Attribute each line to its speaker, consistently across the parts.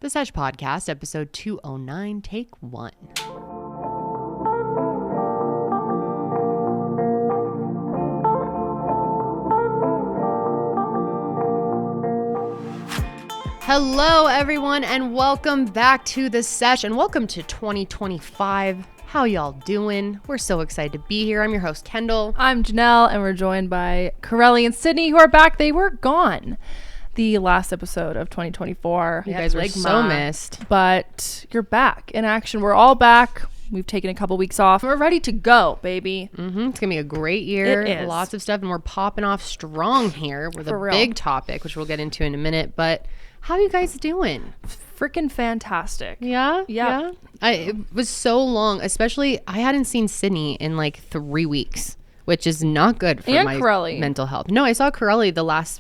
Speaker 1: The Sesh Podcast, episode 209, take 1. Hello, everyone, and welcome back to The Sesh, and welcome to 2025. How y'all doing? We're so excited to be here. I'm your host, Kendall.
Speaker 2: I'm Janelle, and we're joined by Karelly and Sydney, who are back. They were gone the last episode of 2024.
Speaker 1: You guys were so missed.
Speaker 2: But you're back in action. We're all back. We've taken a couple weeks off. We're ready to go, baby.
Speaker 1: It's going to be a great year.
Speaker 2: It is.
Speaker 1: Lots of stuff, and we're popping off strong here with a big topic, which we'll get into in a minute. But how are you guys doing?
Speaker 2: Freaking fantastic.
Speaker 1: Yeah?
Speaker 2: Yeah.
Speaker 1: It was so long, especially I hadn't seen Sydney in like 3 weeks, which is not good for my
Speaker 2: Karelly.
Speaker 1: mental health. No, I saw Karelly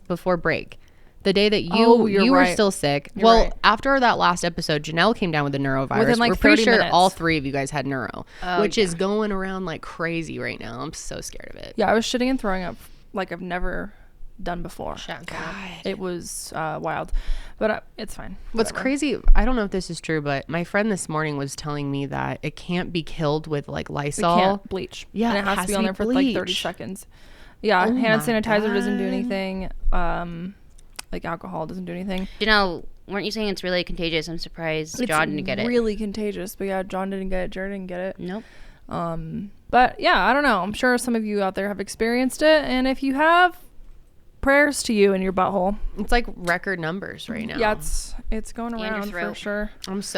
Speaker 1: before break. The day that you were still sick.
Speaker 2: You're right.
Speaker 1: After that last episode, Janelle came down with a neurovirus.
Speaker 2: Within like
Speaker 1: we're pretty
Speaker 2: 30
Speaker 1: sure
Speaker 2: minutes.
Speaker 1: all three of you guys had neuro, which is going around like crazy right now. I'm so scared of it.
Speaker 2: Yeah, I was shitting and throwing up like I've never done before.
Speaker 1: God.
Speaker 2: It was wild, but it's fine.
Speaker 1: What's
Speaker 2: Whatever.
Speaker 1: crazy, I don't know if this is true, but my friend this morning was telling me that it can't be killed with like Lysol.
Speaker 2: It can't bleach.
Speaker 1: Yeah,
Speaker 2: and it has to be on there for like 30 seconds. Yeah,
Speaker 1: Oh
Speaker 2: hand
Speaker 1: my
Speaker 2: sanitizer doesn't do
Speaker 1: God.
Speaker 2: anything. Like alcohol doesn't do anything.
Speaker 3: Janelle, weren't you saying it's really contagious? I'm surprised John didn't get it.
Speaker 2: It's really contagious, but yeah, John didn't get it. Jared didn't get it.
Speaker 3: Nope.
Speaker 2: But yeah, I don't know. I'm sure some of you out there have experienced it, and if you have, prayers to you in your butthole.
Speaker 1: It's like record numbers right now.
Speaker 2: Yeah, it's going
Speaker 3: And your
Speaker 2: around for
Speaker 3: throat.
Speaker 2: sure.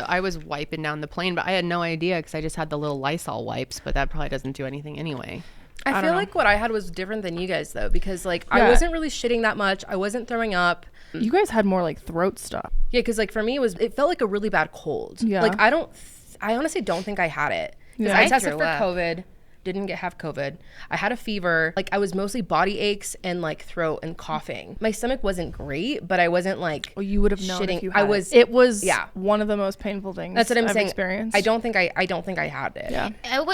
Speaker 1: I was wiping down the plane, but I had no idea because I just had the little Lysol wipes, but that probably doesn't do anything anyway.
Speaker 4: I
Speaker 2: don't
Speaker 4: feel
Speaker 2: know.
Speaker 4: like what I had was different than you guys though, because like
Speaker 2: Yeah.
Speaker 4: I wasn't really shitting that much. I wasn't throwing up.
Speaker 2: You guys had more like throat stuff.
Speaker 4: Yeah, because like for me it felt like a really bad cold.
Speaker 2: Yeah.
Speaker 4: Like I honestly don't think I had it. Because
Speaker 2: Yeah.
Speaker 4: I
Speaker 3: I
Speaker 4: tested
Speaker 3: threw
Speaker 4: for
Speaker 3: up.
Speaker 4: COVID, didn't have COVID. I had a fever. Like I was mostly body aches and like throat and coughing. My stomach wasn't great, but I wasn't like
Speaker 2: Well, you would have known
Speaker 4: shitting.
Speaker 2: if you had
Speaker 4: It
Speaker 2: was
Speaker 4: yeah.
Speaker 2: one of the most painful things
Speaker 4: That's what I'm
Speaker 2: I've
Speaker 4: saying.
Speaker 2: experienced.
Speaker 4: I don't think I had it.
Speaker 2: Yeah.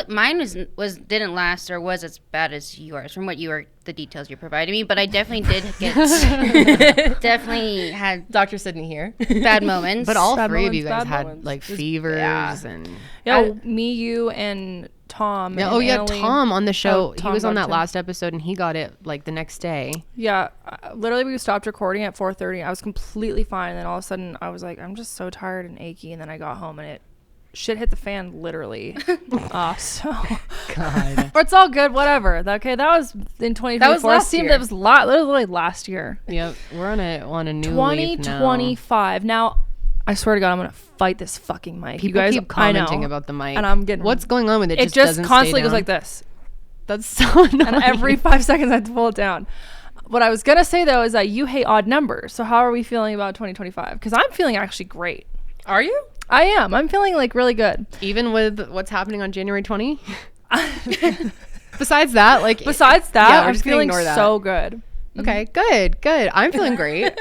Speaker 3: Mine was didn't last or was as bad as yours from what the details you provided me, but I definitely did get definitely had
Speaker 4: Dr. Sydney here.
Speaker 3: bad moments.
Speaker 1: But all
Speaker 2: Bad
Speaker 1: three of
Speaker 2: moments,
Speaker 1: you guys
Speaker 2: bad
Speaker 1: had
Speaker 2: moments.
Speaker 1: like fevers and...
Speaker 2: Yeah, me, you, and Tom.
Speaker 1: Yeah,
Speaker 2: and
Speaker 1: oh yeah,
Speaker 2: Annalie.
Speaker 1: Tom on the show. He
Speaker 2: Tom
Speaker 1: was on
Speaker 2: got
Speaker 1: that
Speaker 2: it too.
Speaker 1: last episode and he got it like the next day.
Speaker 2: Yeah, literally we stopped recording at 4:30. I was completely fine. And then all of a sudden I was like, I'm just so tired and achy. And then I got home and shit hit the fan literally. So
Speaker 1: God.
Speaker 2: but it's all good. Whatever. Okay, that was in 2024.
Speaker 4: That was last
Speaker 2: Seemed
Speaker 4: year.
Speaker 2: that was literally last year.
Speaker 1: Yep, we're on a new leaf now.
Speaker 2: 2025. Now, I swear to God, I'm gonna fight this fucking mic.
Speaker 1: People
Speaker 2: you guys
Speaker 1: keep
Speaker 2: I know,
Speaker 1: commenting about the mic,
Speaker 2: and I'm getting
Speaker 1: what's going on with it.
Speaker 2: It just
Speaker 1: doesn't
Speaker 2: constantly
Speaker 1: stay
Speaker 2: goes
Speaker 1: down.
Speaker 2: like this.
Speaker 1: That's so annoying.
Speaker 2: And every 5 seconds I have to pull it down. What I was going to say, though, is that you hate odd numbers. So how are we feeling about 2025? Because I'm feeling actually great.
Speaker 4: Are you?
Speaker 2: I am. I'm feeling like really good.
Speaker 1: Even with what's happening on January 20. Besides that,
Speaker 2: Besides
Speaker 1: yeah,
Speaker 2: that,
Speaker 1: we're
Speaker 2: I'm
Speaker 1: just gonna
Speaker 2: feeling
Speaker 1: ignore that.
Speaker 2: so good.
Speaker 1: Okay, good. I'm feeling great.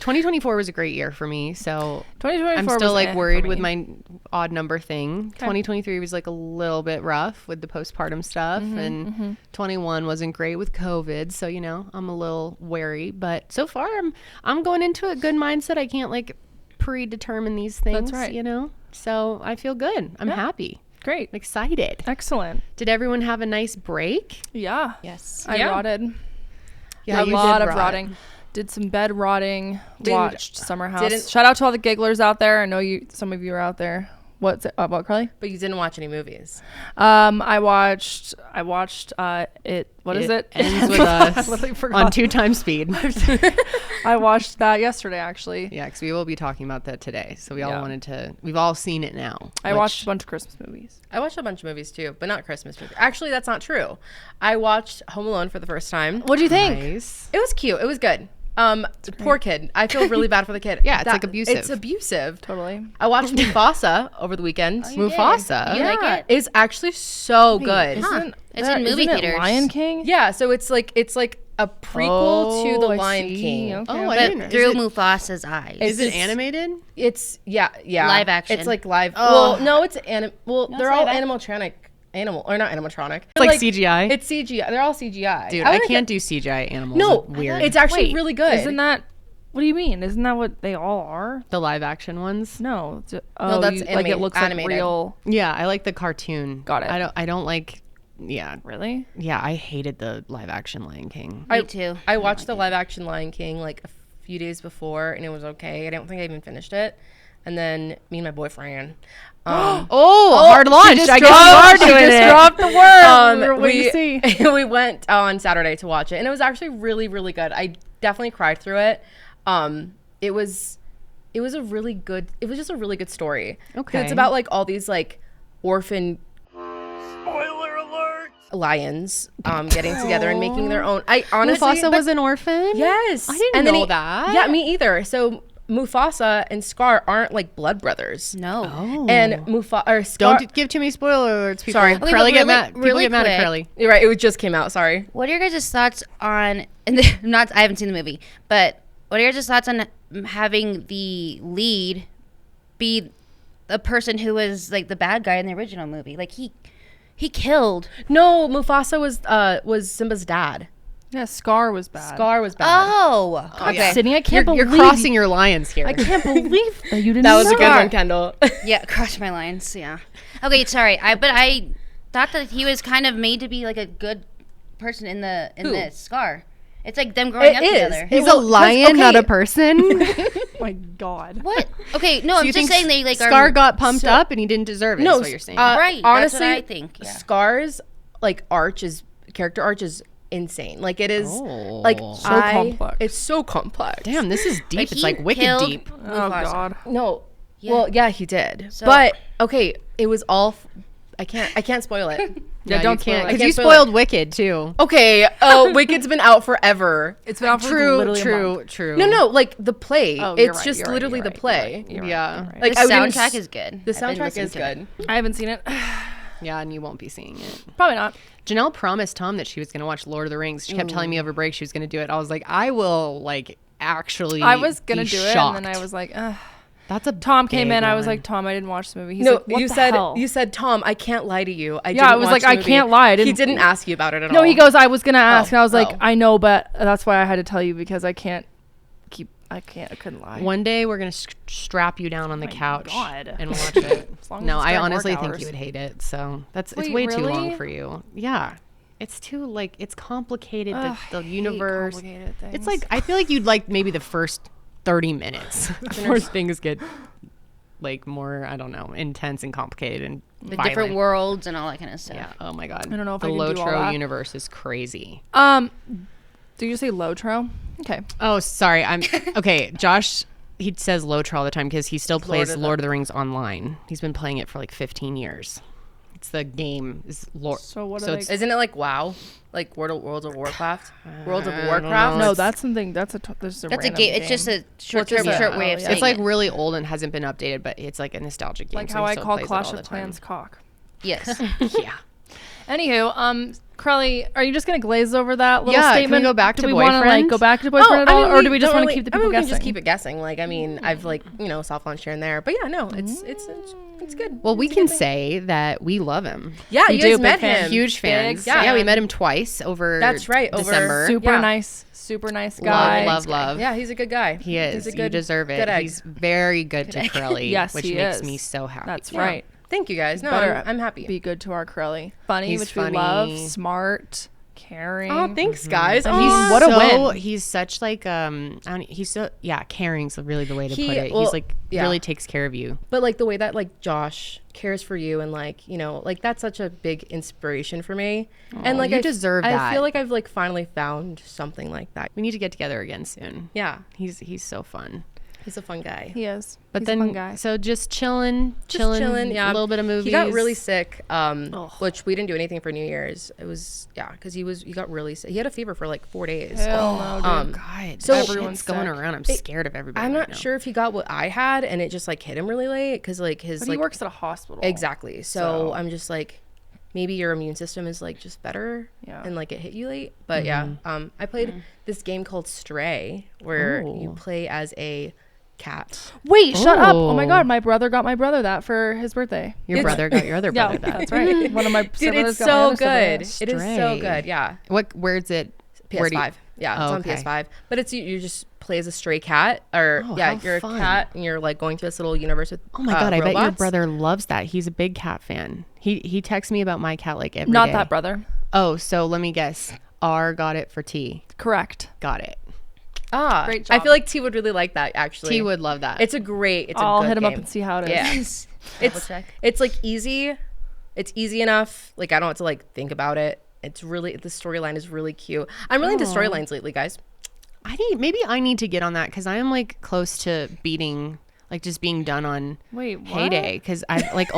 Speaker 1: 2024 was a great year for me. So
Speaker 2: 2024
Speaker 1: I'm still
Speaker 2: was
Speaker 1: like
Speaker 2: for
Speaker 1: worried
Speaker 2: me.
Speaker 1: with my odd number thing. 2023 was like a little bit rough with the postpartum stuff, and 21 wasn't great with COVID. So I'm a little wary, but so far I'm going into a good mindset. I can't like predetermine these things.
Speaker 2: That's right.
Speaker 1: So I feel good. I'm happy.
Speaker 2: Great.
Speaker 1: I'm excited.
Speaker 2: Excellent.
Speaker 1: Did everyone have a nice break?
Speaker 2: Yeah.
Speaker 3: Yes.
Speaker 2: I
Speaker 4: Yeah.
Speaker 2: rotted.
Speaker 1: Yeah,
Speaker 2: a
Speaker 1: you
Speaker 2: lot
Speaker 1: did
Speaker 2: of
Speaker 1: rot.
Speaker 2: rotting. Did some bed rotting.
Speaker 4: Dude,
Speaker 2: Watched Summer House.
Speaker 4: didn't-
Speaker 2: Shout out to all the gigglers out there. I know some of you are out there. What's it about, Carly?
Speaker 4: But you didn't watch any movies.
Speaker 2: I watched it. What is it?
Speaker 1: Ends with
Speaker 2: I
Speaker 1: us
Speaker 2: literally forgot.
Speaker 1: on 2 times speed.
Speaker 2: I watched that yesterday, actually.
Speaker 1: Yeah, because we will be talking about that today. So
Speaker 2: Yeah.
Speaker 1: we've all seen it now.
Speaker 2: I watched a bunch of Christmas movies.
Speaker 4: I watched a bunch of movies too, but not Christmas movies. Actually, that's not true. I watched Home Alone for the first time.
Speaker 2: What do you think?
Speaker 1: Nice.
Speaker 4: It was cute. It was good. Poor kid. I feel really bad for the kid.
Speaker 1: Yeah, it's like abusive.
Speaker 4: It's abusive.
Speaker 2: Totally.
Speaker 4: I watched Mufasa over the weekend.
Speaker 3: You did.
Speaker 1: Mufasa.
Speaker 3: You like it?
Speaker 4: It's actually so good.
Speaker 2: Isn't
Speaker 3: It's
Speaker 2: that-
Speaker 3: in movie
Speaker 2: isn't it
Speaker 3: theaters.
Speaker 2: Lion King?
Speaker 4: Yeah, so it's like a prequel to The
Speaker 2: I
Speaker 4: Lion
Speaker 2: see.
Speaker 4: King.
Speaker 2: Okay.
Speaker 1: Oh, I
Speaker 3: But
Speaker 1: didn't.
Speaker 3: through Mufasa's eyes.
Speaker 1: Is it animated?
Speaker 4: It's yeah.
Speaker 3: Live action.
Speaker 4: It's like live.
Speaker 1: Oh.
Speaker 4: Well, no, it's they're all
Speaker 3: live
Speaker 4: animatronic. Or not animatronic.
Speaker 1: It's like CGI?
Speaker 4: It's CGI. They're all CGI.
Speaker 1: Dude, I
Speaker 4: wouldn't
Speaker 1: can't do CGI animals.
Speaker 4: No,
Speaker 1: It's weird.
Speaker 4: It's actually
Speaker 2: Wait,
Speaker 4: really good.
Speaker 2: Isn't that What do you mean? Isn't that what they all are?
Speaker 1: The live action ones.
Speaker 2: No.
Speaker 4: No, that's
Speaker 2: like it looks
Speaker 4: animated.
Speaker 2: like real.
Speaker 1: Yeah, I like the cartoon.
Speaker 2: Got it.
Speaker 1: I don't like. Yeah.
Speaker 2: Really?
Speaker 1: Yeah, I hated the live action Lion King.
Speaker 3: Me too.
Speaker 4: I watched the live action Lion King like a few days before, and it was okay. I don't think I even finished it. And then me and my boyfriend.
Speaker 1: Hard launch. I guess you are doing it.
Speaker 2: Dropped the word.
Speaker 4: We went on Saturday to watch it, and it was actually really, really good. I definitely cried through it. It was just a really good story.
Speaker 1: Okay.
Speaker 4: It's about like all these like orphan lions getting together and making their own. I honestly
Speaker 1: Mufasa was an orphan.
Speaker 4: Yes,
Speaker 1: I didn't know that.
Speaker 4: Yeah, me either. So Mufasa and Scar aren't like blood brothers.
Speaker 3: No.
Speaker 1: Oh.
Speaker 4: And Scar.
Speaker 1: Don't give too many spoiler alerts. People.
Speaker 4: Sorry.
Speaker 3: Okay,
Speaker 1: Karelly
Speaker 3: but
Speaker 1: get mad.
Speaker 3: really
Speaker 1: People get mad at
Speaker 3: quick.
Speaker 1: Karelly.
Speaker 4: You're right. It just came out. Sorry.
Speaker 3: What are your guys' thoughts on? And I haven't seen the movie, but what are your guys' thoughts on having the lead be a person who was like the bad guy in the original movie? Like he killed.
Speaker 4: No, Mufasa was Simba's dad.
Speaker 2: Yeah, Scar was bad.
Speaker 4: Scar was bad.
Speaker 3: Oh, okay.
Speaker 2: Sydney, I can't
Speaker 1: You're
Speaker 2: believe
Speaker 1: crossing your lines here.
Speaker 2: I can't believe that you didn't.
Speaker 4: That was a
Speaker 2: know.
Speaker 4: good one, Kendall.
Speaker 3: Yeah, cross my lines. Yeah. Okay, sorry. I thought that he was kind of made to be like a good person in this Scar. It's like them growing
Speaker 4: It
Speaker 3: up
Speaker 4: is.
Speaker 3: together.
Speaker 1: He's a lion, not a person.
Speaker 2: Oh my God.
Speaker 3: What? Okay, no, I'm
Speaker 1: you
Speaker 3: just
Speaker 1: think
Speaker 3: saying they like
Speaker 1: Scar
Speaker 3: are.
Speaker 1: got pumped up and he didn't deserve it.
Speaker 4: No,
Speaker 1: is what you're saying.
Speaker 3: Right, that's
Speaker 4: Honestly,
Speaker 3: what I think, yeah.
Speaker 4: Scar's like character arch is insane. Like it is
Speaker 1: Oh.
Speaker 4: like
Speaker 1: So
Speaker 2: complex.
Speaker 4: It's so complex.
Speaker 1: Damn, this is deep.
Speaker 3: Like,
Speaker 1: It's
Speaker 3: he
Speaker 1: like wicked
Speaker 3: killed
Speaker 1: deep.
Speaker 2: Oh
Speaker 3: Mufasa.
Speaker 2: God.
Speaker 4: No.
Speaker 3: Yeah.
Speaker 4: Well, yeah, he did.
Speaker 3: So-
Speaker 4: but okay, it was all. I can't spoil it.
Speaker 1: Yeah,
Speaker 2: don't
Speaker 1: you
Speaker 2: spoil
Speaker 1: can't
Speaker 2: it.
Speaker 1: because
Speaker 4: I
Speaker 1: you
Speaker 4: can't spoil
Speaker 1: spoiled Wicked too.
Speaker 4: Okay, Wicked's been out forever.
Speaker 2: It's been out for
Speaker 1: True,
Speaker 2: literally a month.
Speaker 1: true.
Speaker 4: No, like the play.
Speaker 2: Oh, you're
Speaker 4: It's
Speaker 2: right,
Speaker 4: just
Speaker 2: you're right,
Speaker 4: literally
Speaker 2: you're
Speaker 4: the
Speaker 2: right,
Speaker 4: play.
Speaker 2: you're right,
Speaker 1: Yeah.
Speaker 2: you're right.
Speaker 4: Like
Speaker 3: The
Speaker 4: I wouldn't
Speaker 3: soundtrack
Speaker 4: s-
Speaker 3: is good.
Speaker 4: The
Speaker 3: I've been
Speaker 4: soundtrack
Speaker 3: listening
Speaker 4: is
Speaker 3: to it.
Speaker 4: good.
Speaker 2: I haven't seen it.
Speaker 1: Yeah, and you won't be seeing it.
Speaker 2: Probably not.
Speaker 1: Janelle promised Tom that she was going to watch Lord of the Rings. She kept telling me over break she was going to do it. I was like, I will like actually.
Speaker 2: I was gonna
Speaker 1: be
Speaker 2: do it,
Speaker 1: shocked.
Speaker 2: and then I was like, ugh.
Speaker 1: That's a
Speaker 2: Tom came
Speaker 1: big
Speaker 2: in. I was
Speaker 1: one.
Speaker 2: like, Tom, I didn't watch the movie. He's
Speaker 4: No,
Speaker 2: like, what
Speaker 4: you
Speaker 2: the
Speaker 4: said
Speaker 2: hell?
Speaker 4: you said Tom, I can't lie to you. I
Speaker 2: Yeah, I
Speaker 4: didn't
Speaker 2: was
Speaker 4: watch
Speaker 2: like,
Speaker 4: the
Speaker 2: I
Speaker 4: movie."
Speaker 2: can't lie. I
Speaker 4: He
Speaker 2: didn't-
Speaker 4: didn't ask you about it at all.
Speaker 2: No, he goes, I was gonna ask, and I was like,
Speaker 4: oh.
Speaker 2: I know, but that's why I had to tell you because I couldn't lie.
Speaker 1: One day we're going to strap you down on the
Speaker 2: My
Speaker 1: couch
Speaker 2: God.
Speaker 1: and watch it.
Speaker 2: As long as
Speaker 1: No,
Speaker 2: it's
Speaker 1: I
Speaker 2: during
Speaker 1: honestly
Speaker 2: work
Speaker 1: think
Speaker 2: hours.
Speaker 1: you would hate it. So it's
Speaker 2: Wait,
Speaker 1: way too long
Speaker 2: really?
Speaker 1: for you. Yeah. It's too like it's complicated.
Speaker 2: Ugh,
Speaker 1: The
Speaker 2: I hate
Speaker 1: universe.
Speaker 2: complicated
Speaker 1: It's
Speaker 2: things.
Speaker 1: like I feel like you'd like maybe the first 30 minutes before things get like more, I don't know, intense and complicated and
Speaker 3: The
Speaker 1: violent.
Speaker 3: different worlds and all that kind of stuff.
Speaker 1: Yeah. Oh my god.
Speaker 2: I don't know if
Speaker 1: the
Speaker 2: I can do all
Speaker 1: Lotro
Speaker 2: that.
Speaker 1: universe is crazy.
Speaker 2: Did you say Lotro? Okay.
Speaker 1: Oh, sorry. I'm okay. Josh, he says Lotro all the time because he still plays Lord of the Rings online. He's been playing it for like 15 years. It's the game is Lord.
Speaker 2: So what are
Speaker 1: it's
Speaker 2: they-
Speaker 4: Isn't it like WoW? Like World of Warcraft? World of
Speaker 1: I don't
Speaker 4: Warcraft?
Speaker 1: know.
Speaker 2: No,
Speaker 1: it's-
Speaker 2: that's something. That's a
Speaker 3: That's a
Speaker 2: random
Speaker 3: game. It's just a short
Speaker 2: What's it?
Speaker 3: short way of
Speaker 2: Oh, yeah.
Speaker 3: saying
Speaker 1: it's like
Speaker 3: it.
Speaker 1: really old and hasn't been updated, but it's like a nostalgic game.
Speaker 2: like
Speaker 1: so
Speaker 2: how
Speaker 1: he
Speaker 2: I
Speaker 1: still
Speaker 2: call
Speaker 1: plays it
Speaker 2: Clash
Speaker 1: all
Speaker 2: of
Speaker 1: the time.
Speaker 2: Clans cock.
Speaker 3: Yes.
Speaker 1: Yeah.
Speaker 2: Anywho, Karelly, are you just gonna glaze over that little
Speaker 1: Yeah, can we
Speaker 2: statement?
Speaker 1: go back
Speaker 2: do
Speaker 1: to
Speaker 2: we wanna, like
Speaker 1: boyfriend?
Speaker 2: go back to boyfriend at all, or do we just want to keep the people
Speaker 4: we
Speaker 2: guessing?
Speaker 4: can just keep it guessing. Like, I mean, I've like, soft launched here and there. But yeah, no, it's good.
Speaker 1: Well, we can say that we love him.
Speaker 4: Yeah,
Speaker 2: We
Speaker 4: you
Speaker 2: do,
Speaker 4: guys
Speaker 2: big
Speaker 4: met
Speaker 2: fan.
Speaker 4: him.
Speaker 1: Huge fans.
Speaker 2: Big
Speaker 1: Yeah, we
Speaker 2: fan.
Speaker 1: met him twice over
Speaker 4: That's right, over
Speaker 1: December.
Speaker 2: super
Speaker 4: Yeah.
Speaker 2: super nice guy.
Speaker 1: Love.
Speaker 4: Yeah, he's a good guy.
Speaker 1: He is.
Speaker 4: He's a
Speaker 1: You
Speaker 4: good,
Speaker 1: deserve it.
Speaker 4: good egg.
Speaker 1: He's very good to Karelly,
Speaker 2: Yes,
Speaker 1: which
Speaker 2: he
Speaker 1: makes
Speaker 2: is.
Speaker 1: me so happy.
Speaker 2: That's
Speaker 4: Yeah.
Speaker 2: right.
Speaker 4: Thank you guys. No,
Speaker 2: Better
Speaker 4: I'm happy.
Speaker 2: Be good to our Karelly. Funny,
Speaker 1: He's
Speaker 2: which
Speaker 1: funny.
Speaker 2: we love. Smart, caring.
Speaker 4: Oh, thanks, guys.
Speaker 2: And
Speaker 4: Oh,
Speaker 2: he's- what a
Speaker 1: so,
Speaker 2: win.
Speaker 1: He's such like he's so caring's really the way to
Speaker 4: He-
Speaker 1: put it.
Speaker 4: well,
Speaker 1: He's like
Speaker 4: yeah.
Speaker 1: really takes care of you.
Speaker 4: But like the way that like Josh cares for you and like like that's such a big inspiration for me. And like
Speaker 1: you
Speaker 4: I
Speaker 1: deserve
Speaker 4: I
Speaker 1: that.
Speaker 4: feel like I've like finally found something like that.
Speaker 1: We need to get together again soon.
Speaker 4: Yeah,
Speaker 1: He's so fun.
Speaker 4: he's a fun guy.
Speaker 2: He is.
Speaker 1: But
Speaker 2: He's
Speaker 1: then
Speaker 2: a fun guy.
Speaker 1: so just chilling.
Speaker 4: Yeah,
Speaker 1: A little bit of movies.
Speaker 4: He got really sick, which we didn't do anything for New Year's. It was because he got really sick. He had a fever for like 4 days.
Speaker 2: Hell no, dude.
Speaker 1: God,
Speaker 4: So-
Speaker 1: everyone's going
Speaker 2: sick.
Speaker 1: around. I'm scared of everybody.
Speaker 4: I'm
Speaker 1: right
Speaker 4: not
Speaker 1: now.
Speaker 4: sure if he got what I had, and it just like hit him really late because like his
Speaker 2: But
Speaker 4: like
Speaker 2: he works at a hospital.
Speaker 4: exactly. So I'm just like, maybe your immune system is like just better,
Speaker 2: Yeah.
Speaker 4: and like it hit you late. But yeah, I played this game called Stray, where you
Speaker 1: Oh.
Speaker 4: play as a cat.
Speaker 2: Wait, shut up. Oh my
Speaker 1: Oh.
Speaker 2: god, my brother got my brother that for his birthday.
Speaker 1: Your brother got your other
Speaker 2: Yeah,
Speaker 1: brother that.
Speaker 2: that's right. One of my
Speaker 4: Dude,
Speaker 2: brothers
Speaker 4: it's
Speaker 2: got my
Speaker 4: so
Speaker 2: other sibling.
Speaker 4: good. It is so
Speaker 1: Stray.
Speaker 4: good. Yeah.
Speaker 1: Where's it? Where do you-
Speaker 4: PS5. Yeah, it's
Speaker 1: Oh,
Speaker 4: on
Speaker 1: okay.
Speaker 4: PS5. But it's you just play as a stray cat, or
Speaker 1: Oh,
Speaker 4: yeah,
Speaker 1: how
Speaker 4: you're
Speaker 1: fun.
Speaker 4: a cat and you're like going to this little universe with
Speaker 1: Oh my God, I bet your
Speaker 4: robots.
Speaker 1: brother loves that. He's a big cat fan. He texts me about my cat like every
Speaker 2: Not
Speaker 1: day.
Speaker 2: that brother.
Speaker 1: Oh, so let me guess. R got it for T.
Speaker 2: Correct.
Speaker 1: Got it.
Speaker 2: Great
Speaker 4: I
Speaker 2: job.
Speaker 4: feel like T would really like that actually.
Speaker 1: T would love that.
Speaker 4: It's a great. It's
Speaker 2: I'll
Speaker 4: a good
Speaker 2: hit him up
Speaker 4: game.
Speaker 2: and see how it is.
Speaker 4: Yeah.
Speaker 3: Double
Speaker 4: it's
Speaker 3: check.
Speaker 4: it's like easy. It's easy enough. Like I don't have to like think about it. It's really the storyline is really cute. I'm really into storylines lately, guys.
Speaker 1: maybe I need to get on that because I am like close to beating, like just being done on
Speaker 2: Wait, what?
Speaker 1: Heyday, because I've like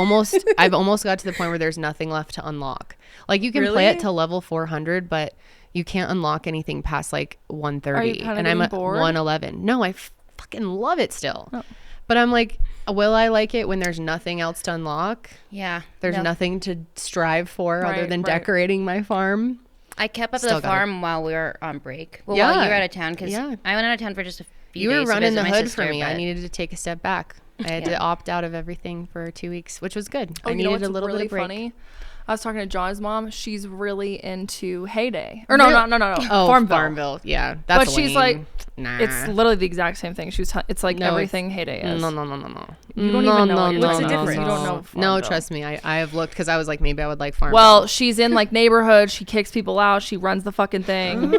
Speaker 1: I've almost got to the point where there's nothing left to unlock. Like you can play
Speaker 4: Really?
Speaker 1: it to level 400, but you can't unlock anything past like 130,
Speaker 2: Are you kinda
Speaker 1: and I'm
Speaker 2: getting
Speaker 1: at
Speaker 2: bored?
Speaker 1: 111. No, I fucking love it still.
Speaker 2: Oh.
Speaker 1: But I'm like, will I like it when there's nothing else to unlock?
Speaker 3: Yeah.
Speaker 1: There's
Speaker 3: no.
Speaker 1: nothing to strive for other
Speaker 2: Right,
Speaker 1: than
Speaker 2: right.
Speaker 1: decorating my farm.
Speaker 3: I kept up
Speaker 1: Still
Speaker 3: the
Speaker 1: gotta-
Speaker 3: farm while we were on break. Well,
Speaker 1: Yeah.
Speaker 3: while you were out of town, because
Speaker 1: Yeah.
Speaker 3: I went out of town for just a few
Speaker 1: You
Speaker 3: days.
Speaker 1: were
Speaker 3: to
Speaker 1: running
Speaker 3: visit
Speaker 1: the
Speaker 3: my
Speaker 1: hood
Speaker 3: sister,
Speaker 1: for me. I
Speaker 3: but-
Speaker 1: needed to take a step back. I had to opt out of everything for 2 weeks, which was good.
Speaker 2: Oh,
Speaker 1: I
Speaker 2: you know
Speaker 1: needed
Speaker 2: what's
Speaker 1: a little
Speaker 2: really
Speaker 1: bit of break.
Speaker 2: funny? I was talking to John's mom. She's really into Heyday. Or no,
Speaker 1: Real-
Speaker 2: no.
Speaker 1: Oh,
Speaker 2: Farmville.
Speaker 1: Farmville. Yeah, that's
Speaker 2: But she's
Speaker 1: lame.
Speaker 2: like,
Speaker 1: nah.
Speaker 2: It's literally the exact same thing. It's like
Speaker 1: No,
Speaker 2: everything Heyday is.
Speaker 1: No.
Speaker 2: You don't even know what you're
Speaker 4: What's the
Speaker 2: talking about.
Speaker 4: difference?
Speaker 2: You don't know.
Speaker 1: No,
Speaker 2: Farmville.
Speaker 1: trust me. I have looked because I was like, maybe I would like Farmville.
Speaker 2: Well, she's in like neighborhoods. She kicks people out. She runs the fucking thing.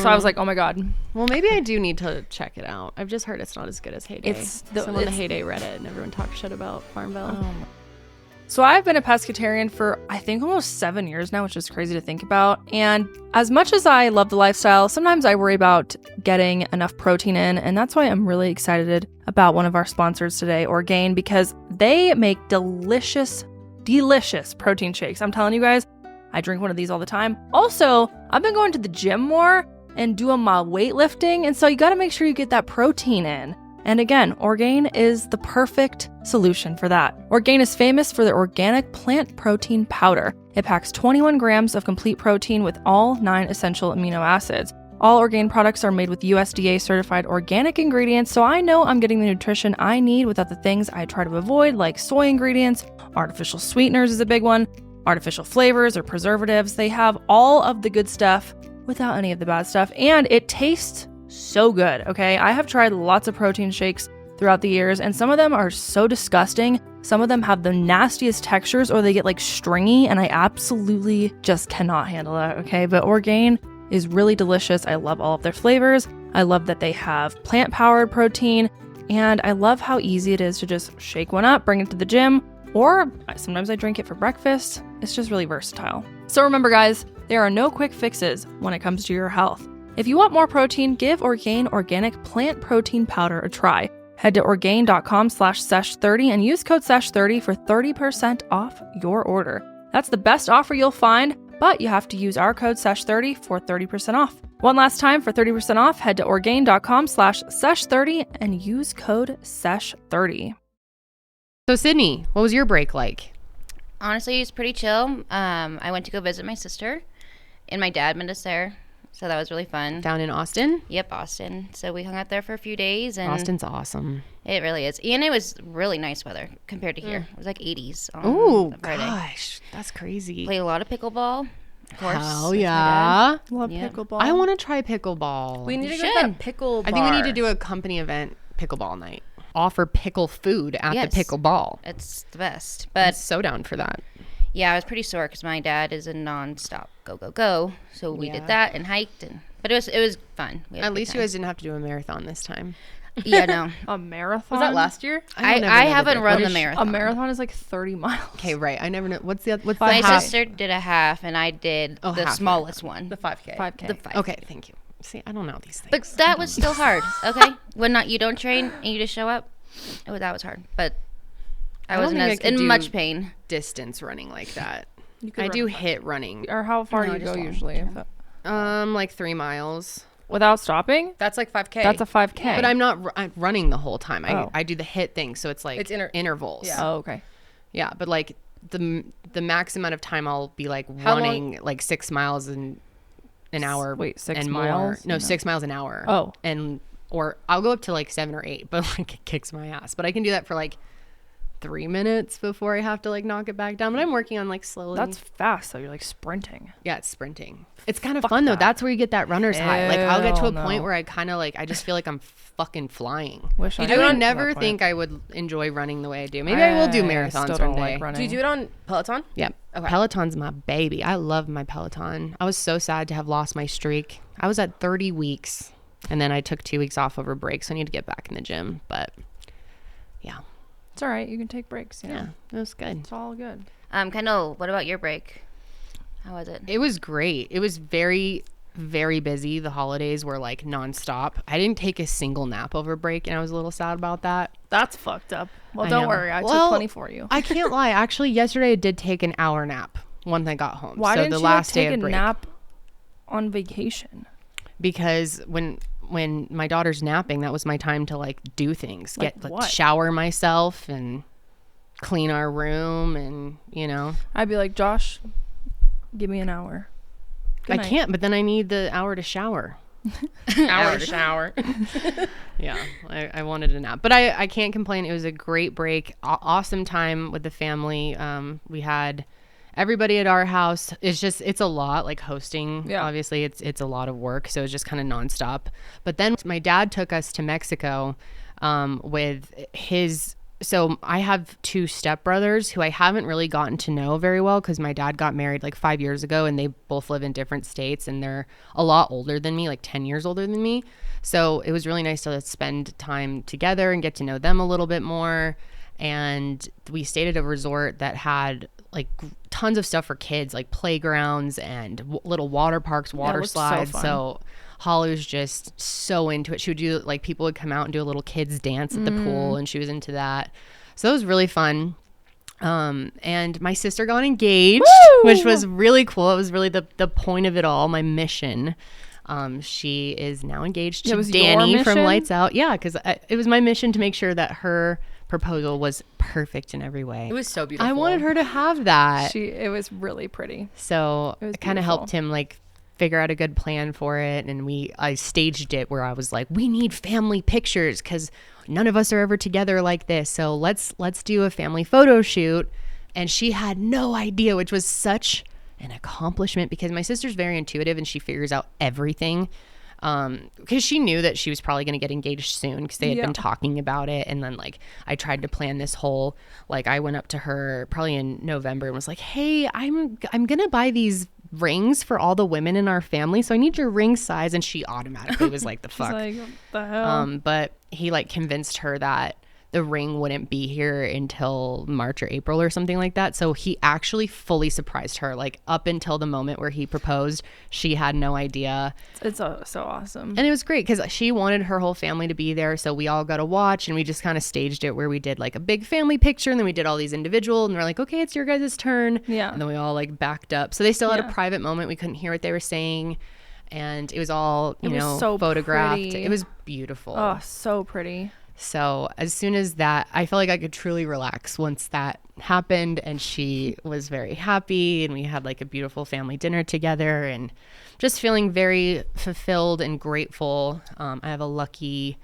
Speaker 2: So I was like, oh my God.
Speaker 1: well, maybe I do need to check it out. I've just heard it's not as good as Heyday.
Speaker 2: It's
Speaker 1: I'm on the
Speaker 2: it's-
Speaker 1: Heyday Reddit and everyone talks shit about Farmville.
Speaker 2: So I've been a pescatarian for I think almost 7 years now, which is crazy to think about. And as much as I love the lifestyle, sometimes I worry about getting enough protein in. And that's why I'm really excited about one of our sponsors today, Orgain, because they make delicious protein shakes. I'm telling you guys, I drink one of these all the time. Also, I've been going to the gym more and doing my weightlifting. And so you got to make sure you get that protein in. And again, Orgain is the perfect solution for that. Orgain is famous for their organic plant protein powder. It packs 21 grams of complete protein with all 9 essential amino acids. All Orgain products are made with USDA certified organic ingredients, so I know I'm getting the nutrition I need without the things I try to avoid, like soy ingredients, artificial sweeteners is a big one, artificial flavors or preservatives. They have all of the good stuff without any of the bad stuff, and it tastes so good, okay? I have tried lots of protein shakes throughout the years, and some of them are so disgusting. Some of them have the nastiest textures, or they get like stringy, and I absolutely just cannot handle that, okay? But Orgain is really delicious. I love all of their flavors. I love that they have plant-powered protein, and I love how easy it is to just shake one up, bring it to the gym, or sometimes I drink it for breakfast. It's just really versatile. So remember, guys, there are no quick fixes when it comes to your health. If you want more protein, give Orgain Organic Plant Protein Powder a try. Head to Orgain.com/Sesh30 and use code Sesh30 for 30% off your order. That's the best offer you'll find, but you have to use our code Sesh30 for 30% off. One last time for 30% off, head to Orgain.com/Sesh30 and use code Sesh30.
Speaker 1: So, Sydney, what was your break like?
Speaker 3: Honestly, it's pretty chill. I went to go visit my sister, and my dad met us there. So that was really fun.
Speaker 1: Down in Austin?
Speaker 3: Yep, Austin. So we hung out there for a few days, and
Speaker 1: Austin's awesome.
Speaker 3: it really is. And it was really nice weather compared to here. It was like 80s on
Speaker 1: Oh,
Speaker 3: Friday.
Speaker 1: gosh. That's crazy.
Speaker 3: Played a lot of pickleball. Of course.
Speaker 1: Hell
Speaker 3: with my
Speaker 1: yeah.
Speaker 2: Love
Speaker 3: Yeah.
Speaker 2: pickleball.
Speaker 1: I want to try pickleball.
Speaker 4: We need to
Speaker 3: You
Speaker 4: go to that pickle bar.
Speaker 1: I think we need to do a company event pickleball night. Offer pickle food at
Speaker 3: Yes.
Speaker 1: the pickleball.
Speaker 3: dad. It's the best.
Speaker 1: I'm
Speaker 3: But
Speaker 1: so down for that.
Speaker 3: yeah, I was pretty sore because my dad is a non-stop go. So we
Speaker 1: Yeah.
Speaker 3: did that and hiked, but it was fun. We had a
Speaker 1: At
Speaker 3: good
Speaker 1: least you
Speaker 3: time.
Speaker 1: guys didn't have to do a marathon this time.
Speaker 3: Yeah, no.
Speaker 2: a marathon?
Speaker 4: Was that last year?
Speaker 3: I
Speaker 1: don't ever know
Speaker 3: haven't run the
Speaker 1: difference.
Speaker 3: marathon.
Speaker 2: A marathon is like 30 miles.
Speaker 1: Okay, right. I never know. What's the
Speaker 3: My
Speaker 1: half?
Speaker 3: sister did a half, and I did
Speaker 1: Oh,
Speaker 3: the
Speaker 1: half
Speaker 3: smallest one.
Speaker 4: The 5K.
Speaker 2: 5K.
Speaker 3: The 5.
Speaker 1: Okay, thank you. See, I don't know these things.
Speaker 3: But that was still hard. Okay, when you don't train and you just show up, that was hard. But I
Speaker 1: don't
Speaker 3: wasn't
Speaker 1: think I
Speaker 3: as
Speaker 1: could
Speaker 3: in
Speaker 1: do-
Speaker 3: much pain.
Speaker 1: Distance running like that.
Speaker 2: You could
Speaker 1: I do
Speaker 2: run-
Speaker 1: hit running.
Speaker 2: Or how far
Speaker 3: No,
Speaker 2: do you
Speaker 3: just
Speaker 2: go
Speaker 3: long.
Speaker 2: usually?
Speaker 3: Yeah.
Speaker 1: Like 3 miles.
Speaker 2: Without stopping?
Speaker 4: That's like 5K.
Speaker 2: That's a 5K.
Speaker 1: But I'm not I'm running the whole time.
Speaker 2: Oh.
Speaker 1: I do the hit thing, so it's like
Speaker 4: It's
Speaker 1: intervals.
Speaker 4: Yeah.
Speaker 2: Oh, okay.
Speaker 1: Yeah, but like the max amount of time I'll be like
Speaker 4: How long-
Speaker 1: running like 6 miles in an hour.
Speaker 2: Wait, 6
Speaker 1: and
Speaker 2: miles?
Speaker 1: More. No,
Speaker 2: No.
Speaker 1: 6 miles an hour.
Speaker 2: Oh.
Speaker 1: And or I'll go up to like 7 or 8, but like it kicks my ass. But I can do that for like 3 minutes before I have to like knock it back down. But I'm working on like slowly.
Speaker 2: That's fast. So you're like sprinting.
Speaker 1: Yeah, it's sprinting. It's kind of fun though. That's where you get that runner's high. Like I'll get to a point where I kind of like, I just feel like I'm fucking flying. I would never think I would enjoy running the way I do. Maybe I will do marathons one day.
Speaker 4: Do you do it on Peloton?
Speaker 1: Yeah. Okay. Peloton's my baby. I love my Peloton. I was so sad to have lost my streak. I was at 30 weeks and then I took 2 weeks off over break. So I need to get back in the gym. But yeah.
Speaker 2: It's all right. You can take breaks. You know?
Speaker 1: Yeah, it was good.
Speaker 2: It's all good.
Speaker 3: Kendall, what about your break? How was it?
Speaker 1: It was great. It was very, very busy. The holidays were like nonstop. I didn't take a single nap over break, and I was a little sad about that.
Speaker 2: That's fucked up. Well, don't worry. I took plenty for you.
Speaker 1: I can't lie. Actually, yesterday I did take an hour nap when I got home.
Speaker 2: Why
Speaker 1: so
Speaker 2: didn't
Speaker 1: the
Speaker 2: you
Speaker 1: last
Speaker 2: take
Speaker 1: day of
Speaker 2: a
Speaker 1: break.
Speaker 2: nap on vacation?
Speaker 1: Because when my daughter's napping, that was my time to like do things,
Speaker 2: Like
Speaker 1: get
Speaker 2: what?
Speaker 1: shower myself and clean our room, and you know.
Speaker 2: I'd be like, Josh, give me an hour. Good
Speaker 1: I
Speaker 2: night.
Speaker 1: can't, but then I need the hour to shower.
Speaker 4: Hour to shower.
Speaker 1: Yeah, I wanted a nap, but I can't complain. It was a great break, awesome time with the family. We had everybody at our house. It's a lot, like hosting.
Speaker 2: Yeah.
Speaker 1: Obviously it's a lot of work, so it's just kind of nonstop. But then my dad took us to Mexico with his. So I have 2 stepbrothers who I haven't really gotten to know very well because my dad got married like 5 years ago and they both live in different states and they're a lot older than me, like 10 years older than me. So it was really nice to spend time together and get to know them a little bit more. And we stayed at a resort that had like tons of stuff for kids, like playgrounds and little water parks, water slides. So Holly was just so into it. She would do like, people would come out and do a little kids dance at the pool, and she was into that. So it was really fun. And my sister got engaged, which was really cool. It was really the point of it all, my mission. She is now engaged to Danny from Lights Out. Yeah, because it was my mission to make sure that her proposal was perfect in every way.
Speaker 4: It was so beautiful.
Speaker 1: I wanted her to have that.
Speaker 2: It was really pretty.
Speaker 1: So it kind of helped him like figure out a good plan for it, and I staged it where I was like, we need family pictures because none of us are ever together like this, so let's do a family photo shoot. And she had no idea, which was such an accomplishment because my sister's very intuitive and she figures out everything, because she knew that she was probably going to get engaged soon because they had been talking about it. And then like I tried to plan this whole, like I went up to her probably in November and was like, hey, I'm gonna buy these rings for all the women in our family, so I need your ring size. And she automatically was like, the fuck.
Speaker 2: Like, what the hell?
Speaker 1: But he like convinced her that the ring wouldn't be here until March or April or something like that. So he actually fully surprised her. Like up until the moment where he proposed, she had no idea.
Speaker 2: It's so awesome.
Speaker 1: And it was great because she wanted her whole family to be there. So we all got to watch, and we just kind of staged it where we did like a big family picture, and then we did all these individual, and we're like, okay, it's your guys' turn.
Speaker 2: Yeah.
Speaker 1: And then we all like backed up. So they still had a private moment. We couldn't hear what they were saying. And it was all, you know,
Speaker 2: so
Speaker 1: photographed.
Speaker 2: pretty.
Speaker 1: It was beautiful.
Speaker 2: Oh, so pretty.
Speaker 1: So as soon as that, I felt like I could truly relax once that happened, and she was very happy, and we had like a beautiful family dinner together, and just feeling very fulfilled and grateful. I have a lucky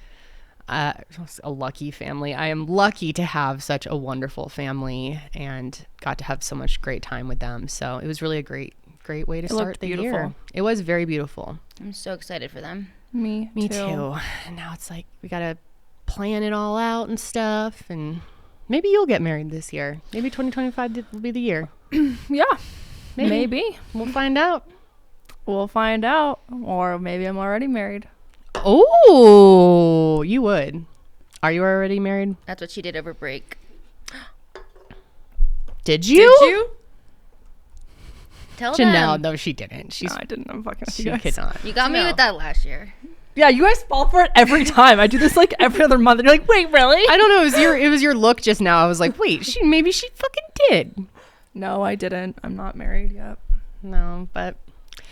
Speaker 1: family. I am lucky to have such a wonderful family and got to have so much great time with them. So it was really a great way to start the year. It was very beautiful.
Speaker 3: I'm so excited for them.
Speaker 2: Me
Speaker 1: too. And now it's like we gotta plan it all out and stuff, and maybe you'll get married this year. Maybe 2025 will be the year.
Speaker 2: Yeah, maybe.
Speaker 1: We'll find out.
Speaker 2: Or maybe I'm already married.
Speaker 1: Oh, you would. Are you already married?
Speaker 3: That's what she did over break.
Speaker 1: Did you?
Speaker 3: Tell
Speaker 1: Janelle,
Speaker 3: them.
Speaker 1: no, she didn't.
Speaker 2: No, I didn't. I'm fucking with
Speaker 1: She
Speaker 2: you guys.
Speaker 1: could not.
Speaker 3: You got me with that last year.
Speaker 2: Yeah, you guys fall for it every time. I do this like every other month. And you're like, wait, really?
Speaker 1: I don't know. It was your look just now. I was like, wait, maybe she fucking did.
Speaker 2: No, I didn't. I'm not married yet.
Speaker 1: No, but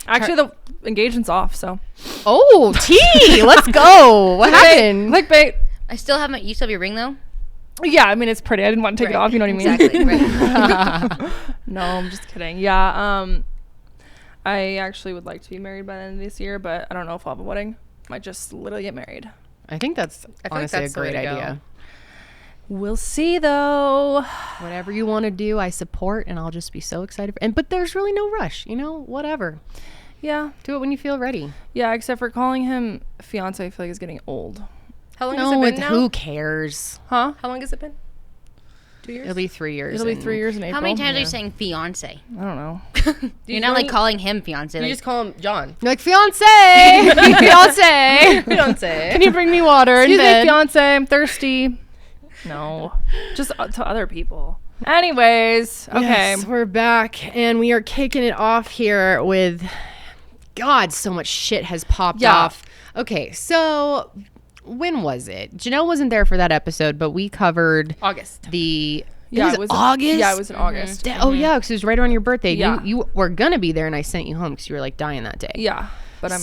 Speaker 2: actually, the engagement's off. So.
Speaker 1: Oh, T, let's go. What happened?
Speaker 2: Clickbait.
Speaker 3: I still have you still have your ring though?
Speaker 2: Yeah, I mean it's pretty. I didn't want to take it off. You know what I mean?
Speaker 3: Exactly. Right.
Speaker 2: No, I'm just kidding. Yeah. I actually would like to be married by the end of this year, but I don't know if I'll have a wedding. Might just literally get married.
Speaker 1: I think that's honestly a great idea.
Speaker 2: We'll see though.
Speaker 1: Whatever you want to do, I support, and I'll just be so excited. But there's really no rush, whatever.
Speaker 2: Yeah.
Speaker 1: Do it when you feel ready.
Speaker 2: Yeah, except for calling him fiance, I feel like it's getting old.
Speaker 4: How long has it been now?
Speaker 1: Who cares?
Speaker 2: Huh?
Speaker 4: How long has it been? 2 years?
Speaker 1: It'll be 3 years.
Speaker 2: It'll be 3 years in April.
Speaker 3: How many times are you saying fiance?
Speaker 2: I don't know.
Speaker 3: You're not like calling him fiance.
Speaker 4: You
Speaker 3: Like,
Speaker 4: just call him John.
Speaker 1: You're like, fiance! Fiance!
Speaker 4: Fiance.
Speaker 1: Can you bring me water in
Speaker 2: Excuse me,
Speaker 1: bed?
Speaker 2: fiance, I'm thirsty. No. Just to other people. Anyways, okay.
Speaker 1: Yes, we're back, and we are kicking it off here with, God, so much shit has popped off. Okay, so when was it? Janelle wasn't there for that episode, but we covered
Speaker 4: August.
Speaker 1: the...
Speaker 2: Yeah,
Speaker 1: it was August?
Speaker 2: Yeah, it was in August.
Speaker 1: Oh, yeah, because it was right around your birthday.
Speaker 2: Yeah.
Speaker 1: You were going to be there, and I sent you home because you were, like, dying that day.
Speaker 2: Yeah. But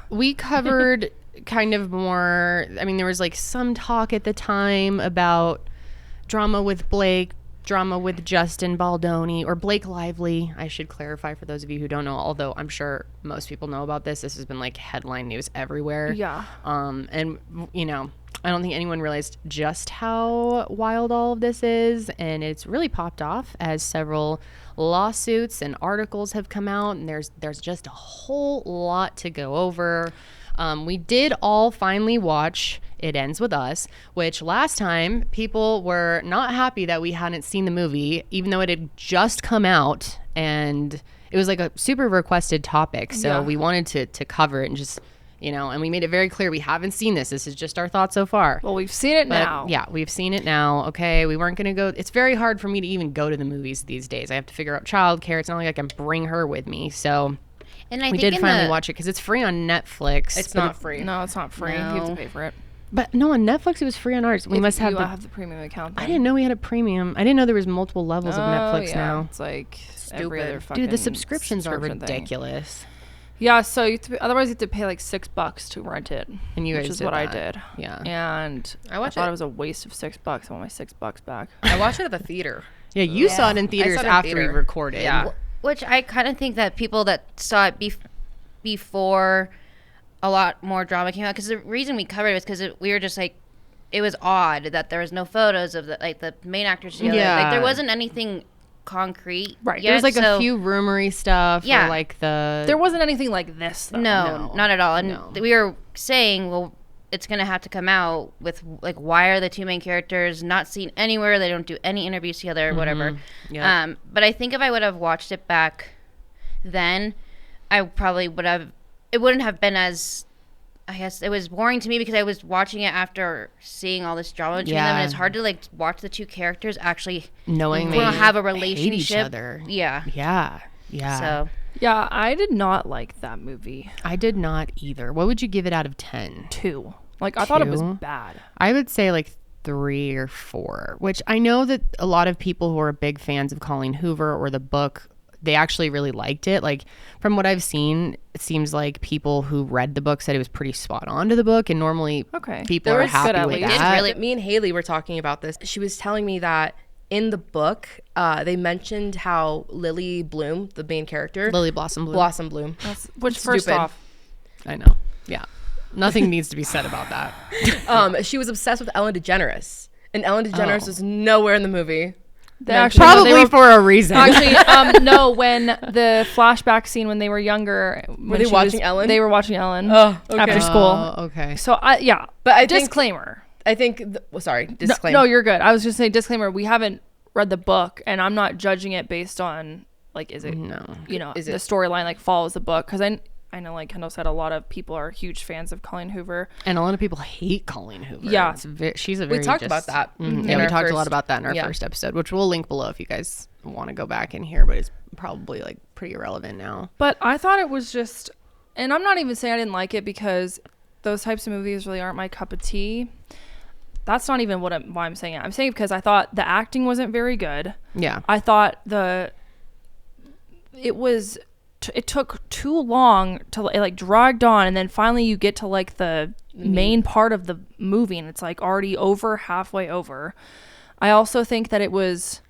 Speaker 1: we covered kind of more, I mean, there was like some talk at the time about drama with Blake, drama with Justin Baldoni, or Blake Lively, I should clarify for those of you who don't know, although I'm sure most people know about this. This has been like headline news everywhere.
Speaker 2: Yeah.
Speaker 1: And I don't think anyone realized just how wild all of this is, and it's really popped off as several lawsuits and articles have come out, and there's just a whole lot to go over. We did all finally watch It Ends With Us, which last time people were not happy that we hadn't seen the movie, even though it had just come out, and it was like a super requested topic. So we wanted to cover it and just, and we made it very clear we haven't seen this. This is just our thoughts so far.
Speaker 2: Well, we've seen it now.
Speaker 1: Yeah, we've seen it now. Okay, we weren't going to go. It's very hard for me to even go to the movies these days. I have to figure out childcare. It's not like I can bring her with me. So
Speaker 3: and I
Speaker 1: we
Speaker 3: think
Speaker 1: did finally watch it because it's free on Netflix.
Speaker 4: It's not free.
Speaker 2: No, it's not free. You have to pay for it.
Speaker 1: But no, on Netflix it was free on ours. We must have
Speaker 2: the premium account. Then.
Speaker 1: I didn't know we had a premium. I didn't know there was multiple levels of Netflix now.
Speaker 2: It's like every other fucking
Speaker 1: Dude, the subscriptions are
Speaker 2: subscription thing.
Speaker 1: ridiculous.
Speaker 2: Yeah, so otherwise you have to pay like $6 to rent it,
Speaker 1: and you guys
Speaker 2: which is
Speaker 1: did
Speaker 2: what
Speaker 1: that.
Speaker 2: I did.
Speaker 1: Yeah,
Speaker 2: and I thought it was a waste of $6. I want my $6 back.
Speaker 4: I watched it at the theater.
Speaker 1: Yeah, you saw it in theaters after we recorded.
Speaker 4: Yeah,
Speaker 3: which I kind of think that people that saw it before a lot more drama came out, because the reason we covered it was because we were just like, it was odd that there was no photos of the main actors together.
Speaker 1: Yeah.
Speaker 3: Like there wasn't anything concrete.
Speaker 2: Right.
Speaker 1: There was like a few rumory stuff.
Speaker 3: Yeah.
Speaker 1: Or like
Speaker 2: there wasn't anything like this, though.
Speaker 3: No, not at all. And we were saying, well, it's going to have to come out with, like, why are the two main characters not seen anywhere? They don't do any interviews together or whatever.
Speaker 1: Yeah.
Speaker 3: But I think if I would have watched it back then, I probably would have, it wouldn't have been as, I guess it was boring to me because I was watching it after seeing all this drama between them, and it's hard to like watch the two characters actually
Speaker 1: knowing
Speaker 3: they don't have a
Speaker 1: hate
Speaker 3: relationship.
Speaker 1: each other.
Speaker 3: Yeah.
Speaker 2: So yeah, I did not like that movie.
Speaker 1: I did not either. What would you give it out of 10?
Speaker 2: 2. Like I thought it was bad.
Speaker 1: I would say like 3 or 4, which I know that a lot of people who are big fans of Colleen Hoover or the book, they actually really liked it. Like from what I've seen, it seems like people who read the book said it was pretty spot on to the book, and normally people are happy with that.
Speaker 4: Me and Haley were talking about this. She was telling me that in the book, they mentioned how Lily Bloom, the main character,
Speaker 1: Lily Blossom Bloom.
Speaker 2: Which first off,
Speaker 1: I know. Yeah, nothing needs to be said about that.
Speaker 4: She was obsessed with Ellen DeGeneres, and Ellen DeGeneres was nowhere in the movie.
Speaker 1: Probably for a reason.
Speaker 2: Actually, no. When the flashback scene when they were younger,
Speaker 4: were they watching Ellen?
Speaker 2: They were watching Ellen after school.
Speaker 1: Okay.
Speaker 2: So
Speaker 4: but I
Speaker 2: disclaimer.
Speaker 4: Disclaimer.
Speaker 2: No, you're good. I was just saying disclaimer. We haven't read the book, and I'm not judging it based on like is it the storyline like follows the book, because I know, like Kendall said, a lot of people are huge fans of Colleen Hoover.
Speaker 1: And a lot of people hate Colleen Hoover.
Speaker 2: Yeah.
Speaker 1: She's a very...
Speaker 4: We talked about that.
Speaker 1: Yeah, we talked a lot about that in our first episode, which we'll link below if you guys want to go back and hear, but it's probably like pretty irrelevant now.
Speaker 2: But I thought it was just... And I'm not even saying I didn't like it because those types of movies really aren't my cup of tea. That's not even why I'm saying it. I'm saying it because I thought the acting wasn't very good.
Speaker 1: Yeah.
Speaker 2: I thought it took too long to it like dragged on, and then finally you get to like the main part of the movie and it's like already halfway over. I also think that it was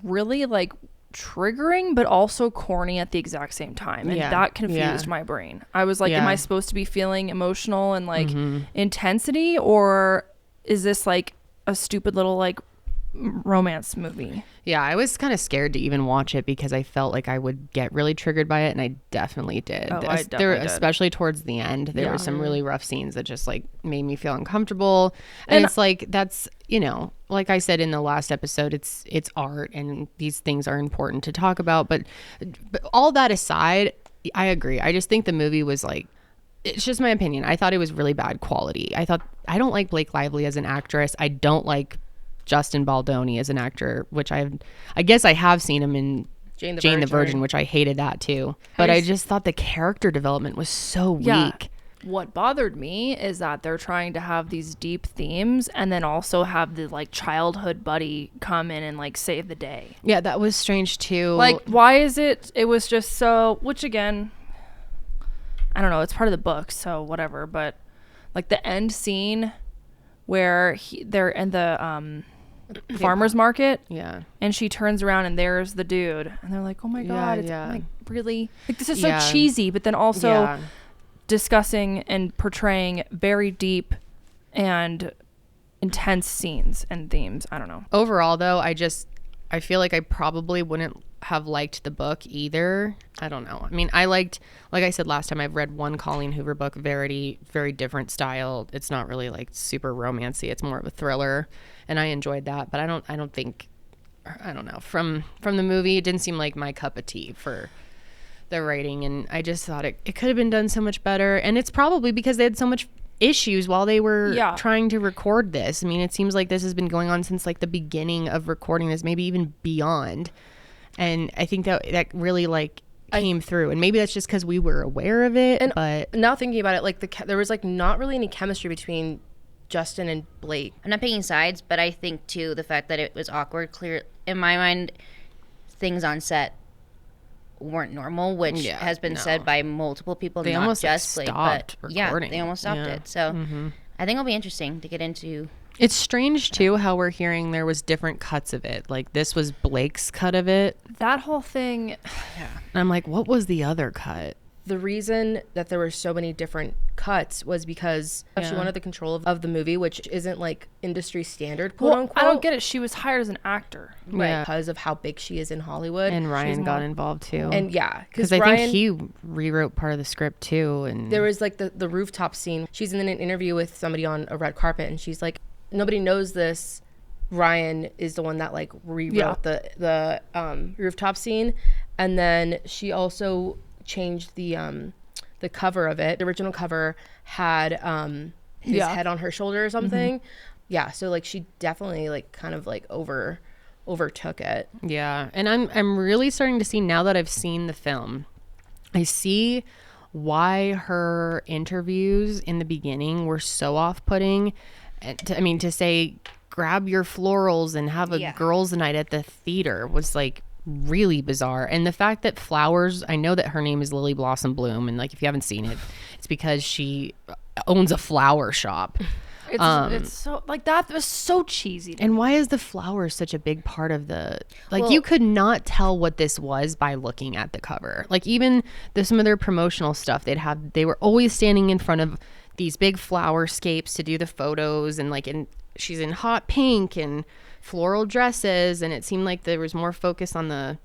Speaker 2: really like triggering but also corny at the exact same time, and that confused my brain. I was like, am I supposed to be feeling emotional and like intensity, or is this like a stupid little like romance movie.
Speaker 1: Yeah, I was kind of scared to even watch it because I felt like I would get really triggered by it, and I definitely did.
Speaker 2: Oh, I definitely did.
Speaker 1: Especially towards the end, there were some really rough scenes that just like made me feel uncomfortable. And it's like, that's, you know, like I said in the last episode, it's art, and these things are important to talk about. But all that aside, I agree. I just think the movie was like, it's just my opinion. I thought it was really bad quality. I don't like Blake Lively as an actress. I don't like Justin Baldoni as an actor, which I guess I have seen him in Jane the Virgin, which I hated that too. But I just thought the character development was so weak.
Speaker 2: What bothered me is that they're trying to have these deep themes and then also have the like childhood buddy come in and like save the day.
Speaker 1: Yeah, that was strange too.
Speaker 2: Like, why is it was just so, which again, I don't know, it's part of the book, so whatever, but like the end scene where they're in the farmer's market, and she turns around and there's the dude, and they're like, oh my god, it's like really like this is so cheesy, but then also discussing and portraying very deep and intense scenes and themes. I don't know.
Speaker 1: Overall though, I feel like I probably wouldn't have liked the book either. I don't know. I mean, I liked, like I said last time, I've read one Colleen Hoover book, very different style. It's not really like super romancy. It's more of a thriller, and I enjoyed that. But I don't think, I don't know, from the movie, it didn't seem like my cup of tea for the writing, and I just thought it could have been done so much better. And it's probably because they had so much issues while they were trying to record this. I mean, it seems like this has been going on since like the beginning of recording this, maybe even beyond. And I think that really like came through, and maybe that's just because we were aware of it.
Speaker 4: And
Speaker 1: but
Speaker 4: now thinking about it, like there was like not really any chemistry between Justin and Blake.
Speaker 3: I'm not picking sides, but I think too the fact that it was awkward, clear in my mind, things on set weren't normal, which has been said by multiple people,
Speaker 1: they
Speaker 3: not
Speaker 1: almost
Speaker 3: just
Speaker 1: like,
Speaker 3: Blake,
Speaker 1: stopped
Speaker 3: but
Speaker 1: recording.
Speaker 3: they almost stopped it. So I think it'll be interesting to get into.
Speaker 1: It's strange too how we're hearing there was different cuts of it. Like this was Blake's cut of it.
Speaker 2: That whole thing.
Speaker 1: And I'm like, what was the other cut?
Speaker 4: The reason that there were so many different cuts was because she wanted the control of the movie, which isn't like industry standard, quote unquote.
Speaker 2: I don't get it. She was hired as an actor.
Speaker 4: Right. Because of how big she is in Hollywood.
Speaker 1: And Ryan got involved too.
Speaker 4: And
Speaker 1: because I think he rewrote part of the script too. And
Speaker 4: there was like the rooftop scene. She's in an interview with somebody on a red carpet, and she's like, nobody knows this. Ryan is the one that like rewrote the rooftop scene. And then she also changed the cover of it. The original cover had his head on her shoulder or something. So like she definitely like kind of like overtook it.
Speaker 1: And I'm really starting to see, now that I've seen the film, I see why her interviews in the beginning were so off-putting. To say grab your florals and have a girls' night at the theater was like really bizarre. And the fact that flowers, I know that her name is Lily Blossom Bloom, and like if you haven't seen it, it's because she owns a flower shop.
Speaker 2: It's so like that was so cheesy.
Speaker 1: And why is the flower such a big part of the you could not tell what this was by looking at the cover. Like even some of their promotional stuff, they were always standing in front of these big flower scapes to do the photos, and she's in hot pink and floral dresses, and it seemed like there was more focus on the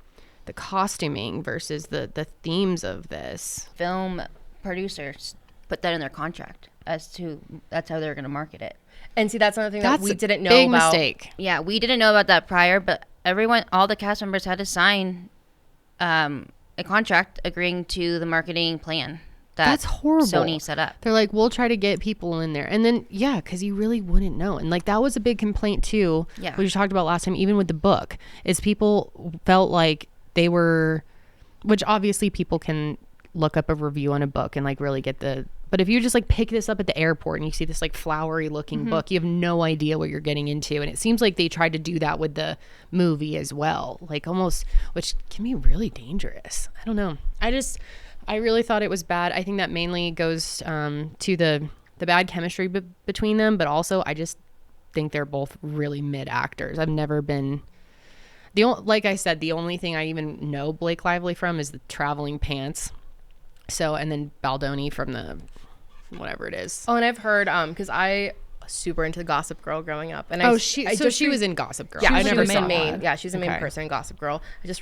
Speaker 1: costuming versus the themes of this.
Speaker 3: Film producers put that in their contract as to that's how they're going to market it.
Speaker 4: And see, that's another thing that we didn't know
Speaker 1: big
Speaker 4: about.
Speaker 1: Mistake.
Speaker 3: Yeah, we didn't know about that prior, but all the cast members had to sign a contract agreeing to the marketing plan.
Speaker 1: That's horrible.
Speaker 3: Sony set up.
Speaker 1: They're like, we'll try to get people in there. And then, because you really wouldn't know. And like, that was a big complaint too, which we talked about last time, even with the book, is people felt like they were, which obviously people can look up a review on a book and like really get but if you just like pick this up at the airport and you see this like flowery looking book, you have no idea what you're getting into. And it seems like they tried to do that with the movie as well, like almost, which can be really dangerous. I don't know. I really thought it was bad. I think that mainly goes to the bad chemistry between them, but also I just think they're both really mid actors. I've never been like I said, the only thing I even know Blake Lively from is the Traveling Pants. So, and then Baldoni from the whatever it is.
Speaker 4: Oh, and I've heard because I super into Gossip Girl growing up. And
Speaker 1: she was in Gossip Girl.
Speaker 4: Yeah,
Speaker 1: I
Speaker 4: she's
Speaker 1: never
Speaker 4: the
Speaker 1: saw
Speaker 4: main.
Speaker 1: that.
Speaker 4: Yeah, she's the main
Speaker 1: Okay.
Speaker 4: person in Gossip Girl. I just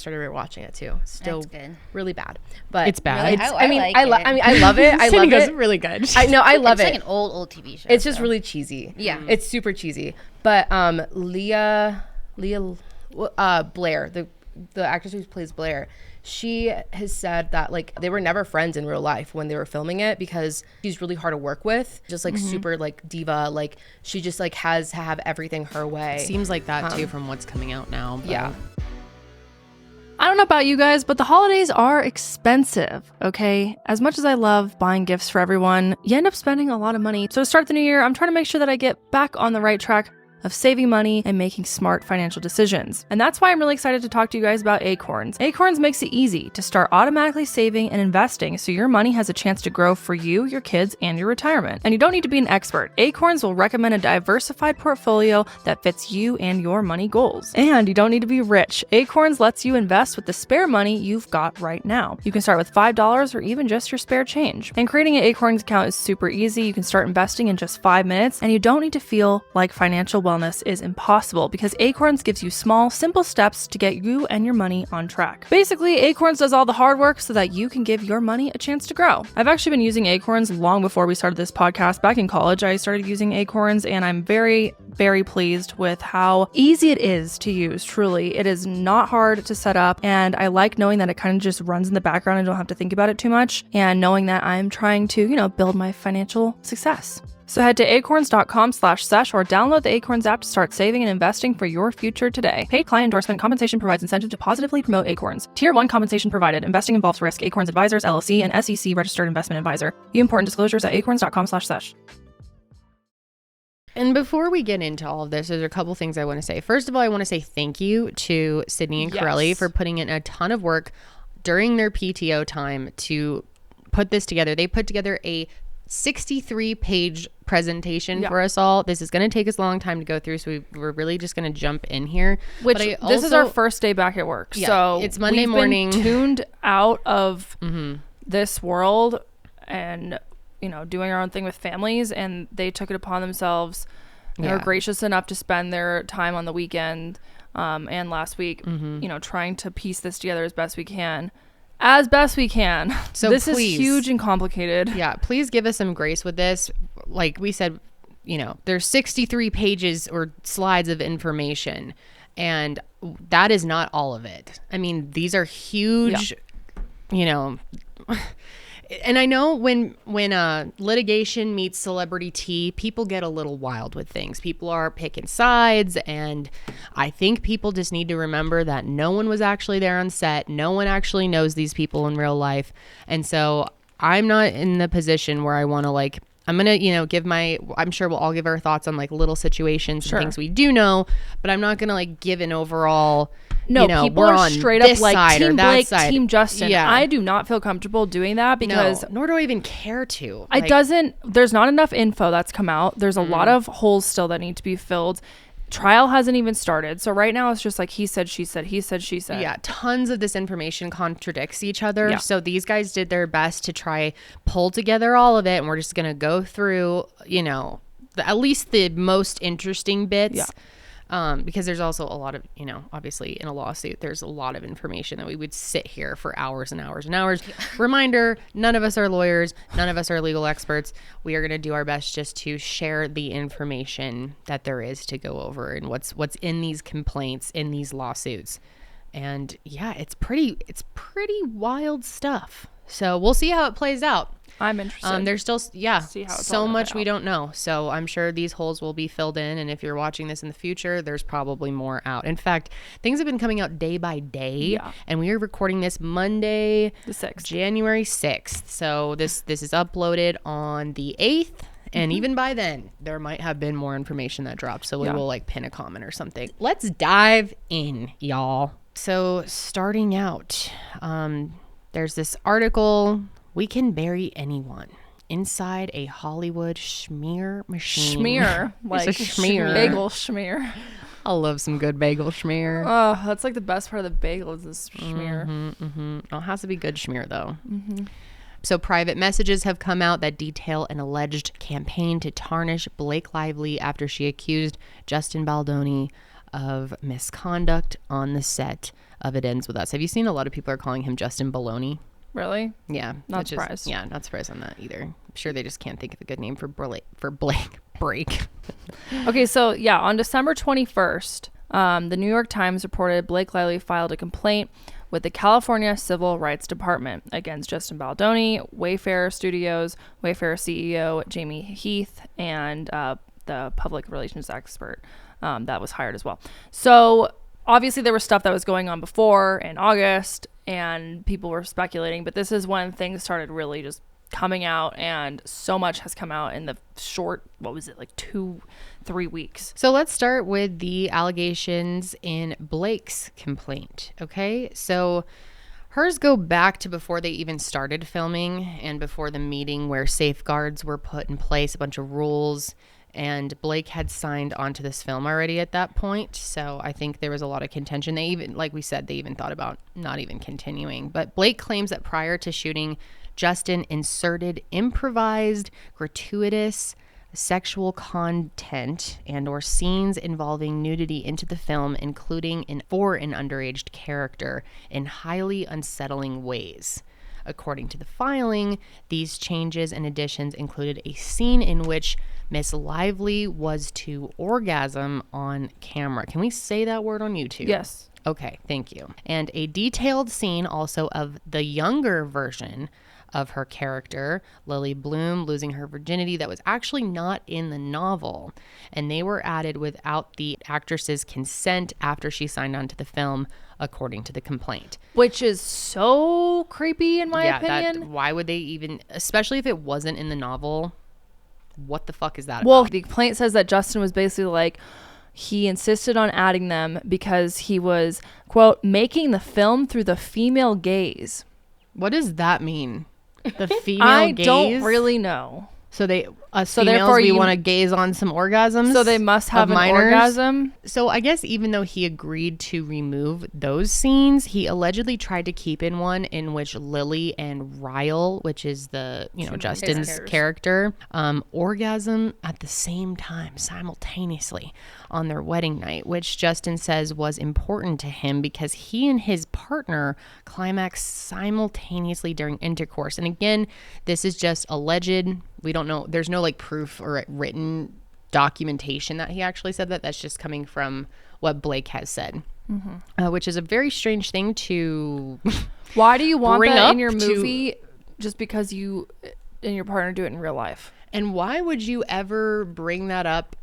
Speaker 4: started rewatching it too. Still
Speaker 3: That's good.
Speaker 4: really bad, but
Speaker 1: It's bad.
Speaker 3: Really? I like
Speaker 4: I love it. I
Speaker 1: Cindy
Speaker 4: love
Speaker 1: goes,
Speaker 4: it.
Speaker 1: really good.
Speaker 4: I know. I love
Speaker 3: It's
Speaker 4: it.
Speaker 3: like an old TV show.
Speaker 4: It's just
Speaker 3: so.
Speaker 4: really cheesy.
Speaker 3: Yeah.
Speaker 4: It's super cheesy. But Leah Blair, the actress who plays Blair, she has said that like they were never friends in real life when they were filming it because she's really hard to work with, just like super like diva, like she just like has to have everything her way.
Speaker 1: Seems like that too from what's coming out now. But.
Speaker 4: Yeah.
Speaker 2: I don't know about you guys, but the holidays are expensive, okay? As much as I love buying gifts for everyone, you end up spending a lot of money. So to start the new year, I'm trying to make sure that I get back on the right track of saving money and making smart financial decisions. And that's why I'm really excited to talk to you guys about Acorns. Acorns makes it easy to start automatically saving and investing so your money has a chance to grow for you, your kids, and your retirement. And you don't need to be an expert. Acorns will recommend a diversified portfolio that fits you and your money goals. And you don't need to be rich. Acorns lets you invest with the spare money you've got right now. You can start with $5 or even just your spare change. And creating an Acorns account is super easy. You can start investing in just 5 minutes, and you don't need to feel like financial wellness is impossible because Acorns gives you small, simple steps to get you and your money on track. Basically, Acorns does all the hard work so that you can give your money a chance to grow. I've actually been using Acorns long before we started this podcast. Back in college, I started using Acorns, and I'm very, very pleased with how easy it is to use. Truly, it is not hard to set up, and I like knowing that it kind of just runs in the background and don't have to think about it too much, and knowing that I'm trying to, build my financial success. So head to acorns.com/sesh or download the Acorns app to start saving and investing for your future today. Paid client endorsement compensation provides incentive to positively promote Acorns. Tier 1 compensation provided. Investing involves risk. Acorns Advisors, LLC, and SEC registered investment advisor. View important disclosures at acorns.com/sesh.
Speaker 1: And before we get into all of this, there's a couple things I want to say. First of all, I want to say thank you to Sydney and Karelly for putting in a ton of work during their PTO time to put this together. They put together a 63-page presentation for us all. This is going to take us a long time to go through, so we're really just going to jump in here.
Speaker 2: This is our first day back at work.
Speaker 1: Yeah,
Speaker 2: so
Speaker 1: it's Monday morning.
Speaker 2: Been tuned out of this world and, doing our own thing with families, and they took it upon themselves. They were gracious enough to spend their time on the weekend and last week, trying to piece this together as best we can. So this is huge and complicated.
Speaker 1: Yeah, please give us some grace with this. Like we said, there's 63 pages or slides of information, and that is not all of it. I mean, these are huge, and I know when litigation meets celebrity tea, people get a little wild with things. People are picking sides, and I think people just need to remember that no one was actually there on set. No one actually knows these people in real life. And so I'm not in the position where I want to I'm going to, I'm sure we'll all give our thoughts on little situations and things we do know, but I'm not going to give an overall,
Speaker 2: people
Speaker 1: we're
Speaker 2: are
Speaker 1: on
Speaker 2: straight
Speaker 1: this
Speaker 2: up
Speaker 1: side
Speaker 2: Team
Speaker 1: or that
Speaker 2: Blake,
Speaker 1: side.
Speaker 2: Team Justin.
Speaker 1: Yeah.
Speaker 2: I do not feel comfortable doing that because
Speaker 1: nor do I even care to.
Speaker 2: there's not enough info that's come out. There's a lot of holes still that need to be filled. Trial hasn't even started. So right now it's just he said, she said, he said, she said.
Speaker 1: Yeah, tons of this information contradicts each other.
Speaker 2: Yeah.
Speaker 1: So these guys did their best to try pull together all of it. And we're just going to go through, at least the most interesting bits.
Speaker 2: Yeah.
Speaker 1: Because there's also a lot of, obviously in a lawsuit, there's a lot of information that we would sit here for hours and hours and hours. Yeah. Reminder, none of us are lawyers. None of us are legal experts. We are going to do our best just to share the information that there is to go over and what's in these complaints, in these lawsuits. And yeah, it's pretty wild stuff. So we'll see how it plays out.
Speaker 2: I'm interested.
Speaker 1: There's still, so much we
Speaker 2: out.
Speaker 1: don't know. So I'm sure these holes will be filled in. And if you're watching this in the future, there's probably more out. In fact, things have been coming out day by day.
Speaker 2: Yeah.
Speaker 1: And we are recording this Monday,
Speaker 2: the 6th,
Speaker 1: January 6th. So this is uploaded on the 8th. And even by then, there might have been more information that dropped. So we will pin a comment or something. Let's dive in, y'all. So starting out, there's this article. We can bury anyone inside a Hollywood schmear machine.
Speaker 2: Schmear. Like
Speaker 1: a schmear.
Speaker 2: Bagel schmear.
Speaker 1: I love some good bagel schmear.
Speaker 2: Oh, that's the best part of the bagel is the schmear.
Speaker 1: It has to be good schmear, though. So private messages have come out that detail an alleged campaign to tarnish Blake Lively after she accused Justin Baldoni of misconduct on the set of It Ends With Us. Have you seen a lot of people are calling him Justin Baloney?
Speaker 2: Really?
Speaker 1: Yeah.
Speaker 2: Not surprised.
Speaker 1: Yeah, not surprised on that either. I'm sure they just can't think of a good name for Blake Break.
Speaker 2: Okay, so yeah, on December 21st, the New York Times reported Blake Lively filed a complaint with the California Civil Rights Department against Justin Baldoni, Wayfair Studios, Wayfair CEO Jamey Heath, and the public relations expert that was hired as well. So obviously there was stuff that was going on before in August, and people were speculating, but this is when things started really just coming out, and so much has come out in the short, what was it, like 2-3 weeks.
Speaker 1: So let's start with the allegations in Blake's complaint. Okay, so hers go back to before they even started filming and before the meeting where safeguards were put in place, a bunch of rules, and Blake had signed onto this film already at that point. So I think there was a lot of contention. They even, like we said, they even thought about not even continuing. But Blake claims that prior to shooting, Justin inserted improvised, gratuitous sexual content and or scenes involving nudity into the film, including for an underage character, in highly unsettling ways. According to the filing, these changes and additions included a scene in which Miss Lively was to orgasm on camera. Can we say that word on YouTube?
Speaker 2: Yes.
Speaker 1: Okay, thank you. And a detailed scene also of the younger version of her character, Lily Bloom, losing her virginity, that was actually not in the novel. And they were added without the actress's consent after she signed on to the film, according to the complaint.
Speaker 2: Which is so creepy in my opinion.
Speaker 1: Why would they even, especially if it wasn't in the novel, what the fuck is that
Speaker 2: Well,
Speaker 1: about?
Speaker 2: the complaint says that Justin was basically like, he insisted on adding them because he was, quote, making the film through the female gaze.
Speaker 1: What does that mean? The female
Speaker 2: I
Speaker 1: gaze?
Speaker 2: don't really know.
Speaker 1: So they,
Speaker 2: So
Speaker 1: females,
Speaker 2: therefore
Speaker 1: we
Speaker 2: you-
Speaker 1: want to gaze on some orgasms?
Speaker 2: So they must have
Speaker 1: of
Speaker 2: an
Speaker 1: minors?
Speaker 2: orgasm.
Speaker 1: So I guess even though he agreed to remove those scenes, he allegedly tried to keep in one in which Lily and Ryle, which is the, Justin's character, orgasm at the same time, simultaneously on their wedding night, which Justin says was important to him because he and his partner climaxed simultaneously during intercourse. And again, this is just alleged. We don't know. There's no proof or written documentation that he actually said that. That's just coming from what Blake has said, which is a very strange thing to
Speaker 2: Why do you want
Speaker 1: bring
Speaker 2: that
Speaker 1: up
Speaker 2: in your
Speaker 1: to-
Speaker 2: movie just because you and your partner do it in real life?
Speaker 1: And why would you ever bring that up?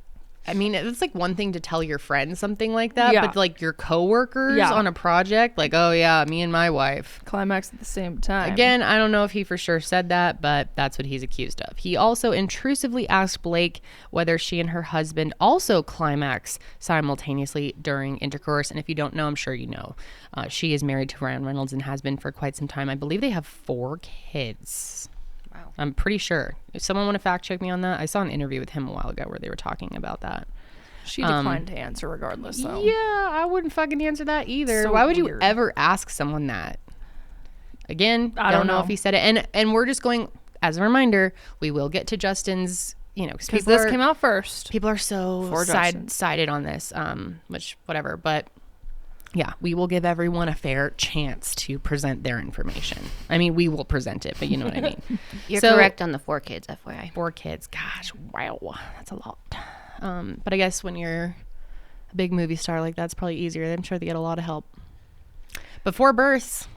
Speaker 1: I mean, it's one thing to tell your friends something like that,
Speaker 2: Yeah.
Speaker 1: but your coworkers
Speaker 2: Yeah.
Speaker 1: on a project, oh yeah, me and my wife.
Speaker 2: Climax at the same time.
Speaker 1: Again, I don't know if he for sure said that, but that's what he's accused of. He also intrusively asked Blake whether she and her husband also climax simultaneously during intercourse. And if you don't know, I'm sure you know. She is married to Ryan Reynolds and has been for quite some time. I believe they have 4 kids.
Speaker 3: Wow.
Speaker 1: I'm pretty sure. If someone want to fact check me on that, I saw an interview with him a while ago where they were talking about that.
Speaker 2: She declined to answer regardless, though.
Speaker 1: Yeah, I wouldn't fucking answer that either.
Speaker 2: So
Speaker 1: Why would you
Speaker 2: weird.
Speaker 1: ever ask someone that? Again,
Speaker 2: I
Speaker 1: don't
Speaker 2: don't
Speaker 1: know
Speaker 2: know
Speaker 1: if he said it. And we're just going, as a reminder, we will get to Justin's, because
Speaker 2: Because this came out first.
Speaker 1: people are so
Speaker 2: For Justin.
Speaker 1: sided on this, which whatever. But yeah, we will give everyone a fair chance to present their information. I mean, we will present it, but you know what I mean.
Speaker 3: You're
Speaker 1: So-
Speaker 3: correct on the 4 kids, FYI.
Speaker 1: 4 kids. Gosh, wow. That's a lot. But I guess when you're a big movie star like that, it's probably easier. I'm sure they get a lot of help. Before births,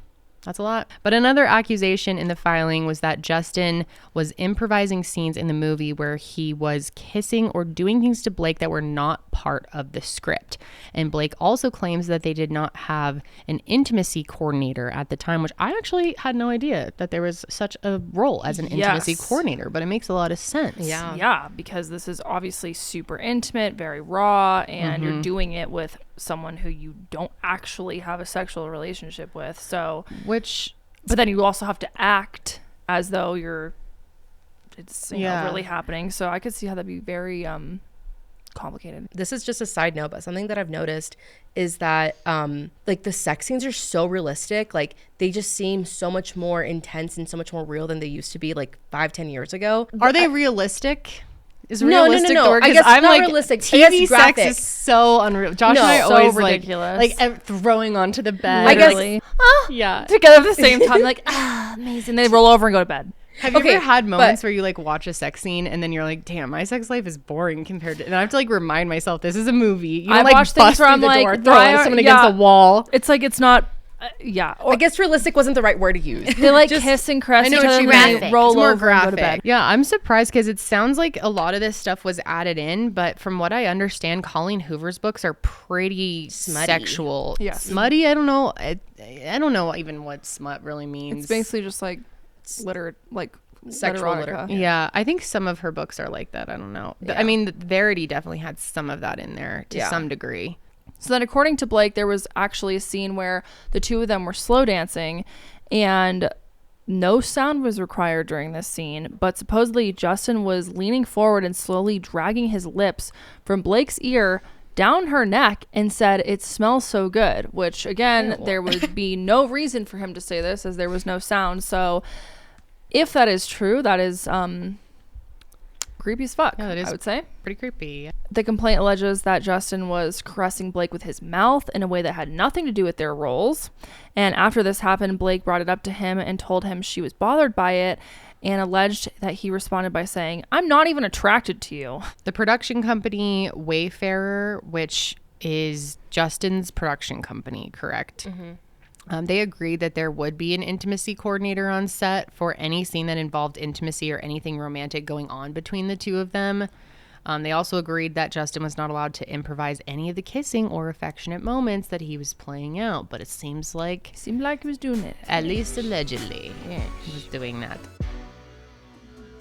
Speaker 1: that's a lot. But another accusation in the filing was that Justin was improvising scenes in the movie where he was kissing or doing things to Blake that were not part of the script. And Blake also claims that they did not have an intimacy coordinator at the time, which I actually had no idea that there was such a role as an intimacy
Speaker 2: Yes.
Speaker 1: coordinator, but it makes a lot of sense.
Speaker 2: Yeah, because this is obviously super intimate, very raw, and you're doing it with someone who you don't actually have a sexual relationship with. So,
Speaker 1: Which,
Speaker 2: but then you also have to act as though it's
Speaker 1: Yeah.
Speaker 2: really happening. So I could see how that'd be very complicated.
Speaker 4: This is just a side note, but something that I've noticed is that like the sex scenes are so realistic. Like they just seem so much more intense and so much more real than they used to be like 5-10 years ago.
Speaker 1: Are they realistic? Is
Speaker 4: No.
Speaker 1: the word?
Speaker 4: I
Speaker 1: 'Cause
Speaker 4: guess
Speaker 1: I'm
Speaker 4: not
Speaker 1: like,
Speaker 4: realistic. I
Speaker 1: TV
Speaker 4: guess
Speaker 1: sex
Speaker 4: graphic.
Speaker 1: is so unreal. Josh
Speaker 4: No,
Speaker 1: and I
Speaker 2: so
Speaker 1: always
Speaker 2: ridiculous.
Speaker 1: like throwing onto the bed.
Speaker 4: I guess-
Speaker 2: Literally.
Speaker 1: yeah.
Speaker 2: Together at the same time, like, amazing. They roll over and go to bed.
Speaker 1: Have you
Speaker 4: Okay,
Speaker 1: ever had moments
Speaker 4: but-
Speaker 1: where you like watch a sex scene and then you're like, damn, my sex life is boring compared to, and I have to like remind myself this is a movie. You don't
Speaker 2: I've
Speaker 1: like
Speaker 2: watched
Speaker 1: bust
Speaker 2: things where
Speaker 1: through
Speaker 2: I'm
Speaker 1: the
Speaker 2: like,
Speaker 1: door, throw
Speaker 2: why are-
Speaker 1: someone
Speaker 2: yeah.
Speaker 1: against a wall.
Speaker 2: It's like, it's not, or
Speaker 4: I guess realistic wasn't the right word to use.
Speaker 2: they like kiss and caress
Speaker 1: I know
Speaker 2: each
Speaker 1: what
Speaker 2: other
Speaker 1: you
Speaker 2: and
Speaker 3: mean.
Speaker 2: they roll
Speaker 1: It's more
Speaker 2: over and go to bed.
Speaker 1: Yeah, I'm surprised because it sounds like a lot of this stuff was added in, but from what I understand, Colleen Hoover's books are pretty
Speaker 3: Smutty.
Speaker 1: sexual.
Speaker 2: Yes.
Speaker 1: Smutty. I don't know. I don't know even what smut really means.
Speaker 2: It's basically just like
Speaker 4: Sexual
Speaker 2: erotica.
Speaker 1: Yeah, I think some of her books are like that. I don't know.
Speaker 4: Yeah.
Speaker 1: I mean, Verity definitely had some of that in there to
Speaker 4: Yeah.
Speaker 1: some degree.
Speaker 2: So then, according to Blake, there was actually a scene where the two of them were slow dancing and no sound was required during this scene, but supposedly Justin was leaning forward and slowly dragging his lips from Blake's ear down her neck and said, "It smells so good," which again, there would be no reason for him to say this as there was no sound. So if that is true, that is creepy as fuck,
Speaker 1: Yeah, that is
Speaker 2: I would say.
Speaker 1: pretty creepy.
Speaker 2: The complaint alleges that Justin was caressing Blake with his mouth in a way that had nothing to do with their roles. And after this happened, Blake brought it up to him and told him she was bothered by it and alleged that he responded by saying, "I'm not even attracted to you."
Speaker 1: The production company Wayfarer, which is Justin's production company, correct? They agreed that there would be an intimacy coordinator on set for any scene that involved intimacy or anything romantic going on between the two of them. They also agreed that Justin was not allowed to improvise any of the kissing or affectionate moments that he was playing out, but it seems like,
Speaker 2: Seemed like he was doing it.
Speaker 1: at least allegedly, he was doing that.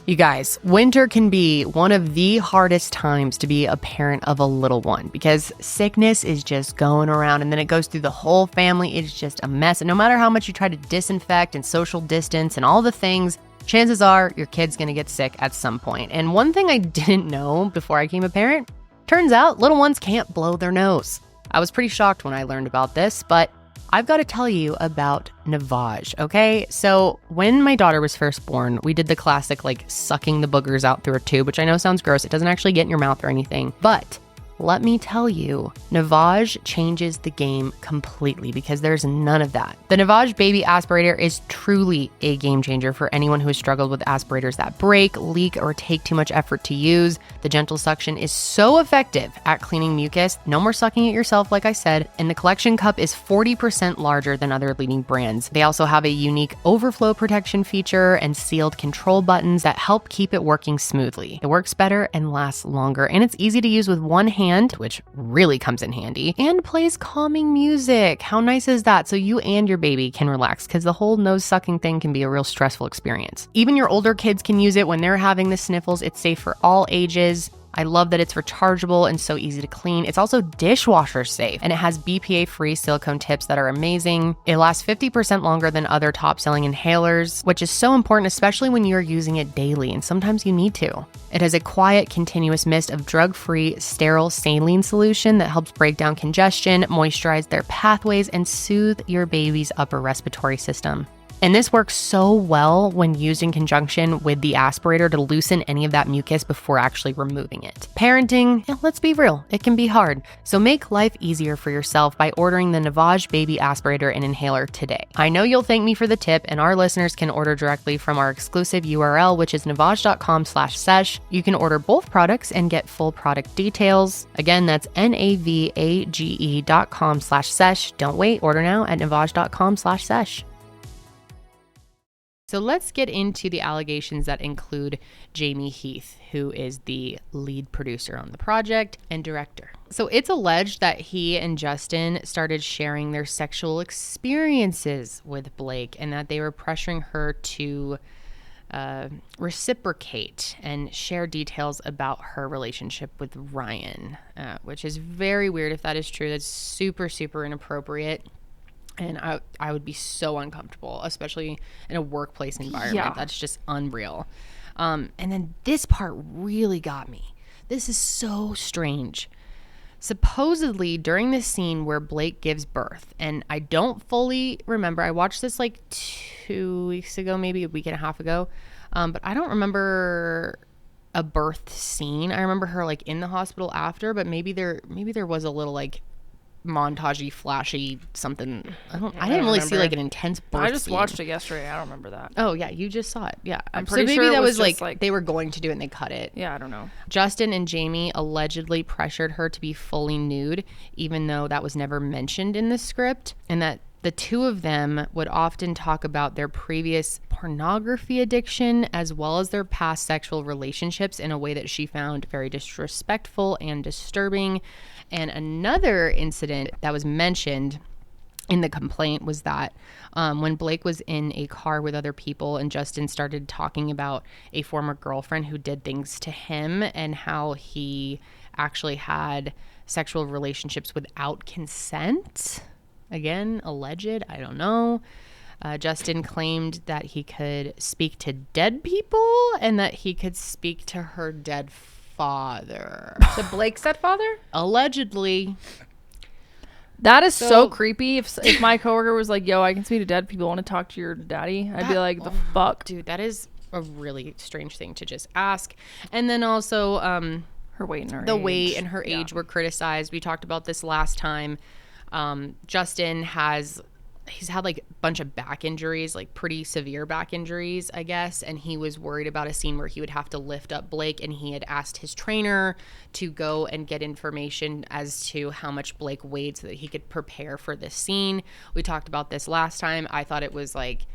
Speaker 1: You guys, winter can be one of the hardest times to be a parent of a little one because sickness is just going around and then it goes through the whole family. It's just a mess. And no matter how much you try to disinfect and social distance and all the things, chances are your kid's going to get sick at some point. And one thing I didn't know before I became a parent, turns out little ones can't blow their nose. I was pretty shocked when I learned about this, but I've got to tell you about Navage, okay? So when my daughter was first born, we did the classic like sucking the boogers out through a tube, which I know sounds gross. It doesn't actually get in your mouth or anything, but let me tell you, Navage changes the game completely because there's none of that. The Navage baby aspirator is truly a game changer for anyone who has struggled with aspirators that break, leak, or take too much effort to use. The gentle suction is so effective at cleaning mucus. No more sucking it yourself, like I said. And the collection cup is 40% larger than other leading brands. They also have a unique overflow protection feature and sealed control buttons that help keep it working smoothly. It works better and lasts longer, and it's easy to use with one hand, which really comes in handy, and plays calming music. How nice is that? So you and your baby can relax because the whole nose sucking thing can be a real stressful experience. Even your older kids can use it when they're having the sniffles. It's safe for all ages. I love that it's rechargeable and so easy to clean. It's also dishwasher safe, and it has BPA-free silicone tips that are amazing. It lasts 50% longer than other top-selling inhalers, which is so important, especially when you're using it daily, and sometimes you need to. It has a quiet, continuous mist of drug-free, sterile saline solution that helps break down congestion, moisturize their pathways, and soothe your baby's upper respiratory system. And this works so well when used in conjunction with the aspirator to loosen any of that mucus before actually removing it. Parenting, let's be real, it can be hard. So make life easier for yourself by ordering the Navage baby aspirator and inhaler today. I know you'll thank me for the tip, and our listeners can order directly from our exclusive URL, which is navage.com/sesh. You can order both products and get full product details. Again, that's navage.com/sesh. Don't wait, order now at navage.com/sesh. So let's get into the allegations that include Jamey Heath, who is the lead producer on the project and director. So it's alleged that he and Justin started sharing their sexual experiences with Blake and that they were pressuring her to reciprocate and share details about her relationship with Ryan, which is very weird if that is true. That's super, super inappropriate. And I would be so uncomfortable, especially in a workplace environment.
Speaker 2: Yeah.
Speaker 1: That's just unreal. And then this part really got me. This is so strange. Supposedly during the scene where Blake gives birth, and I don't fully remember, I watched this like 2 weeks ago, maybe a week and a half ago, but I don't remember a birth scene. I remember her like in the hospital after, but maybe there was a little like montagey, flashy something. I didn't really see like an intense birth
Speaker 2: I just
Speaker 1: scene.
Speaker 2: watched it yesterday. I don't remember that.
Speaker 1: Oh yeah, you just saw it. Yeah,
Speaker 2: I'm
Speaker 1: so
Speaker 2: pretty
Speaker 1: maybe
Speaker 2: sure it
Speaker 1: that
Speaker 2: was
Speaker 1: was
Speaker 2: just,
Speaker 1: like they were going to do it and they cut it.
Speaker 2: Yeah, I don't know.
Speaker 1: Justin and Jamey allegedly pressured her to be fully nude, even though that was never mentioned in the script, and that the two of them would often talk about their previous pornography addiction as well as their past sexual relationships in a way that she found very disrespectful and disturbing. And another incident that was mentioned in the complaint was that when Blake was in a car with other people and Justin started talking about a former girlfriend who did things to him and how he actually had sexual relationships without consent. Again, alleged, I don't know. Justin claimed that he could speak to dead people and that he could speak to her dead father.
Speaker 4: So Blake's stepfather?
Speaker 1: Allegedly.
Speaker 2: That is so creepy. If my coworker was like, yo, I can speak to dead people, want to talk to your daddy, I'd be like, the fuck?
Speaker 1: Dude, that is a really strange thing to just ask. And then also
Speaker 2: Her weight and her
Speaker 1: the
Speaker 2: age.
Speaker 1: weight and her age were criticized. We talked about this last time. Justin he's had like a bunch of back injuries, like pretty severe back injuries, I guess. And he was worried about a scene where he would have to lift up Blake, and he had asked his trainer to go and get information as to how much Blake weighed so that he could prepare for this scene. We talked about this last time. I thought it was like,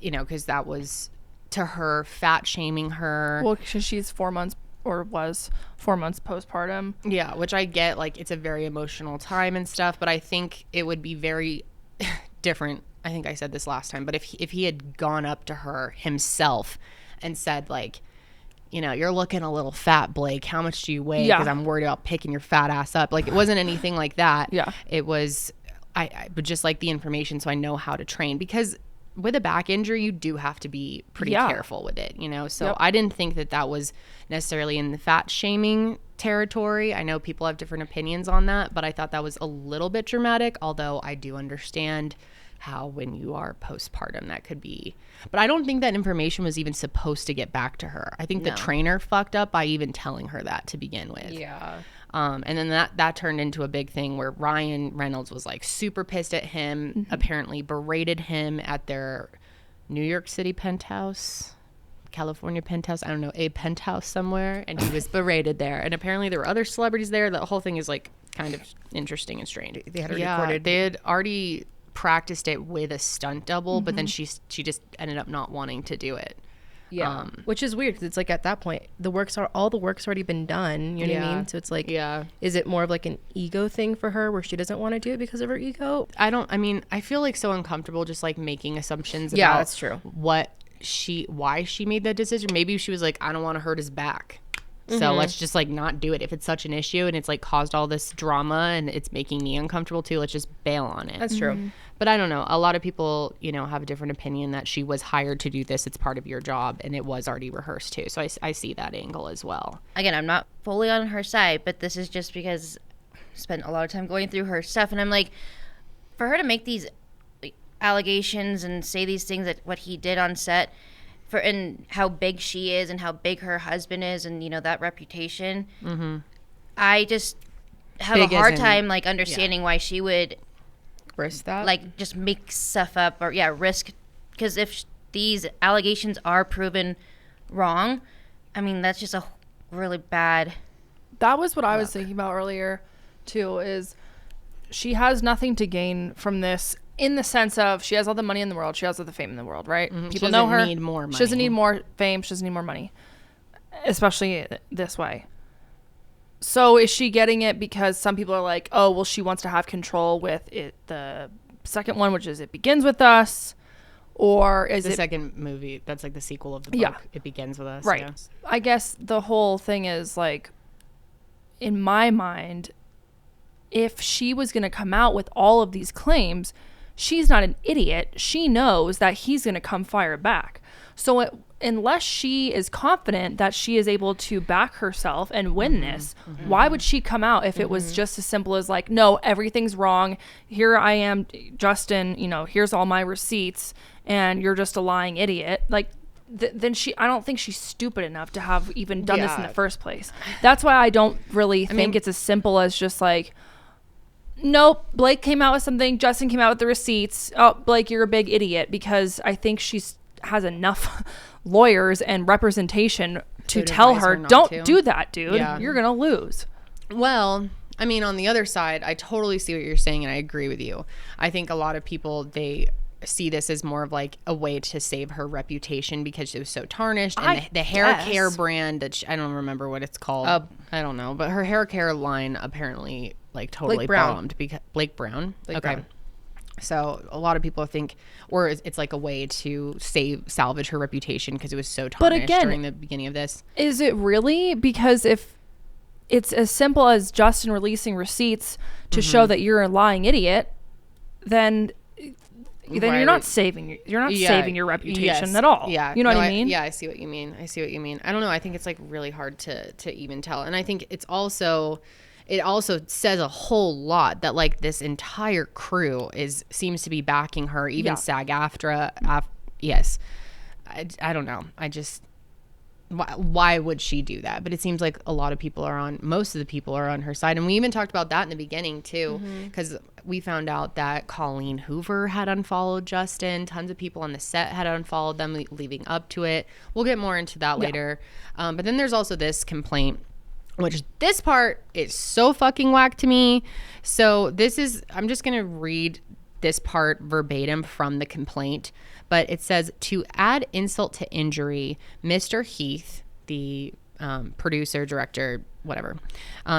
Speaker 1: because that was to her fat shaming her.
Speaker 2: Well, because she's 4 months or was 4 months postpartum.
Speaker 1: Yeah, which I get, like, it's a very emotional time and stuff, but I think it would be very different. I think I said this last time, but if he had gone up to her himself and said, like, you're looking a little fat, Blake, how much do you weigh? Because I'm worried about picking your fat ass up. Like, it wasn't anything like that.
Speaker 2: Yeah.
Speaker 1: It was, I would just like the information so I know how to train, because with a back injury, you do have to be pretty careful with it, So I didn't think that was necessarily in the fat shaming territory. I know people have different opinions on that, but I thought that was a little bit dramatic, although I do understand how when you are postpartum that could be. But I don't think that information was even supposed to get back to her. I think the trainer fucked up by even telling her that to begin with.
Speaker 4: Yeah.
Speaker 1: And then that turned into a big thing where Ryan Reynolds was like super pissed at him, apparently berated him at their New York City penthouse, California penthouse, I don't know, a penthouse somewhere, and he was berated there. And apparently there were other celebrities there. The whole thing is like kind of interesting and strange.
Speaker 4: They had recorded.
Speaker 1: They had already practiced it with a stunt double, but then she just ended up not wanting to do it.
Speaker 4: Yeah, which is weird because it's like at that point all the work's already been done. You know what I mean? So it's like, is it more of like an ego thing for her where she doesn't want to do it because of her ego?
Speaker 1: I feel like so uncomfortable just like making assumptions about
Speaker 4: that's true.
Speaker 1: why she made that decision. Maybe she was like, I don't want to hurt his back, so let's just like not do it. If it's such an issue and it's like caused all this drama and it's making me uncomfortable too, let's just bail on it.
Speaker 4: That's true.
Speaker 1: But I don't know. A lot of people, have a different opinion that she was hired to do this. It's part of your job, and it was already rehearsed too. So I see that angle as well.
Speaker 3: Again, I'm not fully on her side, but this is just because I spent a lot of time going through her stuff, and I'm like, for her to make these allegations and say these things that what he did on set, and how big she is and how big her husband is, and that reputation, I just have a hard time like understanding why she would
Speaker 4: risk that,
Speaker 3: like just make stuff up or risk, because if these allegations are proven wrong, I mean that's just a really bad.
Speaker 2: That was what I was thinking about earlier too, is she has nothing to gain from this, in the sense of she has all the money in the world, she has all the fame in the world, right? People know her.
Speaker 1: Need more money.
Speaker 2: She doesn't need more fame, she doesn't need more money, especially this way. So is she getting it because some people are like, oh, well, she wants to have control with it, the second one, which is It Begins With Us, or is
Speaker 1: the
Speaker 2: it
Speaker 1: second movie that's like the sequel of the book?
Speaker 2: Yeah.
Speaker 1: It Begins With Us,
Speaker 2: right?
Speaker 1: Yeah.
Speaker 2: I guess the whole thing is like, in my mind, if she was going to come out with all of these claims, she's not an idiot. She knows that he's going to come fire back. So unless she is confident that she is able to back herself and win this, why would she come out if it was just as simple as like, no, everything's wrong. Here I am, Justin, you know, here's all my receipts and you're just a lying idiot. Like, then I don't think she's stupid enough to have even done this in the first place. That's why I don't really think it's as simple as just like, nope, Blake came out with something, Justin came out with the receipts. Oh, Blake, you're a big idiot, because I think has enough lawyers and representation to tell her, don't do that, dude. Yeah. You're going to lose.
Speaker 1: Well, I mean, on the other side, I totally see what you're saying, and I agree with you. I think a lot of people, they see this as more of like a way to save her reputation because it was so tarnished. And the hair care brand that I don't remember what it's called. I don't know, but her hair care line apparently like totally bombed because Blake Brown. So a lot of people think, or it's like a way to salvage her reputation because it was so tarnished during the beginning of this.
Speaker 2: Is it really? Because if it's as simple as Justin releasing receipts to show that you're a lying idiot, then you're not saving your reputation at all. Yeah. You know what I mean?
Speaker 1: I see what you mean. I don't know. I think it's like really hard to even tell. And I think it also says a whole lot that like this entire crew seems to be backing her, even SAG-AFTRA. Yes. I don't know. Why would she do that? But it seems like most of the people are on her side. And we even talked about that in the beginning too, because we found out that Colleen Hoover had unfollowed Justin. Tons of people on the set had unfollowed them leading up to it. We'll get more into that later. But then there's also this complaint, which this part is so fucking whack to me. So I'm just going to read this part verbatim from the complaint. But it says, to add insult to injury, Mr. Heath, the producer, director, whatever,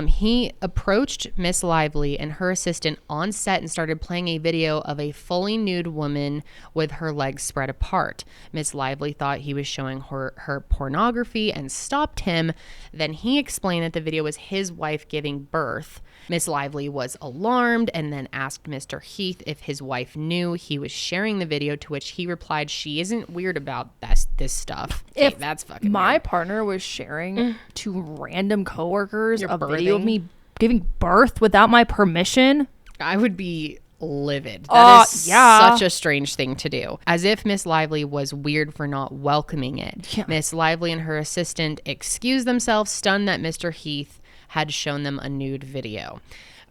Speaker 1: he approached Miss Lively and her assistant on set and started playing a video of a fully nude woman with her legs spread apart. Miss Lively thought he was showing her pornography and stopped him. Then he explained that the video was his wife giving birth. Miss Lively was alarmed and then asked Mr. Heath if his wife knew he was sharing the video, to which he replied, she isn't weird about this stuff.
Speaker 2: If
Speaker 1: that's fucking
Speaker 2: my
Speaker 1: weird.
Speaker 2: Partner was sharing to random coworkers a video of me giving birth without my permission,
Speaker 1: I would be livid. That is such a strange thing to do. As if Miss Lively was weird for not welcoming it. Yeah. Miss Lively and her assistant excused themselves, stunned that Mr. Heath had shown them a nude video.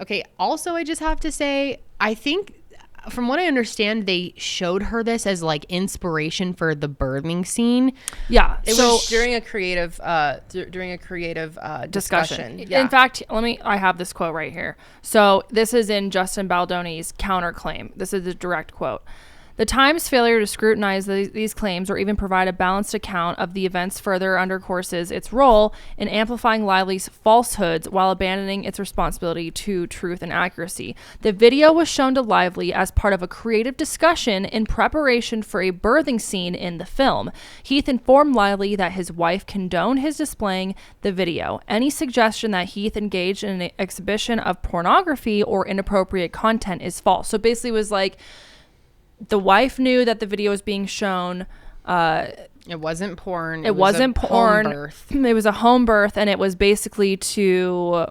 Speaker 1: Okay, also I just have to say, I think from what I understand, they showed her this as like inspiration for the birthing scene.
Speaker 4: Yeah, it was during a creative discussion.
Speaker 2: Yeah. In fact, I have this quote right here. So this is in Justin Baldoni's counterclaim. This is the direct quote. The Times' failure to scrutinize these claims or even provide a balanced account of the events further undercourses its role in amplifying Lively's falsehoods while abandoning its responsibility to truth and accuracy. The video was shown to Lively as part of a creative discussion in preparation for a birthing scene in the film. Heath informed Lively that his wife condoned his displaying the video. Any suggestion that Heath engaged in an exhibition of pornography or inappropriate content is false. So basically it was like, the wife knew that the video was being shown.
Speaker 1: It wasn't porn.
Speaker 2: It wasn't porn.
Speaker 1: Home birth.
Speaker 2: It was a home birth, and it was basically to,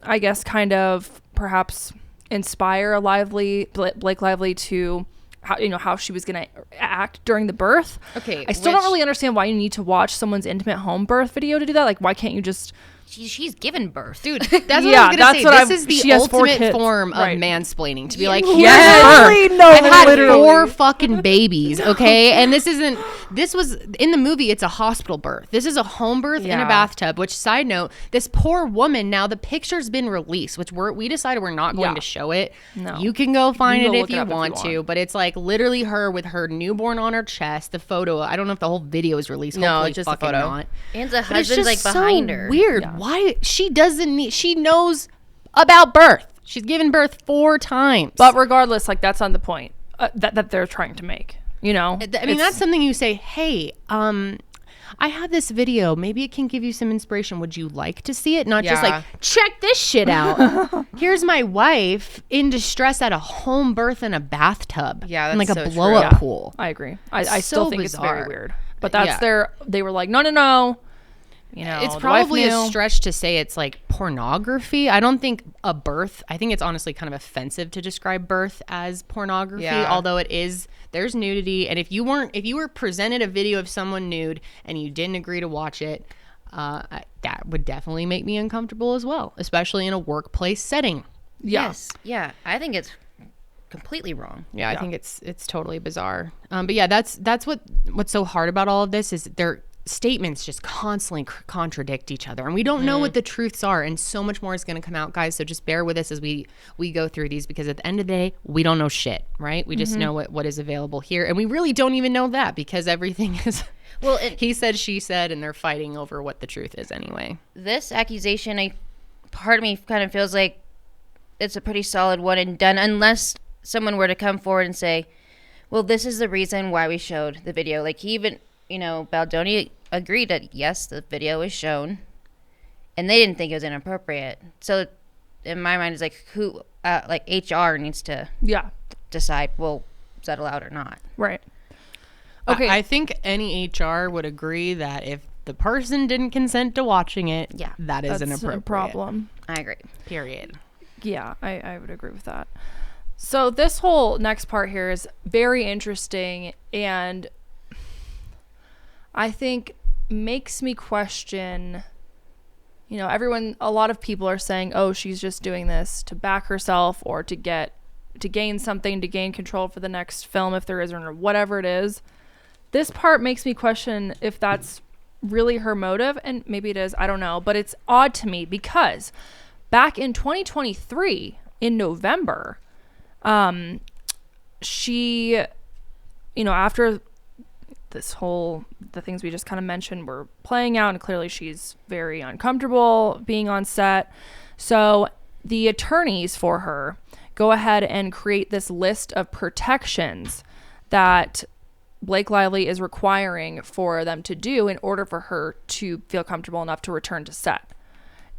Speaker 2: I guess, kind of perhaps inspire Blake Lively to how she was going to act during the birth.
Speaker 1: Okay.
Speaker 2: I still don't really understand why you need to watch someone's intimate home birth video to do that. Like, why can't you just...
Speaker 3: She's given birth.
Speaker 1: Dude, that's what I was going to say. This is the ultimate form of mansplaining. To be like, I've had 4 fucking babies, okay? And this was, in the movie, it's a hospital birth. This is a home birth in a bathtub, which, side note, this poor woman, now the picture's been released, which we decided we're not going to show it. No. You can go find it if you want to, but it's like literally her with her newborn on her chest, the photo. I don't know if the whole video is released.
Speaker 4: No, it's just a photo.
Speaker 1: Not.
Speaker 3: And the husband's like behind her.
Speaker 1: Weird. Yeah. Why? She knows about birth. She's given birth 4 times.
Speaker 2: But regardless, like, that's not the point that they're trying to make, you know?
Speaker 1: I mean, that's something you say, hey, I have this video. Maybe it can give you some inspiration. Would you like to see it? Not just like, check this shit out. Here's my wife in distress at a home birth in a bathtub.
Speaker 4: Yeah, that's
Speaker 1: in like
Speaker 4: so
Speaker 1: a blow-up pool.
Speaker 2: I agree. I still think bizarre. It's very weird. But that's they were like, no. You know,
Speaker 1: it's probably a stretch to say it's like pornography. I don't think I think it's honestly kind of offensive to describe birth as pornography, although there's nudity. And if you were presented a video of someone nude and you didn't agree to watch it, that would definitely make me uncomfortable as well, especially in a workplace setting.
Speaker 3: Yes. Yeah. I think it's completely wrong.
Speaker 1: Yeah, I think it's totally bizarre. But yeah, that's what's so hard about all of this is their statements just constantly contradict each other, and we don't know what the truths are, and so much more is going to come out, guys. So just bear with us as we go through these, because at the end of the day, we don't know shit, right? We just know what is available here, and we really don't even know that, because everything is he said, she said, and they're fighting over what the truth is anyway.
Speaker 3: This accusation, part of me kind of feels like it's a pretty solid one and done, unless someone were to come forward and say, well, this is the reason why we showed the video. Like, he even, Baldoni agreed that, yes, the video was shown, and they didn't think it was inappropriate. So, in my mind, it's like, who, HR needs to decide, well, is that allowed or not?
Speaker 2: Right. Okay.
Speaker 1: I think any HR would agree that if the person didn't consent to watching it, that is inappropriate.
Speaker 2: A problem.
Speaker 3: I agree.
Speaker 1: Period.
Speaker 2: Yeah, I would agree with that. So this whole next part here is very interesting, and I think makes me question, a lot of people are saying, oh, she's just doing this to back herself or to gain something, to gain control for the next film, if there is, or whatever it is. This part makes me question if that's really her motive, and maybe it is, I don't know, but it's odd to me because back in 2023, in November, she, after the things we just kind of mentioned were playing out, and clearly she's very uncomfortable being on set. So the attorneys for her go ahead and create this list of protections that Blake Lively is requiring for them to do in order for her to feel comfortable enough to return to set.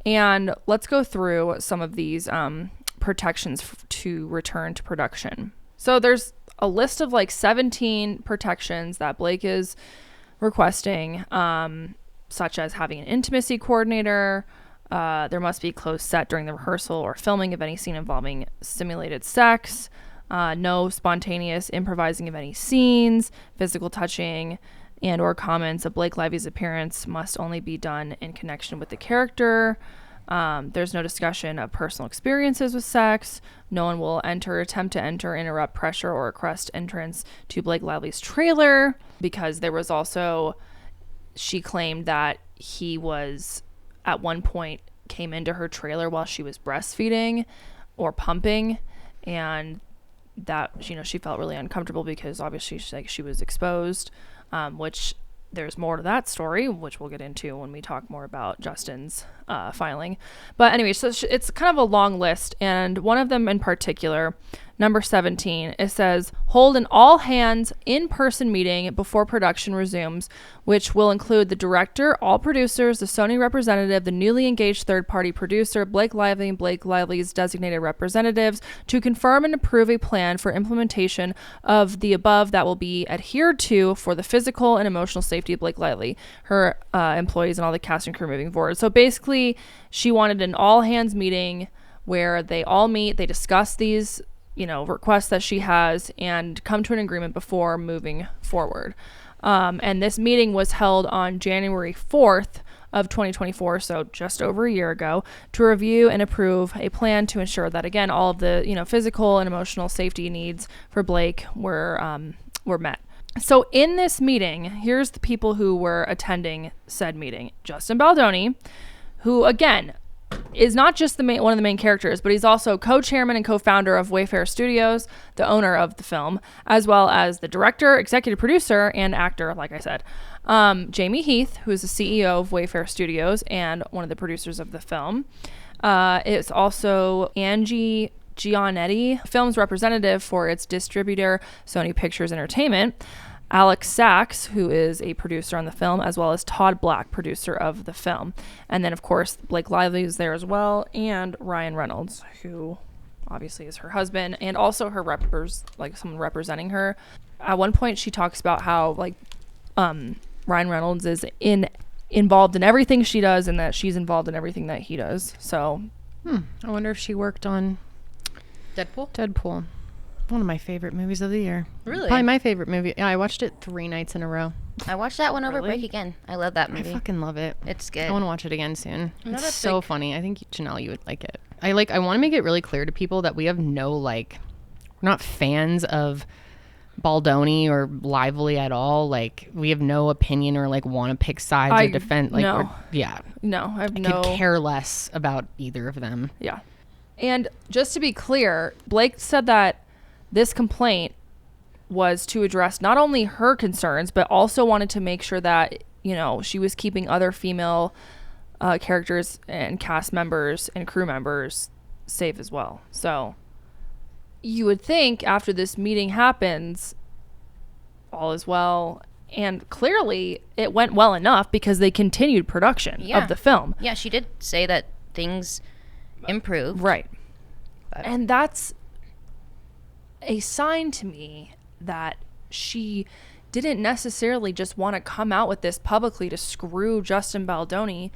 Speaker 2: And let's go through some of these protections to return to production. So there's a list of 17 protections that Blake is requesting, such as having an intimacy coordinator. There must be closed set during the rehearsal or filming of any scene involving simulated sex. No spontaneous improvising of any scenes. Physical touching and or comments of Blake Lively's appearance must only be done in connection with the character. There's no discussion of personal experiences with sex. No one will attempt to enter, interrupt, pressure, or request entrance to Blake Lively's trailer, because there was also, she claimed that he was, at one point, came into her trailer while she was breastfeeding or pumping, and that, she felt really uncomfortable because obviously she was exposed, which there's more to that story, which we'll get into when we talk more about Justin's filing. But anyway, so it's kind of a long list, and one of them in particular, number 17, it says, hold an all-hands in-person meeting before production resumes, which will include the director, all producers, the Sony representative, the newly engaged third-party producer, Blake Lively, and Blake Lively's designated representatives, to confirm and approve a plan for implementation of the above that will be adhered to for the physical and emotional safety of Blake Lively, her employees, and all the cast and crew moving forward. So basically, she wanted an all-hands meeting where they all meet, they discuss these requests that she has and come to an agreement before moving forward. And this meeting was held on January 4th of 2024, so just over a year ago, to review and approve a plan to ensure that, again, all of the, physical and emotional safety needs for Blake were met. So in this meeting, here's the people who were attending said meeting. Justin Baldoni, who, again, is not just one of the main characters, but he's also co-chairman and co-founder of Wayfair Studios, the owner of the film, as well as the director, executive producer, and actor, like I said. Jamey Heath, who is the CEO of Wayfair Studios and one of the producers of the film. It's also Angie Giannetti, film's representative for its distributor, Sony Pictures Entertainment. Alex Sachs, who is a producer on the film, as well as Todd Black, producer of the film. And then, of course, Blake Lively is there as well, and Ryan Reynolds, who obviously is her husband, and also her someone representing her. At one point, she talks about how, Ryan Reynolds is involved in everything she does and that she's involved in everything that he does. So
Speaker 1: I wonder if she worked on Deadpool. One of my favorite movies of the year.
Speaker 4: Really?
Speaker 1: Probably my favorite movie. Yeah, I watched it 3 nights in a row.
Speaker 3: I watched that one over
Speaker 2: Really?
Speaker 3: break again. I love that
Speaker 1: I
Speaker 3: movie.
Speaker 1: fucking love it.
Speaker 3: It's good.
Speaker 1: I want to watch it again soon.
Speaker 3: not
Speaker 1: It's
Speaker 3: a
Speaker 1: so
Speaker 3: big-
Speaker 1: funny. I think Janelle, you would like it. I want to make it really clear to people that we have no we're not fans of Baldoni or Lively at all. Like, we have no opinion or want to pick sides
Speaker 2: I-
Speaker 1: or defend.
Speaker 2: no. No, I have
Speaker 1: Could care less about either of them.
Speaker 2: Yeah. And just to be clear, Blake said that this complaint was to address not only her concerns, but also wanted to make sure that, she was keeping other female characters and cast members and crew members safe as well. So you would think after this meeting happens, all is well. And clearly it went well enough because they continued production of the film.
Speaker 3: Yeah, she did say that things improved.
Speaker 2: Right. And that's a sign to me that she didn't necessarily just want to come out with this publicly to screw Justin Baldoni,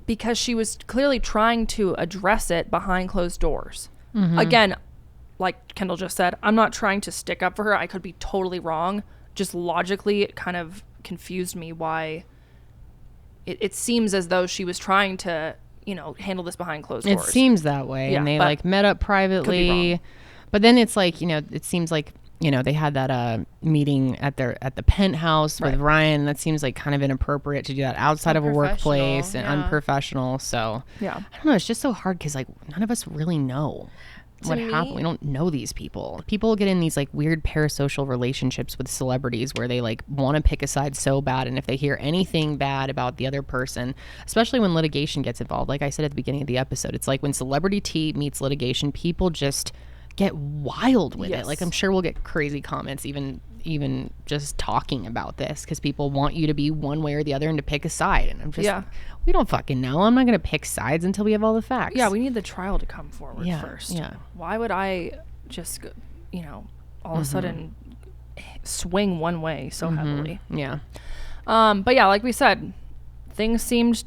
Speaker 2: because she was clearly trying to address it behind closed doors. Again, like Kendall just said, I'm not trying to stick up for her. I could be totally wrong. Just logically, it kind of confused me why it seems as though she was trying to handle this behind closed doors.
Speaker 1: It seems that way.
Speaker 2: Yeah,
Speaker 1: and they
Speaker 2: but
Speaker 1: met up
Speaker 2: could be
Speaker 1: privately.
Speaker 2: wrong.
Speaker 1: But then it's it seems like, they had that meeting at the penthouse with Ryan. That seems like kind of inappropriate to do that outside of a workplace and unprofessional. So
Speaker 2: Yeah.
Speaker 1: I don't know. It's just so hard because none of us really know what happened. We don't know these people. People get in these weird parasocial relationships with celebrities where they want to pick a side so bad, and if they hear anything bad about the other person, especially when litigation gets involved, like I said at the beginning of the episode, it's like when celebrity tea meets litigation, people just get wild with it. I'm sure we'll get crazy comments even just talking about this because people want you to be one way or the other and to pick a side, and I'm just we don't fucking know. I'm not gonna pick sides until we have all the facts.
Speaker 2: Yeah, we need the trial to come forward first.
Speaker 1: Yeah.
Speaker 2: Why would I just, all of a sudden swing one way so heavily?
Speaker 1: Yeah.
Speaker 2: But yeah, like we said, things seemed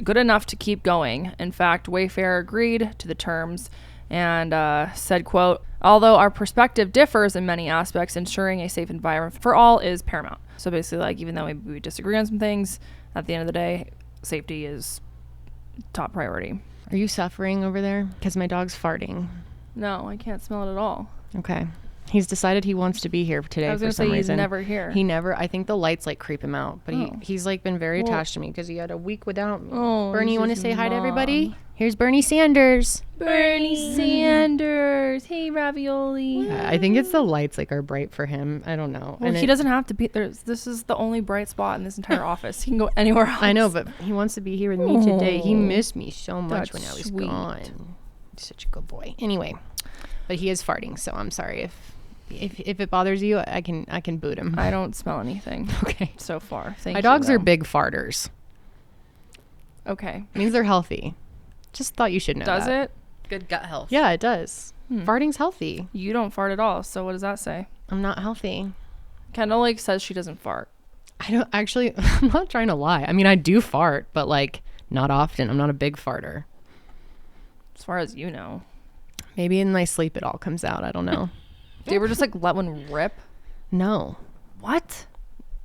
Speaker 2: good enough to keep going. In fact, Wayfair agreed to the terms and said, quote, "Although our perspective differs in many aspects, ensuring a safe environment for all is paramount." So basically, even though maybe we disagree on some things, at the end of the day, safety is top priority.
Speaker 1: Are you suffering over there? Because my dog's farting.
Speaker 2: No, I can't smell it at all.
Speaker 1: Okay. He's decided he wants to be here today
Speaker 2: I was
Speaker 1: for
Speaker 2: going to
Speaker 1: some
Speaker 2: say
Speaker 1: reason.
Speaker 2: he's never here.
Speaker 1: He never. I think the lights creep him out, but he's been very attached to me because he had a week without me.
Speaker 2: Oh,
Speaker 1: Bernie, you want to
Speaker 2: he's
Speaker 1: say
Speaker 2: his
Speaker 1: hi to
Speaker 2: mom.
Speaker 1: everybody? Here's Bernie Sanders.
Speaker 2: Bernie Sanders. Hey, ravioli.
Speaker 1: I think it's the lights are bright for him. I don't know.
Speaker 2: Well,
Speaker 1: And
Speaker 2: he doesn't have to be there. This is the only bright spot in this entire office. He can go anywhere else.
Speaker 1: I know, but he wants to be here with me today. He missed me so much
Speaker 2: That's
Speaker 1: when I was
Speaker 2: sweet.
Speaker 1: gone. He's such a good boy. Anyway, but he is farting, so I'm sorry if it bothers you. I can boot him.
Speaker 2: I don't smell anything
Speaker 1: Okay.
Speaker 2: so far. Thank
Speaker 1: My
Speaker 2: you,
Speaker 1: dogs are
Speaker 2: though.
Speaker 1: big farters.
Speaker 2: Okay.
Speaker 1: Means they're healthy. Just thought you should know
Speaker 2: Does
Speaker 1: that.
Speaker 2: it?
Speaker 4: Good gut health.
Speaker 1: Yeah, it does. Farting's healthy.
Speaker 2: You don't fart at all. So what does that say?
Speaker 1: I'm not healthy.
Speaker 2: Kendall says she doesn't fart.
Speaker 1: I don't actually. I'm not trying to lie. I mean, I do fart, but not often. I'm not a big farter.
Speaker 2: As far as you know.
Speaker 1: Maybe in my sleep it all comes out. I don't know.
Speaker 2: Do you ever just let one rip?
Speaker 1: No.
Speaker 2: What?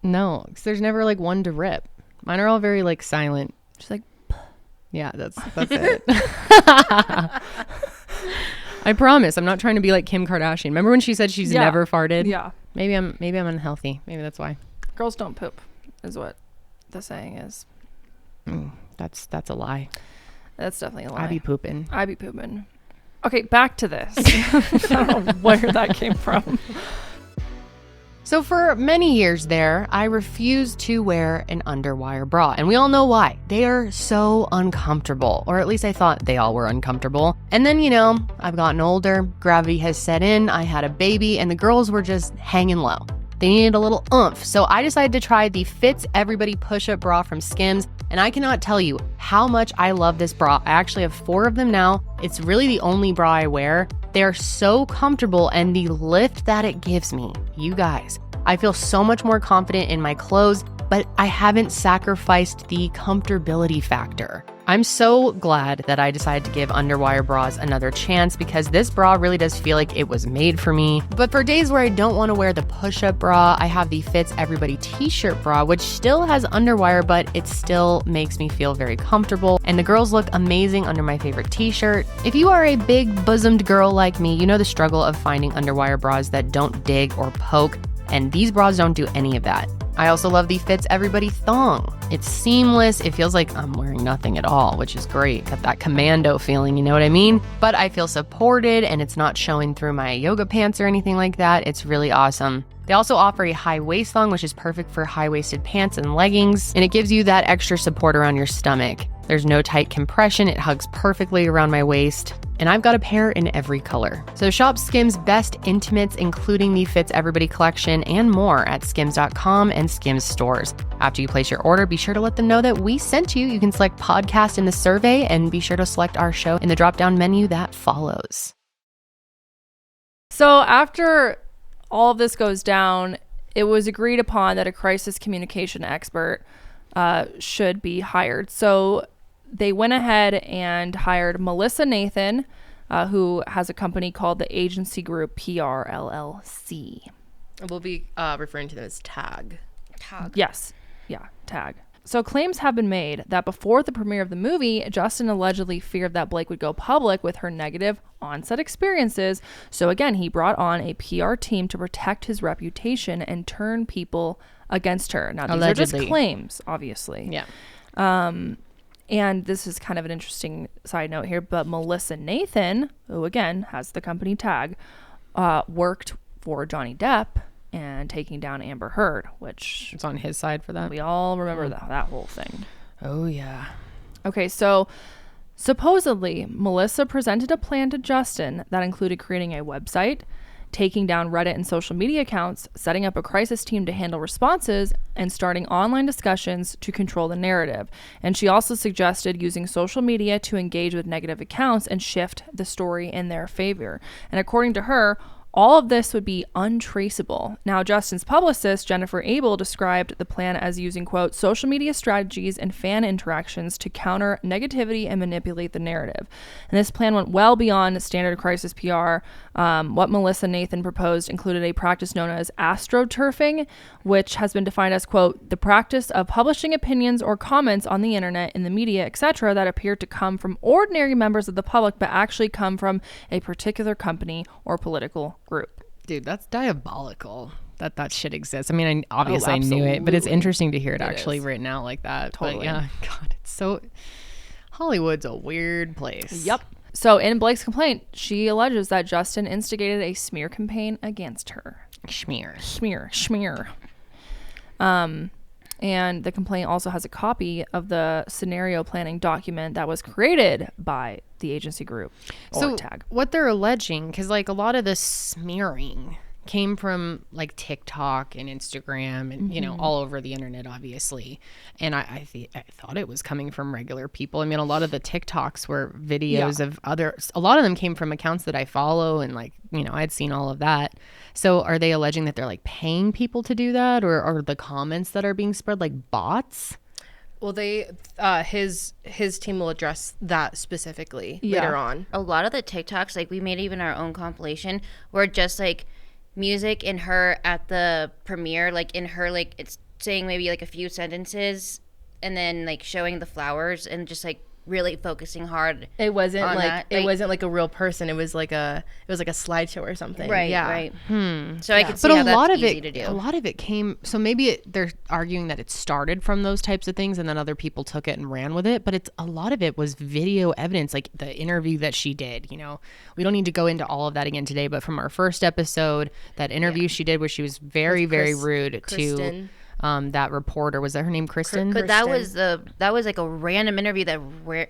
Speaker 1: No, 'cause there's never one to rip. Mine are all very silent.
Speaker 2: Just
Speaker 1: Yeah, that's it. I promise. I'm not trying to be like Kim Kardashian. Remember when she said she's
Speaker 2: Yeah.
Speaker 1: never farted?
Speaker 2: yeah.
Speaker 1: Maybe I'm unhealthy. Maybe that's why.
Speaker 2: Girls don't poop is what the saying is.
Speaker 1: That's a lie.
Speaker 2: That's definitely a lie.
Speaker 1: I be pooping.
Speaker 2: I be pooping. Okay, back to this. I don't know where that came from.
Speaker 1: So for many years there, I refused to wear an underwire bra. And we all know why. They are so uncomfortable. Or at least I thought they all were uncomfortable. And then, I've gotten older. Gravity has set in. I had a baby. And the girls were just hanging low. They needed a little oomph. So I decided to try the Fits Everybody Push-Up Bra from Skims. And I cannot tell you how much I love this bra. I actually have 4 of them now. It's really the only bra I wear. They're so comfortable, and the lift that it gives me, you guys, I feel so much more confident in my clothes, but I haven't sacrificed the comfortability factor. I'm so glad that I decided to give underwire bras another chance because this bra really does feel like it was made for me. But for days where I don't want to wear the push-up bra, I have the Fits Everybody t-shirt bra, which still has underwire, but it still makes me feel very comfortable. And the girls look amazing under my favorite t-shirt. If you are a big bosomed girl like me, you know the struggle of finding underwire bras that don't dig or poke, and these bras don't do any of that. I also love the Fits Everybody thong. It's seamless. It feels like I'm wearing nothing at all, which is great. Got that commando feeling, you know what I mean? But I feel supported and it's not showing through my yoga pants or anything like that. It's really awesome. They also offer a high waist thong, which is perfect for high-waisted pants and leggings, and it gives you that extra support around your stomach. There's no tight compression. It hugs perfectly around my waist. And I've got a pair in every color. So shop Skims' best intimates, including the Fits Everybody collection and more at skims.com and Skims stores. After you place your order, be sure to let them know that we sent you. You can select podcast in the survey and be sure to select our show in the drop-down menu that follows.
Speaker 2: So after all of this goes down, it was agreed upon that a crisis communication expert should be hired. So they went ahead and hired Melissa Nathan, who has a company called the Agency Group PR LLC.
Speaker 4: We'll be referring to them as TAG.
Speaker 3: Tag.
Speaker 2: Yes. Yeah, TAG. So claims have been made that before the premiere of the movie, Justin allegedly feared that Blake would go public with her negative on-set experiences. So again, he brought on a PR team to protect his reputation and turn people against her. Now, these
Speaker 1: Allegedly.
Speaker 2: are just claims, obviously.
Speaker 1: Yeah.
Speaker 2: And this is kind of an interesting side note here, but Melissa Nathan, who again has the company TAG, worked for Johnny Depp and taking down Amber Heard, which
Speaker 1: It's on his side for that.
Speaker 2: we all remember that whole thing.
Speaker 1: Oh, yeah.
Speaker 2: Okay, so supposedly Melissa presented a plan to Justin that included creating a website, taking down Reddit and social media accounts, setting up a crisis team to handle responses, and starting online discussions to control the narrative. And she also suggested using social media to engage with negative accounts and shift the story in their favor. And according to her, all of this would be untraceable. Now, Justin's publicist, Jennifer Abel, described the plan as using, quote, social media strategies and fan interactions to counter negativity and manipulate the narrative. And this plan went well beyond standard crisis PR. What Melissa Nathan proposed included a practice known as astroturfing, which has been defined as, quote, the practice of publishing opinions or comments on the internet, in the media, etc., that appear to come from ordinary members of the public, but actually come from a particular company or political group.
Speaker 1: Dude, that's diabolical that shit exists. I mean, obviously I knew it, but it's
Speaker 2: absolutely.
Speaker 1: interesting to hear it
Speaker 2: It
Speaker 1: actually
Speaker 2: is.
Speaker 1: written out like that.
Speaker 2: Totally.
Speaker 1: But yeah, God, it's so... Hollywood's a weird place.
Speaker 2: Yep. So in Blake's complaint, she alleges that Justin instigated a smear campaign against her.
Speaker 1: Schmear.
Speaker 2: Smear. And the complaint also has a copy of the scenario planning document that was created by the agency group or
Speaker 1: So
Speaker 2: TAG.
Speaker 1: what they're alleging, because like a lot of the smearing came from like TikTok and Instagram and, you know, all over the internet, obviously. And I thought it was coming from regular people. I mean, a lot of the TikToks were videos of others. A lot of them came from accounts that I follow and like, you know, I'd seen all of that. So are they alleging that they're like paying people to do that, or are the comments that are being spread like bots?
Speaker 4: Well, his team will address that specifically
Speaker 2: Yeah.
Speaker 4: later on.
Speaker 3: A lot of the TikToks, like we made even our own compilation, were just like music in her at the premiere, like in her, like it's saying maybe like a few sentences and then like showing the flowers and just like really focusing hard.
Speaker 4: It wasn't
Speaker 3: On
Speaker 4: like
Speaker 3: that,
Speaker 4: it
Speaker 3: like-
Speaker 4: wasn't like a real person. It was like a slideshow or something.
Speaker 3: Right,
Speaker 4: Yeah.
Speaker 3: right. So I could see
Speaker 1: But
Speaker 3: how
Speaker 1: a
Speaker 3: that's
Speaker 1: lot of
Speaker 3: easy
Speaker 1: it,
Speaker 3: to do.
Speaker 1: a lot of it came. So maybe they're arguing that it started from those types of things, and then other people took it and ran with it. But it's a lot of it was video evidence, like the interview that she did. You know, we don't need to go into all of that again today. But from our first episode, that interview she did, where she was very, very rude
Speaker 4: Kristen.
Speaker 1: to that reporter. Was that her name, Kristen?
Speaker 3: But that was like a random interview that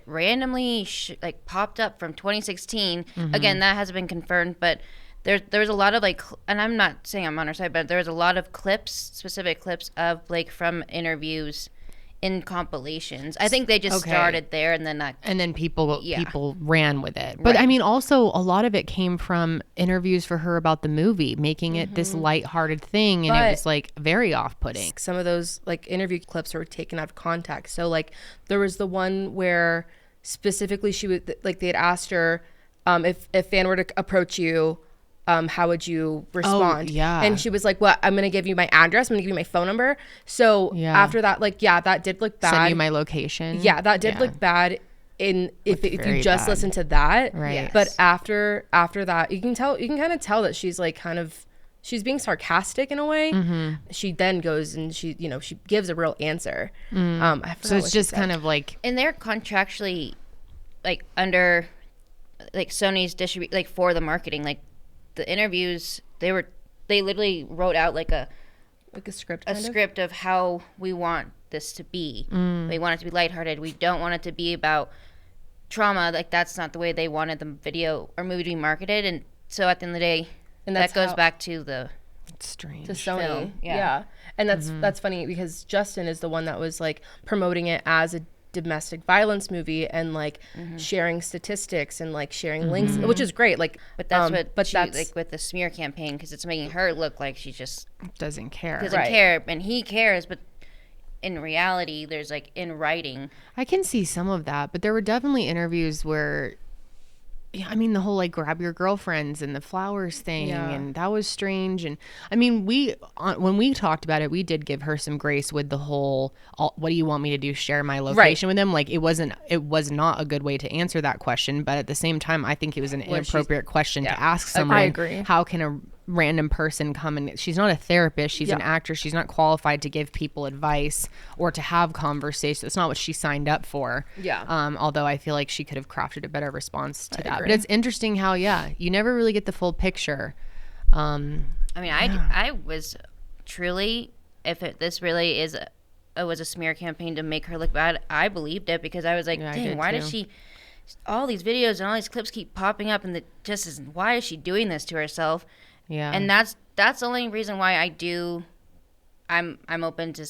Speaker 3: randomly like popped up from 2016. Again, that hasn't been confirmed, but there was a lot of like, and I'm not saying I'm on her side, but there was a lot of clips, specific clips of Blake from interviews in compilations. I think they just started there, and then
Speaker 1: people ran with it. But I mean, also a lot of it came from interviews for her about the movie, making it this lighthearted thing, and it was like very off-putting.
Speaker 4: Some of those like interview clips were taken out of context. So like there was the one where specifically she would like they had asked her if fan were to approach you, how would you respond? And she was like, well, I'm going to give you my address. I'm going to give you my phone number. So after that, like, that did look bad.
Speaker 1: Send you my location.
Speaker 4: Yeah, that did look bad if you just listen to that.
Speaker 1: Right. Yes.
Speaker 4: But after that, you can kind of tell that she's like she's being sarcastic in a way. She then goes and she gives a real answer.
Speaker 1: So it's just kind of like,
Speaker 3: and they're contractually like under like Sony's distribute, like for the marketing, like the interviews, they literally wrote out like a script of how we want this to be. We want it to be lighthearted. We don't want it to be about trauma. Like that's not the way they wanted the video or movie to be marketed. And so at the end of the day, and that goes back to the
Speaker 1: strange
Speaker 4: to Sony.
Speaker 3: Film.
Speaker 4: Yeah. And that's funny because Justin is the one that was like promoting it as a domestic violence movie and like sharing statistics and like sharing links, which is great. Like,
Speaker 3: but that's like with the smear campaign, because it's making her look like she just
Speaker 1: doesn't care,
Speaker 3: and he cares, but in reality, there's like in writing.
Speaker 1: I can see some of that, but there were definitely interviews where, I mean, the whole like grab your girlfriends and the flowers thing, and that was strange. And I mean, when we talked about it, we did give her some grace with the whole, what do you want me to do? Share my location with them? Like it was not a good way to answer that question, but at the same time, I think it was an inappropriate question to ask someone.
Speaker 2: I agree.
Speaker 1: How can a random person come and she's not a therapist, she's an actor, she's not qualified to give people advice or to have conversations. It's not what she signed up for. Although I feel like she could have crafted a better response to that. But it's interesting how you never really get the full picture.
Speaker 3: I mean, I was truly, this really was a smear campaign to make her look bad, I believed it, because I was like, dang, why does she, all these videos and all these clips keep popping up, and why is she doing this to herself? Yeah. And that's the only reason why I'm open to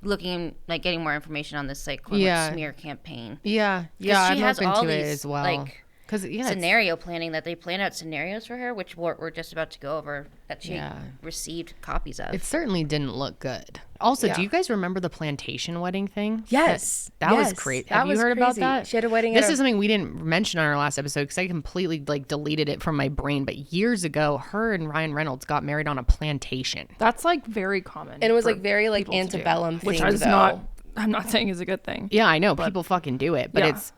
Speaker 3: looking, like getting more information on this like smear campaign.
Speaker 1: I'm open to it as well. Like, because
Speaker 3: scenario planning, that they plan out scenarios for her, which we're just about to go over, that she received copies of.
Speaker 1: It certainly didn't look good. Also, do you guys remember the plantation wedding thing?
Speaker 4: Yes.
Speaker 1: That was crazy. Have you heard about that?
Speaker 4: She had a wedding.
Speaker 1: This is something we didn't mention on our last episode because I completely like deleted it from my brain. But years ago, her and Ryan Reynolds got married on a plantation.
Speaker 2: That's like very common.
Speaker 4: And it was like very like antebellum thing,
Speaker 2: which I'm not saying is a good thing.
Speaker 1: Yeah, I know. People fucking do it. But it's,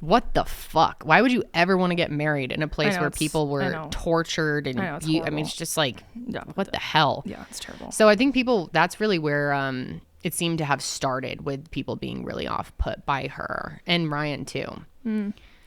Speaker 1: what the fuck? Why would you ever want to get married in a place where people were tortured? And I mean, it's just like, what the hell?
Speaker 2: Yeah, it's terrible.
Speaker 1: So I think that's really where it seemed to have started, with people being really off put by her and Ryan too.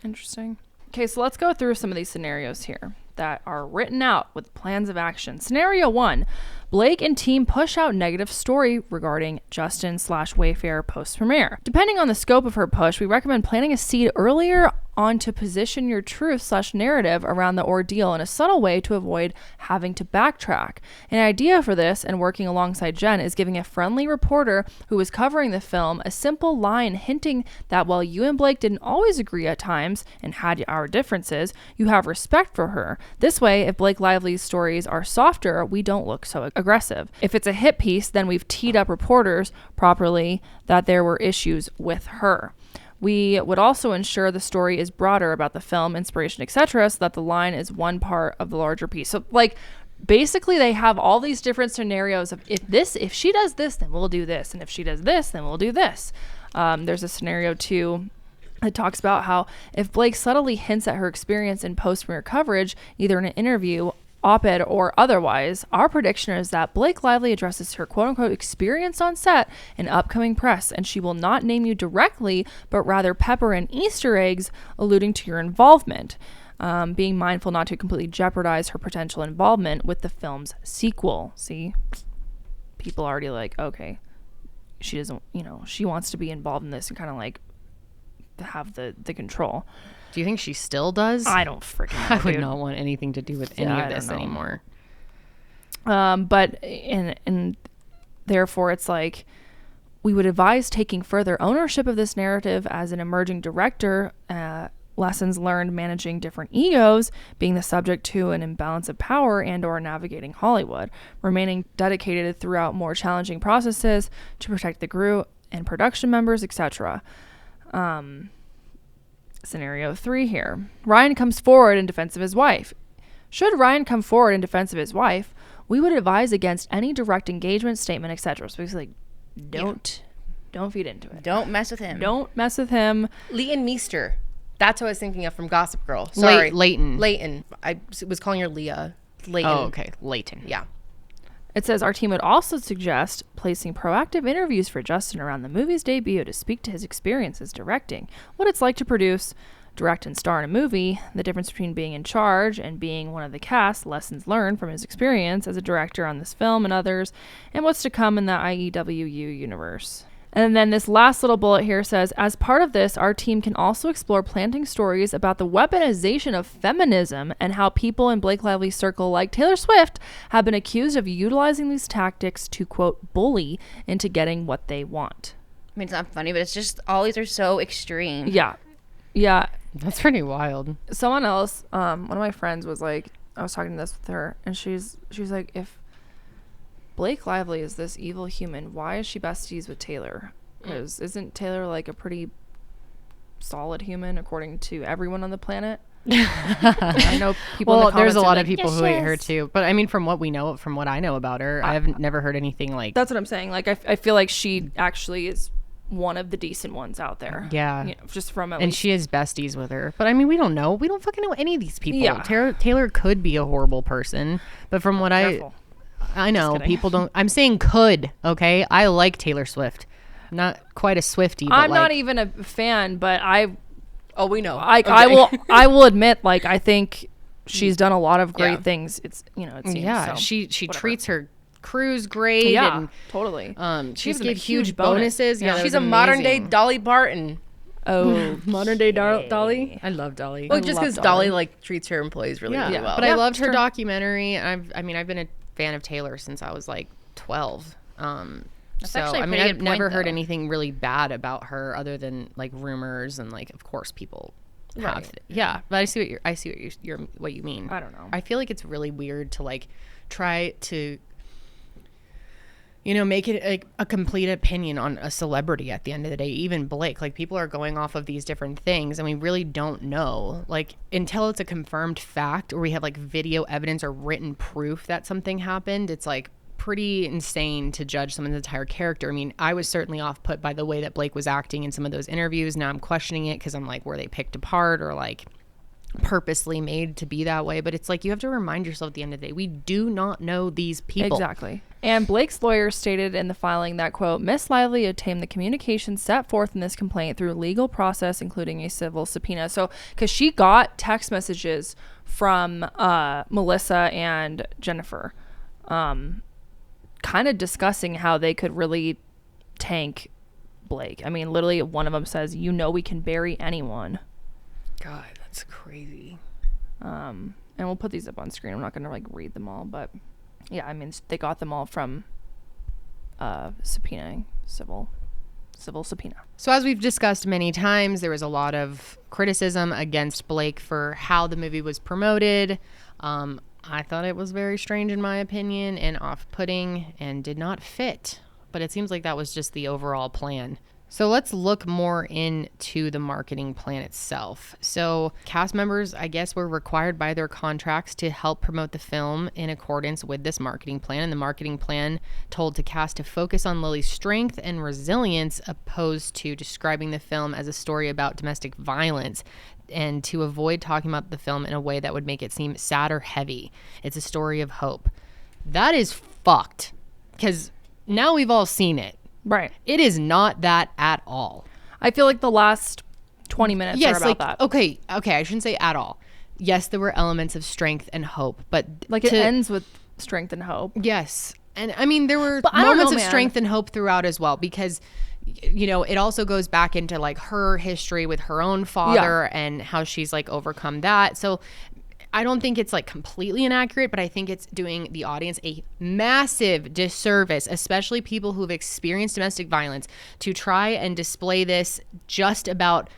Speaker 2: Interesting. Okay, so let's go through some of these scenarios here that are written out with plans of action. Scenario 1, Blake and team push out negative story regarding Justin/Wayfair post-premiere. Depending on the scope of her push, we recommend planting a seed earlier on to position your truth/narrative around the ordeal in a subtle way to avoid having to backtrack. An idea for this, and working alongside Jen, is giving a friendly reporter who was covering the film a simple line hinting that while you and Blake didn't always agree at times and had our differences, you have respect for her. This way, if Blake Lively's stories are softer, we don't look so aggressive. If it's a hit piece, then we've teed up reporters properly that there were issues with her. We would also ensure the story is broader about the film, inspiration, etc., so that the line is one part of the larger piece. So, like, basically they have all these different scenarios of if she does this, then we'll do this, and if she does this, then we'll do this. There's a scenario too that talks about how if Blake subtly hints at her experience in post-premiere coverage, either in an interview, op-ed, or otherwise, our prediction is that Blake Lively addresses her quote-unquote experience on set in upcoming press, and she will not name you directly, but rather pepper in Easter eggs alluding to your involvement, being mindful not to completely jeopardize her potential involvement with the film's sequel. See? People already like, okay, she doesn't, she wants to be involved in this and kind of like have the control.
Speaker 1: Do you think she still does?
Speaker 2: I don't freaking know,
Speaker 1: I would not want anything to do with any of this anymore.
Speaker 2: But and therefore it's like, we would advise taking further ownership of this narrative as an emerging director. Lessons learned managing different egos, being the subject to an imbalance of power and or navigating Hollywood, remaining dedicated throughout more challenging processes to protect the crew and production members, etc. Scenario 3 here. Ryan comes forward in defense of his wife. Should Ryan come forward in defense of his wife, we would advise against any direct engagement statement, etc. So basically, don't feed into it.
Speaker 3: Don't mess with him.
Speaker 2: Don't mess with him.
Speaker 4: Leighton Meester. That's what I was thinking of from Gossip Girl. Sorry.
Speaker 1: Leighton.
Speaker 4: I was calling her Leah. Leighton.
Speaker 1: Oh, okay. Leighton.
Speaker 4: Yeah.
Speaker 2: It says our team would also suggest placing proactive interviews for Justin around the movie's debut to speak to his experiences directing, what it's like to produce, direct, and star in a movie, the difference between being in charge and being one of the cast, lessons learned from his experience as a director on this film and others, and what's to come in the IEWU universe. And then this last little bullet here says, as part of this, our team can also explore planting stories about the weaponization of feminism and how people in Blake Lively's circle, like Taylor Swift, have been accused of utilizing these tactics to, quote, bully into getting what they want.
Speaker 3: I mean, it's not funny, but it's just all these are so extreme.
Speaker 2: Yeah. Yeah.
Speaker 1: That's pretty wild.
Speaker 2: Someone else, one of my friends was like, I was talking to this with her, and she's like, if Blake Lively is this evil human, why is she besties with Taylor? Because isn't Taylor like a pretty solid human according to everyone on the planet? I know people in the comments
Speaker 1: there's a lot
Speaker 2: are
Speaker 1: of people who hate her too, but I mean, from what I know about her, I haven't never heard anything like
Speaker 2: that's what I'm saying. Like I feel like she actually is one of the decent ones out there.
Speaker 1: Yeah.
Speaker 2: You know, just from at
Speaker 1: and
Speaker 2: least.
Speaker 1: she has besties with her, but I mean, we don't know. We don't fucking know any of these people.
Speaker 2: Yeah.
Speaker 1: Taylor could be a horrible person, but from what
Speaker 2: Careful.
Speaker 1: I know, people don't. I'm saying could. Okay, I like Taylor Swift. Not quite a Swiftie. But
Speaker 2: I'm not even a fan, but
Speaker 4: Oh, we know.
Speaker 2: I will admit, like, I think she's done a lot of great things. It's, you know, it seems,
Speaker 1: yeah.
Speaker 2: so,
Speaker 1: She
Speaker 2: whatever.
Speaker 1: treats her crews great.
Speaker 2: Yeah,
Speaker 1: and,
Speaker 2: totally.
Speaker 1: She
Speaker 2: gives them
Speaker 1: gave
Speaker 2: a
Speaker 1: huge
Speaker 2: huge bonus.
Speaker 1: bonuses. Yeah,
Speaker 4: She's a modern day Dolly Parton.
Speaker 2: Oh,
Speaker 4: Modern day Dolly.
Speaker 1: I love Dolly.
Speaker 4: Well, just
Speaker 2: love
Speaker 4: because
Speaker 2: Dolly.
Speaker 4: Dolly like treats her employees really,
Speaker 1: yeah,
Speaker 4: really well.
Speaker 1: but I loved her
Speaker 2: true.
Speaker 1: documentary. I've been a fan of Taylor since I was like 12. So
Speaker 3: actually a
Speaker 1: I mean,
Speaker 3: pretty
Speaker 1: I've
Speaker 3: good
Speaker 1: never
Speaker 3: point,
Speaker 1: heard
Speaker 3: though.
Speaker 1: anything really bad about her other than like rumors and like, of course, people have.
Speaker 2: Right.
Speaker 1: Yeah, but I see what you mean.
Speaker 2: I don't know.
Speaker 1: I feel like it's really weird to like try to, you know, make it like a complete opinion on a celebrity at the end of the day. Even Blake, like people are going off of these different things and we really don't know, like until it's a confirmed fact or we have like video evidence or written proof that something happened. It's like pretty insane to judge someone's entire character. I mean, I was certainly off put by the way that Blake was acting in some of those interviews. Now I'm questioning it because I'm like, were they picked apart or like purposely made to be that way? But it's like you have to remind yourself at the end of the day, we do not know these people.
Speaker 2: Exactly. And Blake's lawyer stated in the filing that, quote, Miss Lively obtained the communication set forth in this complaint through legal process, including a civil subpoena. So, because she got text messages from Melissa and Jennifer, kind of discussing how they could really tank Blake. I mean, literally one of them says, you know, we can bury anyone.
Speaker 4: God, that's crazy.
Speaker 2: And we'll put these up on screen. I'm not going to like read them all, but yeah, I mean, they got them all from subpoenaing, civil subpoena.
Speaker 1: So as we've discussed many times, there was a lot of criticism against Blake for how the movie was promoted. I thought it was very strange in my opinion and off-putting and did not fit, but it seems like that was just the overall plan. So let's look more into the marketing plan itself. So cast members, I guess, were required by their contracts to help promote the film in accordance with this marketing plan. And the marketing plan told the cast to focus on Lily's strength and resilience opposed to describing the film as a story about domestic violence, and to avoid talking about the film in a way that would make it seem sad or heavy. It's a story of hope. That is fucked, because now we've all seen it.
Speaker 2: Right.
Speaker 1: It is not that at all.
Speaker 2: I feel like the last 20 minutes are about that.
Speaker 1: Okay, I shouldn't say at all. Yes, there were elements of strength and hope, but
Speaker 2: Like it ends with strength and hope.
Speaker 1: Yes. And I mean, there were
Speaker 2: I don't
Speaker 1: moments
Speaker 2: know,
Speaker 1: of
Speaker 2: man.
Speaker 1: strength and hope throughout as well, because, you know, it also goes back into like her history with her own father and how she's like overcome that. So I don't think it's like completely inaccurate, but I think it's doing the audience a massive disservice, especially people who've experienced domestic violence, to try and display this just about,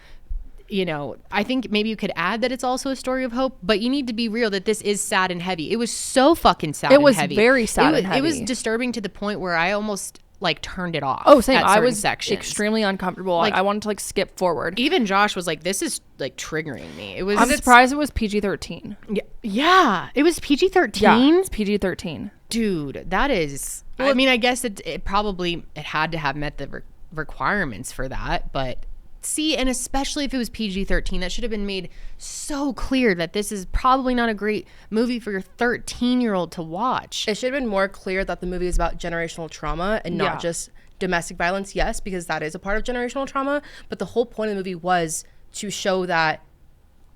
Speaker 1: you know, I think maybe you could add that it's also a story of hope, but you need to be real that this is sad and heavy. It was so fucking sad and heavy.
Speaker 2: It was very sad and heavy.
Speaker 1: It was disturbing to the point where I almost like turned it off.
Speaker 2: Oh, same.
Speaker 1: At
Speaker 2: I was
Speaker 1: sections.
Speaker 2: extremely uncomfortable. Like, I wanted to like skip forward.
Speaker 1: Even Josh was like, this is like triggering me. It was.
Speaker 2: I'm surprised it was PG-13.
Speaker 1: Yeah. It was PG-13.
Speaker 2: Yeah, it's PG-13.
Speaker 1: Dude, that is. Well, I mean, I guess it had to have met the requirements for that, but. See, and especially if it was PG-13, that should have been made so clear that this is probably not a great movie for your 13-year-old to watch.
Speaker 4: It should have been more clear that the movie is about generational trauma and not just domestic violence. Yes, because that is a part of generational trauma. But the whole point of the movie was to show that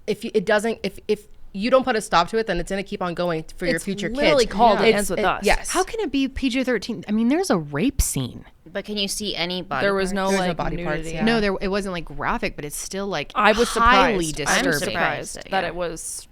Speaker 4: if you don't put a stop to it, then it's going to keep on going for your future kids.
Speaker 2: It's literally called It Ends With Us.
Speaker 4: Yes.
Speaker 1: How can it be PG-13? I mean, there's a rape scene.
Speaker 3: But can you see any body
Speaker 2: There was
Speaker 3: parts?
Speaker 2: no
Speaker 4: There's
Speaker 2: like
Speaker 4: no body parts,
Speaker 2: nudity.
Speaker 4: yeah.
Speaker 1: No, it wasn't like graphic, but it's still like
Speaker 2: I was
Speaker 1: highly
Speaker 2: surprised.
Speaker 1: disturbing.
Speaker 3: I'm surprised
Speaker 2: that it was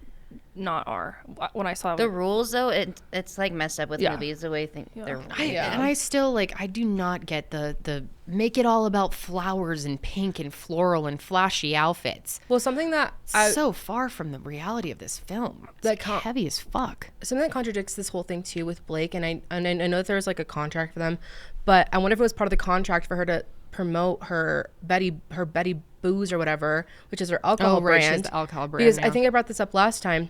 Speaker 2: not R when I saw
Speaker 3: The
Speaker 2: it.
Speaker 3: rules, though, it's like messed up with movies the way they're.
Speaker 1: And I still I do not get the make it all about flowers and pink and floral and flashy outfits.
Speaker 4: Well, something that
Speaker 1: So far from the reality of this film. It's heavy as fuck.
Speaker 4: something that contradicts this whole thing too with Blake, and I know that there's like a contract for them, but I wonder if it was part of the contract for her to promote her Betty Booze or whatever, which is her alcohol brand.
Speaker 1: The alcohol brand.
Speaker 4: Because
Speaker 1: yeah.
Speaker 4: I think I brought this up last time.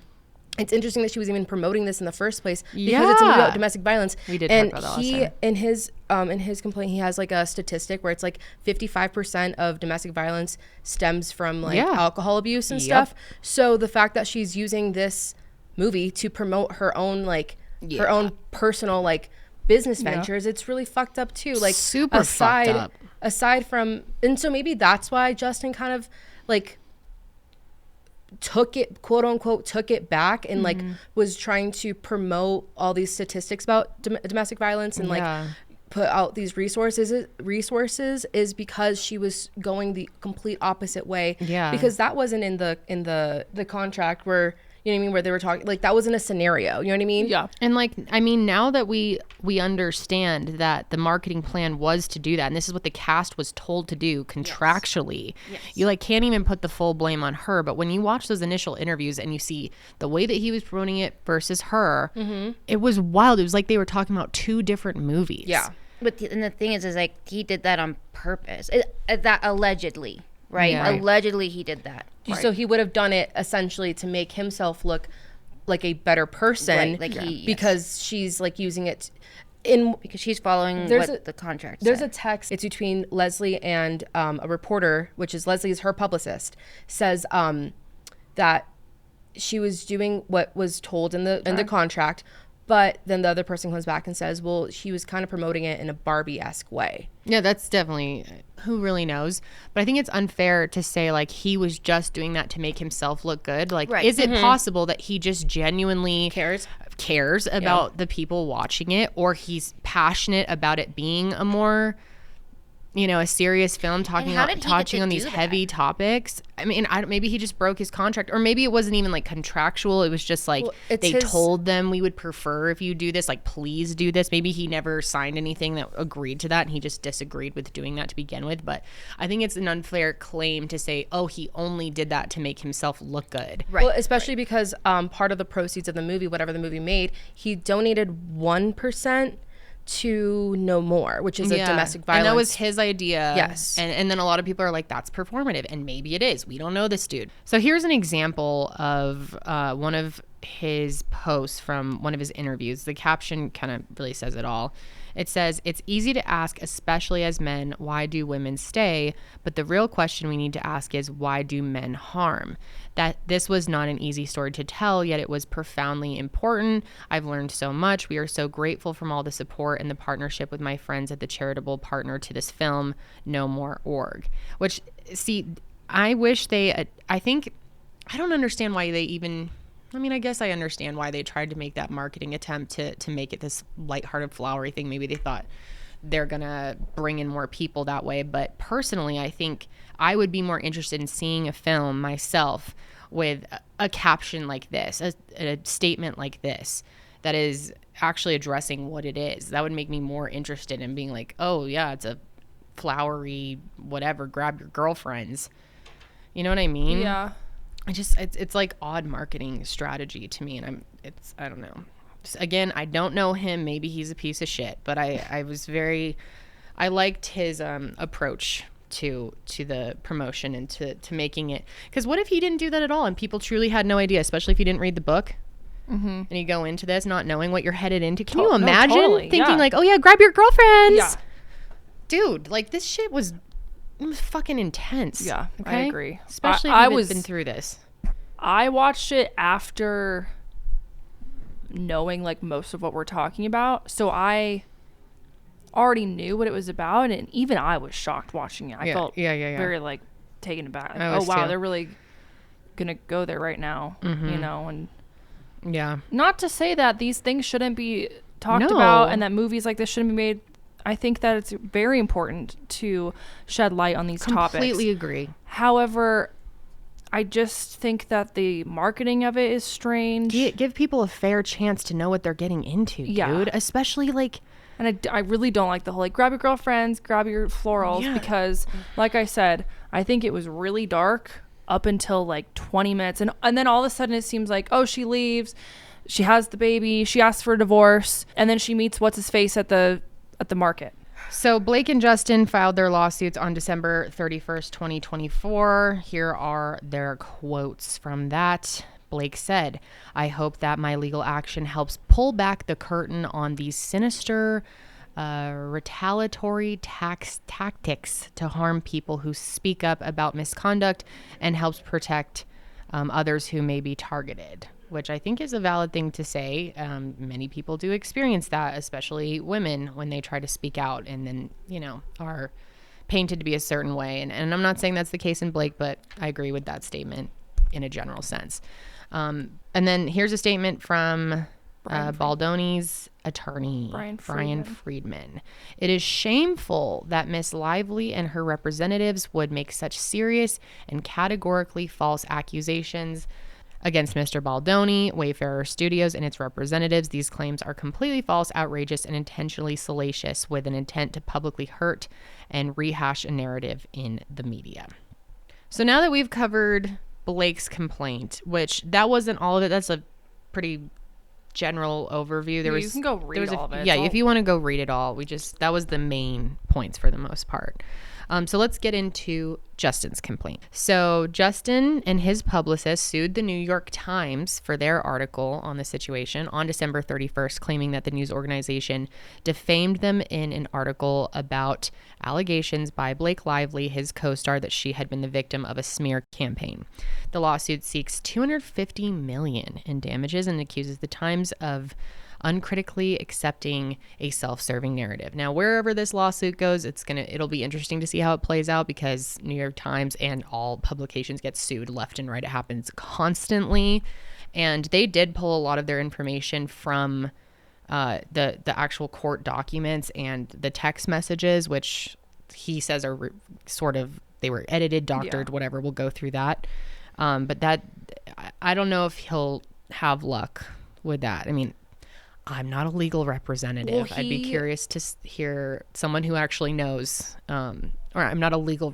Speaker 4: It's interesting that she was even promoting this in the first place because it's about domestic violence.
Speaker 1: We did
Speaker 4: and
Speaker 1: talk about that last time.
Speaker 4: in his complaint, he has like a statistic where it's like 55% of domestic violence stems from like alcohol abuse and stuff. So the fact that she's using this movie to promote her own her own personal like business ventures, it's really fucked up too. Like
Speaker 1: super fucked up.
Speaker 4: Aside from, and so maybe that's why Justin kind of like took it, quote unquote, took it back and like was trying to promote all these statistics about domestic violence and like put out these resources is because she was going the complete opposite way. Yeah. Because that wasn't in the contract where, you know what I mean, where they were talking, like that wasn't a scenario, you know what I mean?
Speaker 2: Yeah.
Speaker 1: And like, I mean, now that we understand that the marketing plan was to do that, and this is what the cast was told to do contractually, you like can't even put the full blame on her. But when you watch those initial interviews and you see the way that he was promoting it versus her, it was wild. It was like they were talking about two different movies.
Speaker 3: Yeah. But and the thing is like he did that on purpose. That allegedly. Right.
Speaker 1: Yeah.
Speaker 3: Allegedly, he did that.
Speaker 4: So he would have done it essentially to make himself look like a better person,
Speaker 3: Right,
Speaker 4: because she's like using it
Speaker 3: because she's following the contract
Speaker 4: There's
Speaker 3: said.
Speaker 4: a text. It's between Leslie and a reporter, which is Leslie is her publicist, says that she was doing what was told in the contract. But then the other person comes back and says, well, she was kind of promoting it in a Barbie-esque way.
Speaker 1: Yeah, that's definitely, who really knows? But I think it's unfair to say like he was just doing that to make himself look good. Like, is it possible that he just genuinely cares about the people watching it, or he's passionate about it being a more, you know, a serious film touching on these heavy topics? I mean, maybe he just broke his contract, or maybe it wasn't even like contractual. It was just like told them, we would prefer if you do this, like please do this. Maybe he never signed anything that agreed to that, and he just disagreed with doing that to begin with. But I think it's an unfair claim to say, oh, he only did that to make himself look good.
Speaker 4: Right. Well, especially because part of the proceeds of the movie, whatever the movie made, he donated 1% to No More, which is a domestic violence.
Speaker 1: And that was his idea.
Speaker 4: Yes.
Speaker 1: And then a lot of people are like, that's performative. And maybe it is. We don't know this dude. So here's an example of one of his posts from one of his interviews. The caption kind of really says it all. It says, it's easy to ask, especially as men, why do women stay? But the real question we need to ask is, why do men harm? That this was not an easy story to tell, yet it was profoundly important. I've learned so much. We are so grateful from all the support and the partnership with my friends at the charitable partner to this film, No More Org. Which, see, I wish I don't understand why they even... I mean, I guess I understand why they tried to make that marketing attempt to make it this lighthearted, flowery thing. Maybe they thought they're going to bring in more people that way. But personally, I think I would be more interested in seeing a film myself with a caption like this, a statement like this, that is actually addressing what it is. That would make me more interested in being like, oh yeah, it's a flowery whatever, grab your girlfriends. You know what I mean?
Speaker 2: Yeah.
Speaker 1: It's like odd marketing strategy to me, and I don't know. Again, I don't know him. Maybe he's a piece of shit, but I liked his approach to the promotion and to making it. Because what if he didn't do that at all and people truly had no idea, especially if you didn't read the book? And you go into this not knowing what you're headed into. Can you imagine thinking like, oh yeah, grab your girlfriends? Yeah. Dude, like this shit was fucking intense.
Speaker 2: Yeah, okay? I agree.
Speaker 1: Especially if you've been through this.
Speaker 2: I watched it after knowing like most of what we're talking about, so I already knew what it was about, and even I was shocked watching it. I felt very like taken aback. Like, oh wow, they're really gonna go there right now, you know. And not to say that these things shouldn't be talked about and that movies like this shouldn't be made. I think that it's very important to shed light on these topics.
Speaker 1: Completely agree.
Speaker 2: However, I just think that the marketing of it is strange.
Speaker 1: Give people a fair chance to know what they're getting into, dude. Especially like...
Speaker 2: And I really don't like the whole, like, grab your girlfriends, grab your florals, because, like I said, I think it was really dark up until, like, 20 minutes. And then all of a sudden it seems like, oh, she leaves, she has the baby, she asks for a divorce, and then she meets what's-his-face at the market.
Speaker 1: So Blake and Justin filed their lawsuits on December 31st, 2024. Here are their quotes from that. Blake said, "I hope that my legal action helps pull back the curtain on these sinister, retaliatory tactics to harm people who speak up about misconduct and helps protect others who may be targeted," which I think is a valid thing to say. Many people do experience that, especially women, when they try to speak out and then, you know, are painted to be a certain way. And I'm not saying that's the case in Blake, but I agree with that statement in a general sense. And then here's a statement from Baldoni's attorney, Brian Friedman. "It is shameful that Miss Lively and her representatives would make such serious and categorically false accusations against Mr. Baldoni, Wayfarer Studios, and its representatives. These claims are completely false, outrageous, and intentionally salacious with an intent to publicly hurt and rehash a narrative in the media." So now that we've covered Blake's complaint, which that wasn't all of it, that's a pretty general overview.
Speaker 2: You can go read all of it.
Speaker 1: Yeah, if you want to go read it all, that was the main points for the most part. So let's get into Justin's complaint. So Justin and his publicist sued the New York Times for their article on the situation on December 31st, claiming that the news organization defamed them in an article about allegations by Blake Lively, his co-star, that she had been the victim of a smear campaign. The lawsuit seeks $250 million in damages and accuses the Times of uncritically accepting a self-serving narrative. Now, wherever this lawsuit goes, it'll be interesting to see how it plays out, because New York Times and all publications get sued left and right. It happens constantly, and they did pull a lot of their information from the actual court documents and the text messages, which he says are they were edited, doctored, whatever. We'll go through that, but that I don't know if he'll have luck with that. I mean, I'm not a legal representative. I'd be curious to hear someone who actually knows. Or I'm not a legal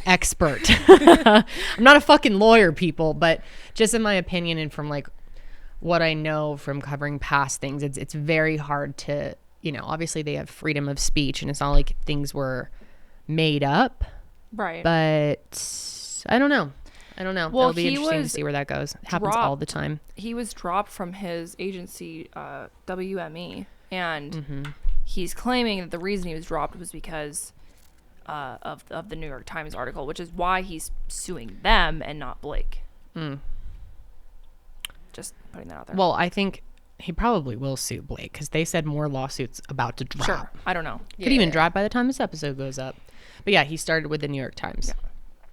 Speaker 1: expert. I'm not a fucking lawyer, people. But just in my opinion and from like what I know from covering past things, it's very hard to, you know, obviously they have freedom of speech and it's not like things were made up.
Speaker 2: Right.
Speaker 1: But I don't know. Well, it'll be interesting to see where that goes. It happens all the time.
Speaker 2: He was dropped from his agency, WME, and he's claiming that the reason he was dropped was because of the New York Times article, which is why he's suing them and not Blake. Just putting that out there.
Speaker 1: Well, I think he probably will sue Blake because they said more lawsuits about to drop.
Speaker 2: Sure. I don't know.
Speaker 1: Could even drop by the time this episode goes up. But yeah, he started with the New York Times. Yeah.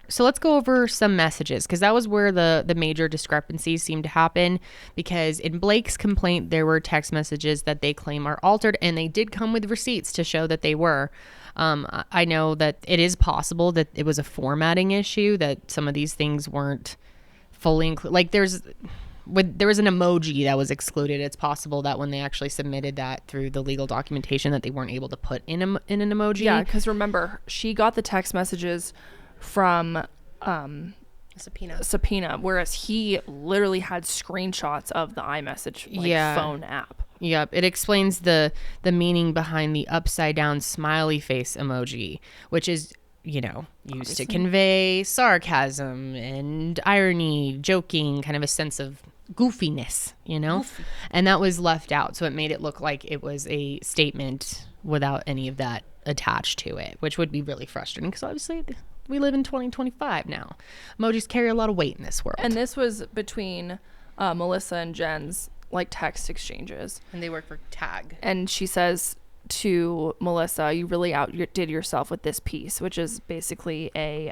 Speaker 1: So let's go over some messages, because that was where the major discrepancies seem to happen, because in Blake's complaint, there were text messages that they claim are altered, and they did come with receipts to show that they were. I know that it is possible that it was a formatting issue, that some of these things weren't fully include, like there was an emoji that was excluded. It's possible that when they actually submitted that through the legal documentation that they weren't able to put in an emoji.
Speaker 2: Yeah, because remember, she got the text messages from Subpoena, whereas he literally had screenshots of the iMessage phone app.
Speaker 1: Yep. It explains the meaning behind the upside down smiley face emoji, which is, used Obviously. To convey sarcasm and irony, joking, kind of a sense of goofiness, Goofy. And that was left out. So it made it look like it was a statement without any of that attached to it, which would be really frustrating because obviously we live in 2025 now. Emojis carry a lot of weight in this world.
Speaker 2: And this was between Melissa and Jen's text exchanges.
Speaker 4: And they work for Tag.
Speaker 2: And she says to Melissa, you really outdid yourself with this piece, which is basically a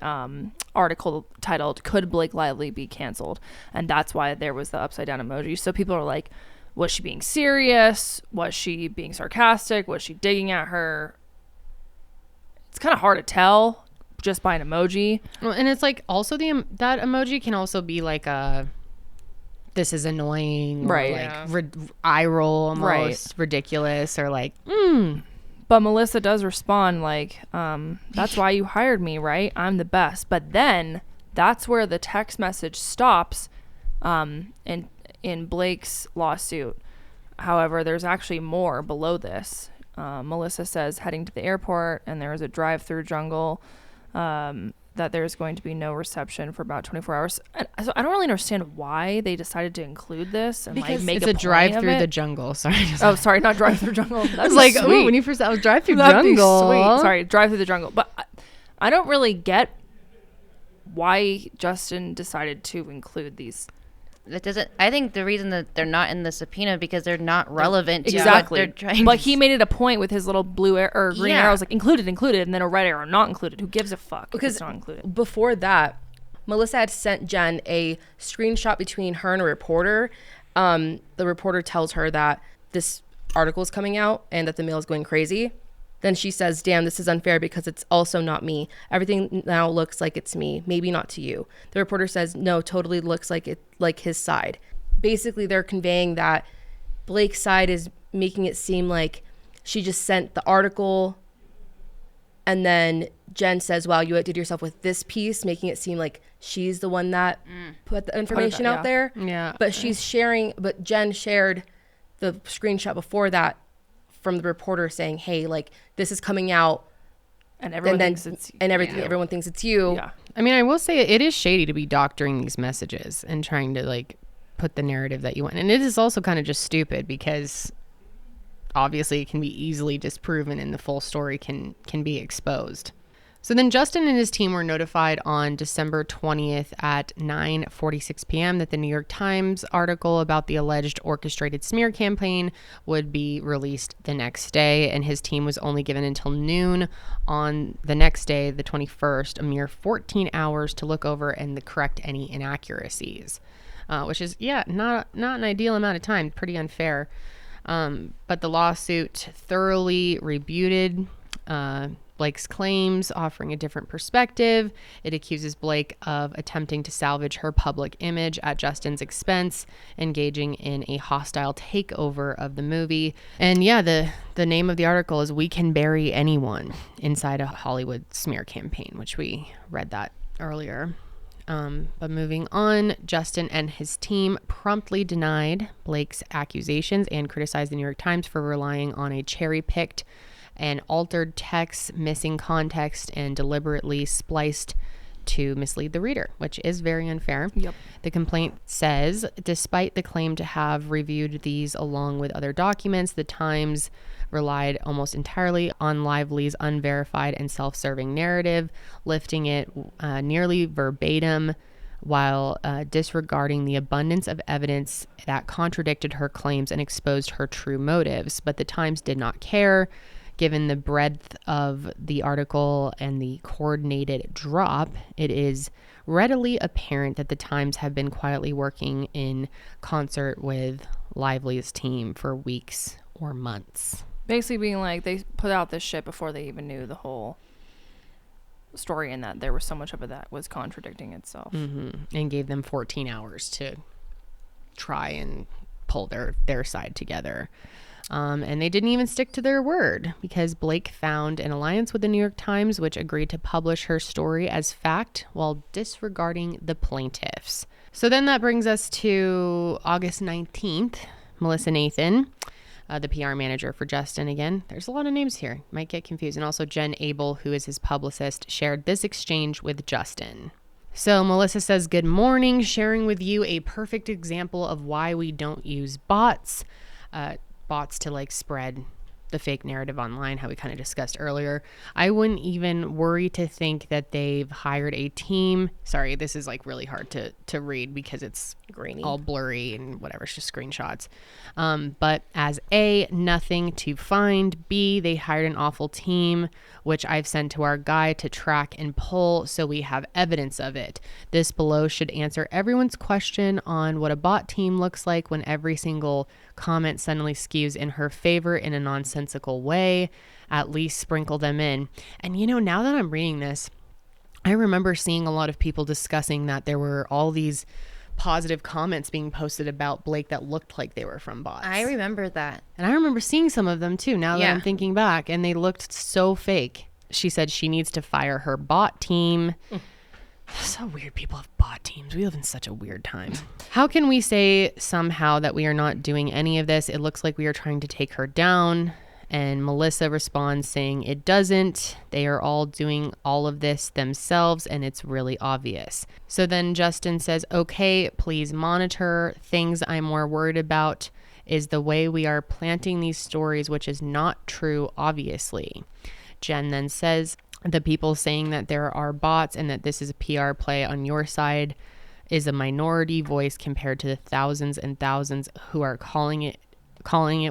Speaker 2: article titled "Could Blake Lively Be Canceled?" And that's why there was the upside down emoji. So people are like, was she being serious? Was she being sarcastic? Was she digging at her? It's kind of hard to tell just by an emoji.
Speaker 1: Well, and it's like also that emoji can also be like a this is annoying,
Speaker 2: right?
Speaker 1: Or like eye roll, almost right. Ridiculous, or like.
Speaker 2: But Melissa does respond like, "That's why you hired me, right? I'm the best." But then that's where the text message stops, in Blake's lawsuit. However, there's actually more below this. Melissa says heading to the airport, and there is a drive-through jungle. That there's going to be no reception for about 24 hours. So I don't really understand why they decided to include this and
Speaker 1: because
Speaker 2: make
Speaker 1: it's a drive through the jungle. Sorry.
Speaker 2: Sorry, not drive through jungle.
Speaker 1: I was like, oh, when you first said I was drive through jungle.
Speaker 2: Sweet. Sorry, drive through the jungle. But I don't really get why Justin decided to include these.
Speaker 3: That doesn't. I think the reason that they're not in the subpoena because they're not relevant to
Speaker 2: exactly.
Speaker 3: what they're trying.
Speaker 2: But he made it a point with his little blue or green arrows, like included, and then a red arrow not included. Who gives a fuck? Because it's not included.
Speaker 4: Before that, Melissa had sent Jen a screenshot between her and a reporter. The reporter tells her that this article is coming out and that the mail is going crazy. Then she says, "Damn, this is unfair because it's also not me. Everything now looks like it's me. Maybe not to you." The reporter says, "No, totally looks like it, like his side." Basically, they're conveying that Blake's side is making it seem like she just sent the article, and then Jen says, "Wow, you outdid yourself with this piece," making it seem like she's the one that put the information out there.
Speaker 1: Yeah.
Speaker 4: But Jen shared the screenshot before that from the reporter saying, "Hey, like this is coming out,"
Speaker 2: and everyone thinks it's
Speaker 4: everyone thinks it's you.
Speaker 2: Yeah.
Speaker 1: I mean, I will say it is shady to be doctoring these messages and trying to like put the narrative that you want, and it is also kind of just stupid because obviously it can be easily disproven and the full story can be exposed. So then Justin and his team were notified on December 20th at 9:46 p.m. that the New York Times article about the alleged orchestrated smear campaign would be released the next day, and his team was only given until noon on the next day, the 21st, a mere 14 hours to look over and correct any inaccuracies, which is, not an ideal amount of time, pretty unfair. But the lawsuit thoroughly rebutted Blake's claims, offering a different perspective. It accuses Blake of attempting to salvage her public image at Justin's expense, engaging in a hostile takeover of the movie. And the name of the article is "We Can Bury Anyone Inside a Hollywood Smear Campaign," which we read that earlier. But moving on, Justin and his team promptly denied Blake's accusations and criticized the New York Times for relying on a cherry-picked and altered text, missing context, and deliberately spliced to mislead the reader, which is very unfair.
Speaker 2: Yep.
Speaker 1: The complaint says, despite the claim to have reviewed these along with other documents, the Times relied almost entirely on Lively's unverified and self-serving narrative, lifting it nearly verbatim while disregarding the abundance of evidence that contradicted her claims and exposed her true motives. But the Times did not care. Given the breadth of the article and the coordinated drop, it is readily apparent that the Times have been quietly working in concert with Lively's team for weeks or months.
Speaker 2: Basically being like, they put out this shit before they even knew the whole story in that there was so much of it that was contradicting itself.
Speaker 1: And gave them 14 hours to try and pull their side together. And they didn't even stick to their word, because Blake found an alliance with the New York Times, which agreed to publish her story as fact while disregarding the plaintiffs. So then that brings us to August 19th. Melissa Nathan, the PR manager for Justin again. There's a lot of names here. Might get confused. And also Jen Abel, who is his publicist, shared this exchange with Justin. So Melissa says, "Good morning, sharing with you a perfect example of why we don't use bots to like spread the fake narrative online, how we kind of discussed earlier. I wouldn't even worry to think that they've hired a team." Sorry, this is like really hard to read because it's
Speaker 4: Grainy.
Speaker 1: all blurry and whatever, it's just screenshots. But as A, nothing to find. B, they hired an awful team, which I've sent to our guy to track and pull so we have evidence of it. This below should answer everyone's question on what a bot team looks like when every single comment suddenly skews in her favor in a nonsensical way. At least sprinkle them in. And you know, now that I'm reading this, I remember seeing a lot of people discussing that there were all these positive comments being posted about Blake that looked like they were from bots.
Speaker 3: I remember that.
Speaker 1: And I remember seeing some of them too, now that I'm thinking back, and they looked so fake. She said she needs to fire her bot team. So weird, people have bot teams. We live in such a weird time. How can we say somehow that we are not doing any of this? It looks like we are trying to take her down. And Melissa responds saying it doesn't. They are all doing all of this themselves, and it's really obvious. So then Justin says, "Okay, please monitor. Things I'm more worried about is the way we are planting these stories, which is not true, obviously." Jen then says, "The people saying that there are bots and that this is a PR play on your side is a minority voice compared to the thousands and thousands who are calling it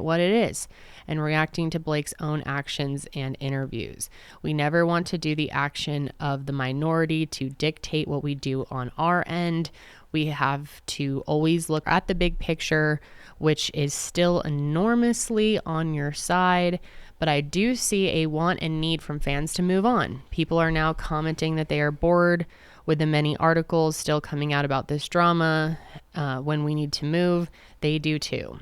Speaker 1: what it is and reacting to Blake's own actions and interviews. We never want to do the action of the minority to dictate what we do on our end. We have to always look at the big picture, which is still enormously on your side. But I do see a want and need from fans to move on. People are now commenting that they are bored with the many articles still coming out about this drama. When we need to move, they do too.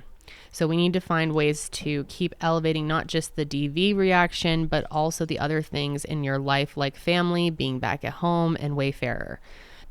Speaker 1: So we need to find ways to keep elevating not just the DV reaction, but also the other things in your life like family, being back at home, and Wayfarer.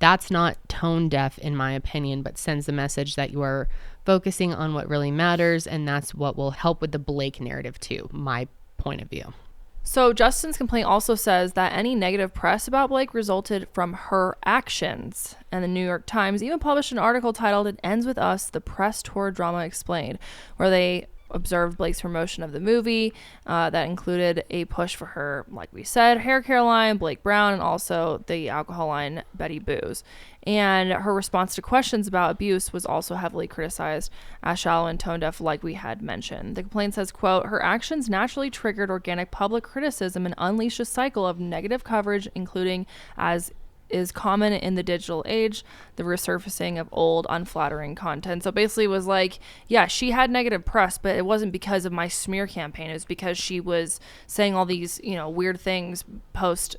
Speaker 1: That's not tone deaf in my opinion, but sends the message that you are focusing on what really matters, and that's what will help with the Blake narrative too, my point of view."
Speaker 2: So Justin's complaint also says that any negative press about Blake resulted from her actions. And the New York Times even published an article titled "It Ends With Us, the Press Tour Drama Explained," where they observed Blake's promotion of the movie that included a push for her, like we said, hair care line, Blake Brown, and also the alcohol line, Betty Booze. And her response to questions about abuse was also heavily criticized as shallow and tone deaf, like we had mentioned. The complaint says, quote, "Her actions naturally triggered organic public criticism and unleashed a cycle of negative coverage, including, as is common in the digital age, the resurfacing of old unflattering content." So basically it was like, yeah, she had negative press, but it wasn't because of my smear campaign. It was because she was saying all these, weird things post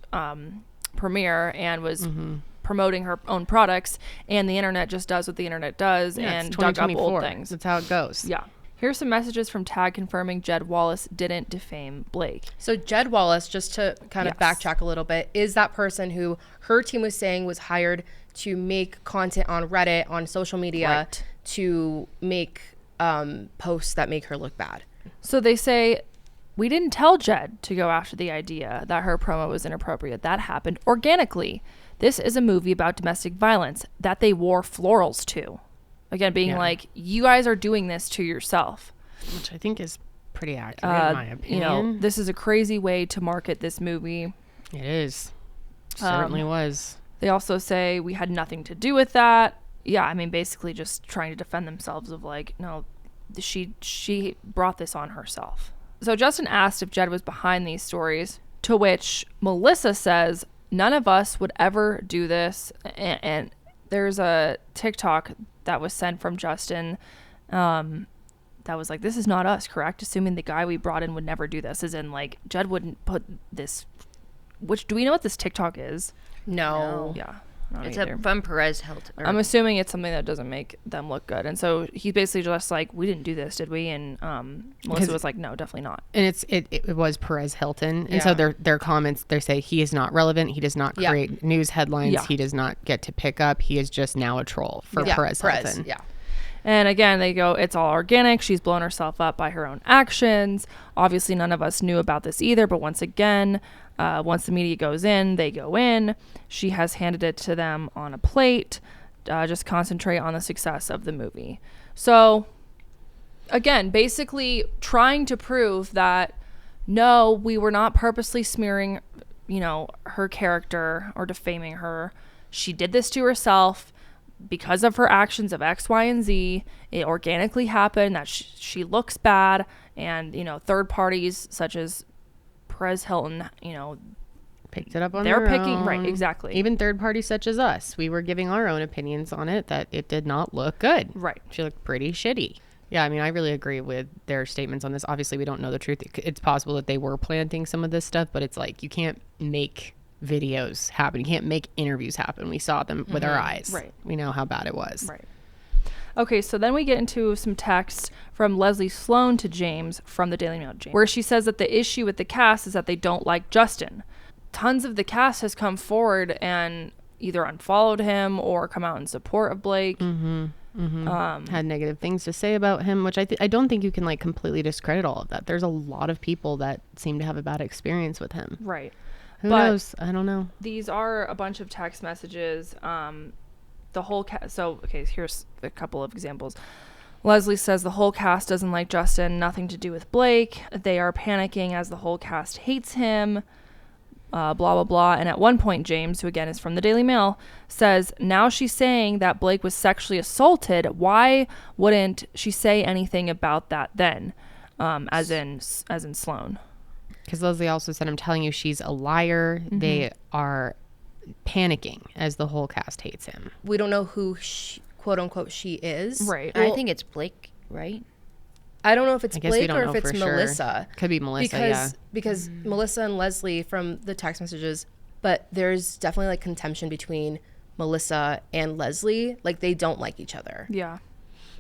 Speaker 2: premiere and was promoting her own products, and the internet just does what the internet does, and dug up old things.
Speaker 1: That's how it goes.
Speaker 2: Yeah. Here's some messages from Tag confirming Jed Wallace didn't defame Blake.
Speaker 4: So Jed Wallace, just to kind of backtrack a little bit, is that person who her team was saying was hired to make content on Reddit, on social media, to make posts that make her look bad.
Speaker 2: So they say, "We didn't tell Jed to go after the idea that her promo was inappropriate. That happened organically. This is a movie about domestic violence that they wore florals to." Again, being like, you guys are doing this to yourself.
Speaker 1: Which I think is pretty accurate in my opinion.
Speaker 2: This is a crazy way to market this movie.
Speaker 1: It is. Certainly was.
Speaker 2: They also say we had nothing to do with that. Yeah, I mean, basically just trying to defend themselves of like, no, she brought this on herself. So Justin asked if Jed was behind these stories, to which Melissa says, "None of us would ever do this." And there's a TikTok that was sent from Justin that was like, "This is not us, correct? Assuming the guy we brought in would never do this." As in, like, Jed wouldn't put this which, do we know what this TikTok is?
Speaker 4: No.
Speaker 2: Yeah.
Speaker 3: It's from Perez Hilton.
Speaker 2: I'm assuming it's something that doesn't make them look good. And so he's basically just like, we didn't do this, did we? And Melissa was like, no, definitely not.
Speaker 1: And it was Perez Hilton. And so their comments, they say he is not relevant. He does not create news headlines. Yeah. He does not get to pick up. He is just now a troll for Perez Hilton.
Speaker 2: Yeah. And again, they go, it's all organic. She's blown herself up by her own actions. Obviously, none of us knew about this either. But once again, once the media goes in, they go in. She has handed it to them on a plate. Just concentrate on the success of the movie. So, again, basically trying to prove that, no, we were not purposely smearing, her character or defaming her. She did this to herself. Because of her actions of X, Y, and Z, it organically happened that she looks bad, and third parties such as Perez Hilton,
Speaker 1: picked it up on their own.
Speaker 2: Right, exactly.
Speaker 1: Even third parties such as us, we were giving our own opinions on it that it did not look good.
Speaker 2: Right,
Speaker 1: she looked pretty shitty. Yeah, I mean, I really agree with their statements on this. Obviously, we don't know the truth. It's possible that they were planting some of this stuff, but it's like you can't make videos happen. You can't make interviews happen. We saw them with our eyes.
Speaker 2: Right.
Speaker 1: We know how bad it was.
Speaker 2: Right. Okay, so then we get into some text from Leslie Sloan to James from the Daily Mail, where she says that the issue with the cast is that they don't like Justin. Tons of the cast has come forward and either unfollowed him or come out in support of Blake.
Speaker 1: Had negative things to say about him, which I don't think you can completely discredit all of that. There's a lot of people that seem to have a bad experience with him.
Speaker 2: Right.
Speaker 1: Who knows? I don't know.
Speaker 2: These are a bunch of text messages. The whole cast. So, okay, here's a couple of examples. Leslie says the whole cast doesn't like Justin. Nothing to do with Blake. They are panicking as the whole cast hates him. Blah, blah, blah. And at one point, James, who again is from the Daily Mail, says, now she's saying that Blake was sexually assaulted. Why wouldn't she say anything about that then? As in Sloan.
Speaker 1: Because Leslie also said, I'm telling you, she's a liar. They are panicking as the whole cast hates him.
Speaker 4: We don't know who, quote unquote, she is.
Speaker 2: Right.
Speaker 3: Well, I think it's Blake, right?
Speaker 4: I don't know if it's Blake or if it's Melissa.
Speaker 1: Could be Melissa,
Speaker 4: because Melissa and Leslie from the text messages, but there's definitely contention between Melissa and Leslie. They don't like each other.
Speaker 2: Yeah.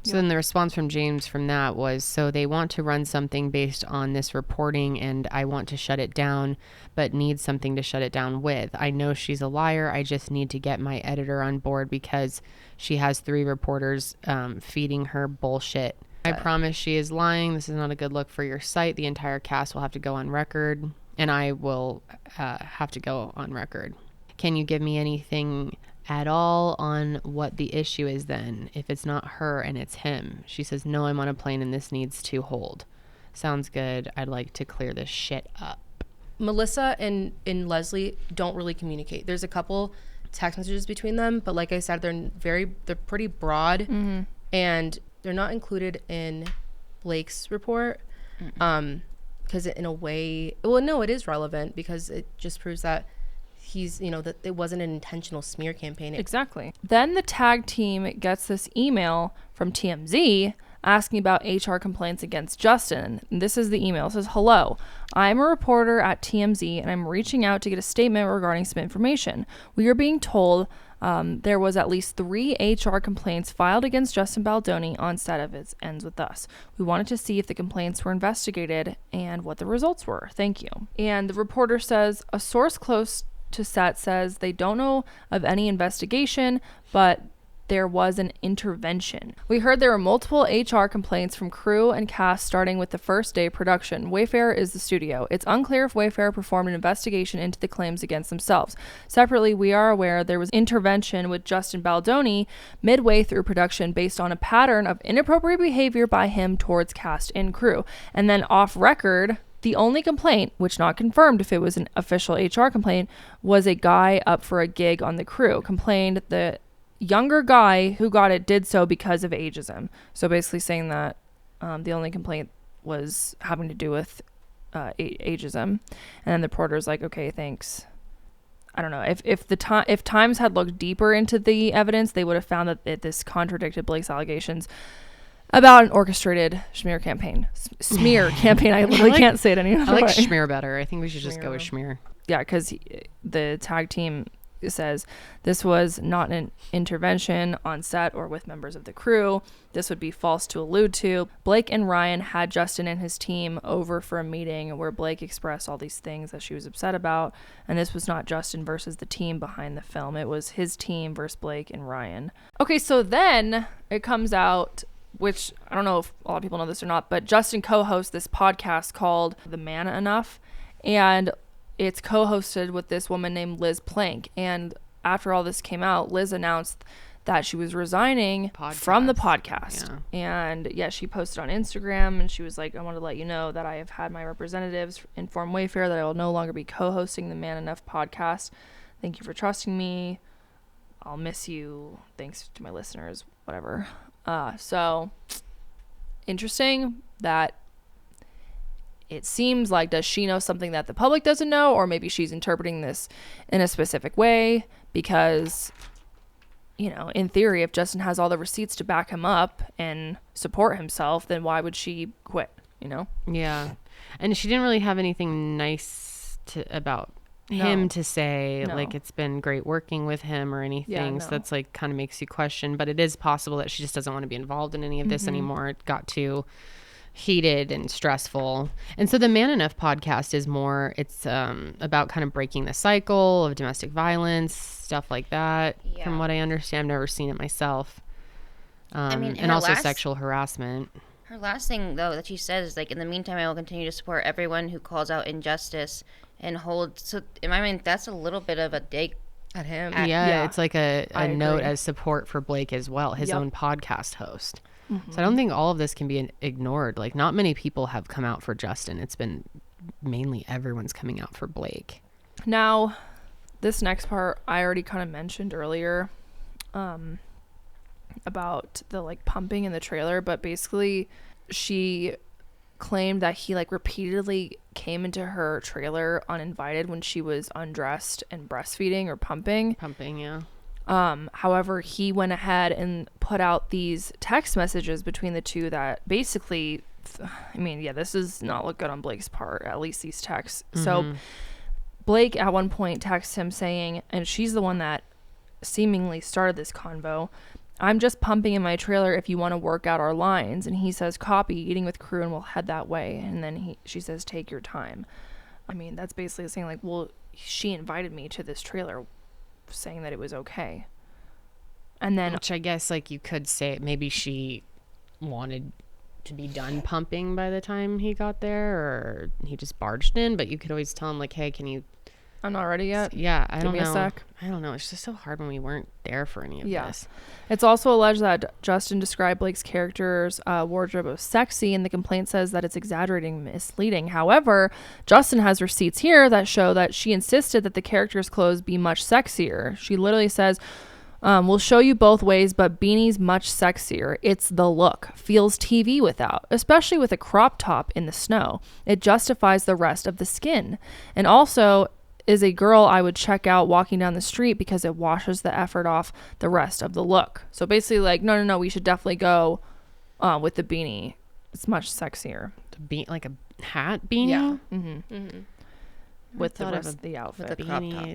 Speaker 1: So then the response from James from that was, so they want to run something based on this reporting and I want to shut it down, but need something to shut it down with. I know she's a liar. I just need to get my editor on board because she has 3 reporters feeding her bullshit. I promise she is lying. This is not a good look for your site. The entire cast will have to go on record and I will have to go on record. Can you give me anything at all on what the issue is then, if it's not her and it's him? She says, no, I'm on a plane and this needs to hold. Sounds good. I'd like to clear this shit up.
Speaker 4: Melissa and Leslie don't really communicate. There's a couple text messages between them, but like I said, they're pretty broad and they're not included in Blake's report. Because in a way, well, no, it is relevant because it just proves that he's, that it wasn't an intentional smear campaign.
Speaker 2: Exactly. Then the tag team gets this email from TMZ asking about HR complaints against Justin. And this is the email. It says, hello, I'm a reporter at TMZ and I'm reaching out to get a statement regarding some information. We are being told there was at least 3 HR complaints filed against Justin Baldoni on set of It Ends With Us. We wanted to see if the complaints were investigated and what the results were. Thank you. And the reporter says, a source close to set says they don't know of any investigation, but there was an intervention. We heard there were multiple HR complaints from crew and cast starting with the first day of production. Wayfair is the studio. It's unclear if Wayfair performed an investigation into the claims against themselves. Separately, we are aware there was intervention with Justin Baldoni midway through production based on a pattern of inappropriate behavior by him towards cast and crew. And then off record, the only complaint, which not confirmed if it was an official HR complaint, was a guy up for a gig on the crew complained the younger guy who got it did so because of ageism. So basically saying that the only complaint was having to do with ageism. And then the reporter's like, okay, thanks. I don't know. If Times had looked deeper into the evidence, they would have found that this contradicted Blake's allegations. about an orchestrated smear campaign. Smear campaign. I literally can't say it any other
Speaker 1: I like
Speaker 2: way.
Speaker 1: schmear better. I think we should just go with schmear.
Speaker 2: Yeah, because the tag team says this was not an intervention on set or with members of the crew. This would be false to allude to. Blake and Ryan had Justin and his team over for a meeting where Blake expressed all these things that she was upset about, and this was not Justin versus the team behind the film. It was his team versus Blake and Ryan. Okay, so then it comes out, which I don't know if a lot of people know this or not, but Justin co-hosts this podcast called The Man Enough, and it's co-hosted with this woman named Liz Plank. And after all this came out, Liz announced that she was resigning from the podcast. Yeah. And yeah, she posted on Instagram and she was like, I want to let you know that I have had my representatives inform Wayfair that I will no longer be co-hosting the Man Enough podcast. Thank you for trusting me. I'll miss you. Thanks to my listeners, whatever. So interesting that it seems like, does she know something that the public doesn't know? Or maybe she's interpreting this in a specific way because, you know, in theory, if Justin has all the receipts to back him up and support himself, then why would she quit, you know?
Speaker 1: Yeah. And she didn't really have anything nice about him to say, like it's been great working with him or anything. So that's like kind of makes you question, but it is possible that she just doesn't want to be involved in any of this anymore. It got too heated and stressful. And so the Man Enough podcast is more, it's about kind of breaking the cycle of domestic violence, stuff like that. From what I understand, I've never seen it myself. I mean, and also sexual harassment.
Speaker 3: Her last thing though that she says is like, in the meantime, I will continue to support everyone who calls out injustice and hold. So in my mind, that's a little bit of a dig
Speaker 4: at him.
Speaker 1: Yeah, it's like a note as support for Blake as well, his own podcast host. So I don't think all of this can be ignored. Like, not many people have come out for Justin. It's been mainly everyone's coming out for Blake.
Speaker 2: Now, this next part I already kind of mentioned earlier, about the like pumping in the trailer, but basically she claimed that he like repeatedly came into her trailer uninvited when she was undressed and breastfeeding or pumping. However, he went ahead and put out these text messages between the two that basically, I mean, yeah, this does not look good on Blake's part, at least these texts. So Blake at one point texts him saying, and she's the one that seemingly started this convo, I'm just pumping in my trailer if you want to work out our lines. And he says, copy, eating with crew, and we'll head that way. And then she says, take your time. I mean, that's basically saying like, well, she invited me to this trailer, saying that it was okay. And then,
Speaker 1: which I guess like you could say maybe she wanted to be done pumping by the time he got there, or he just barged in. But you could always tell him like, hey, can you,
Speaker 2: I'm not ready yet.
Speaker 1: Yeah, I
Speaker 2: Give me
Speaker 1: don't know.
Speaker 2: a sec.
Speaker 1: I don't know. It's just so hard when we weren't there for any of this.
Speaker 2: It's also alleged that Justin described Blake's character's wardrobe as sexy, and the complaint says that it's exaggerating and misleading. However, Justin has receipts here that show that she insisted that the character's clothes be much sexier. She literally says, we'll show you both ways, but beanie's much sexier. It's the look. Feels TV without, especially with a crop top in the snow. It justifies the rest of the skin. And also is a girl I would check out walking down the street because it washes the effort off the rest of the look. So basically like, no, we should definitely go with the beanie. It's much sexier.
Speaker 1: Like a hat beanie?
Speaker 2: Yeah. With the rest of the outfit.
Speaker 3: With the crop top.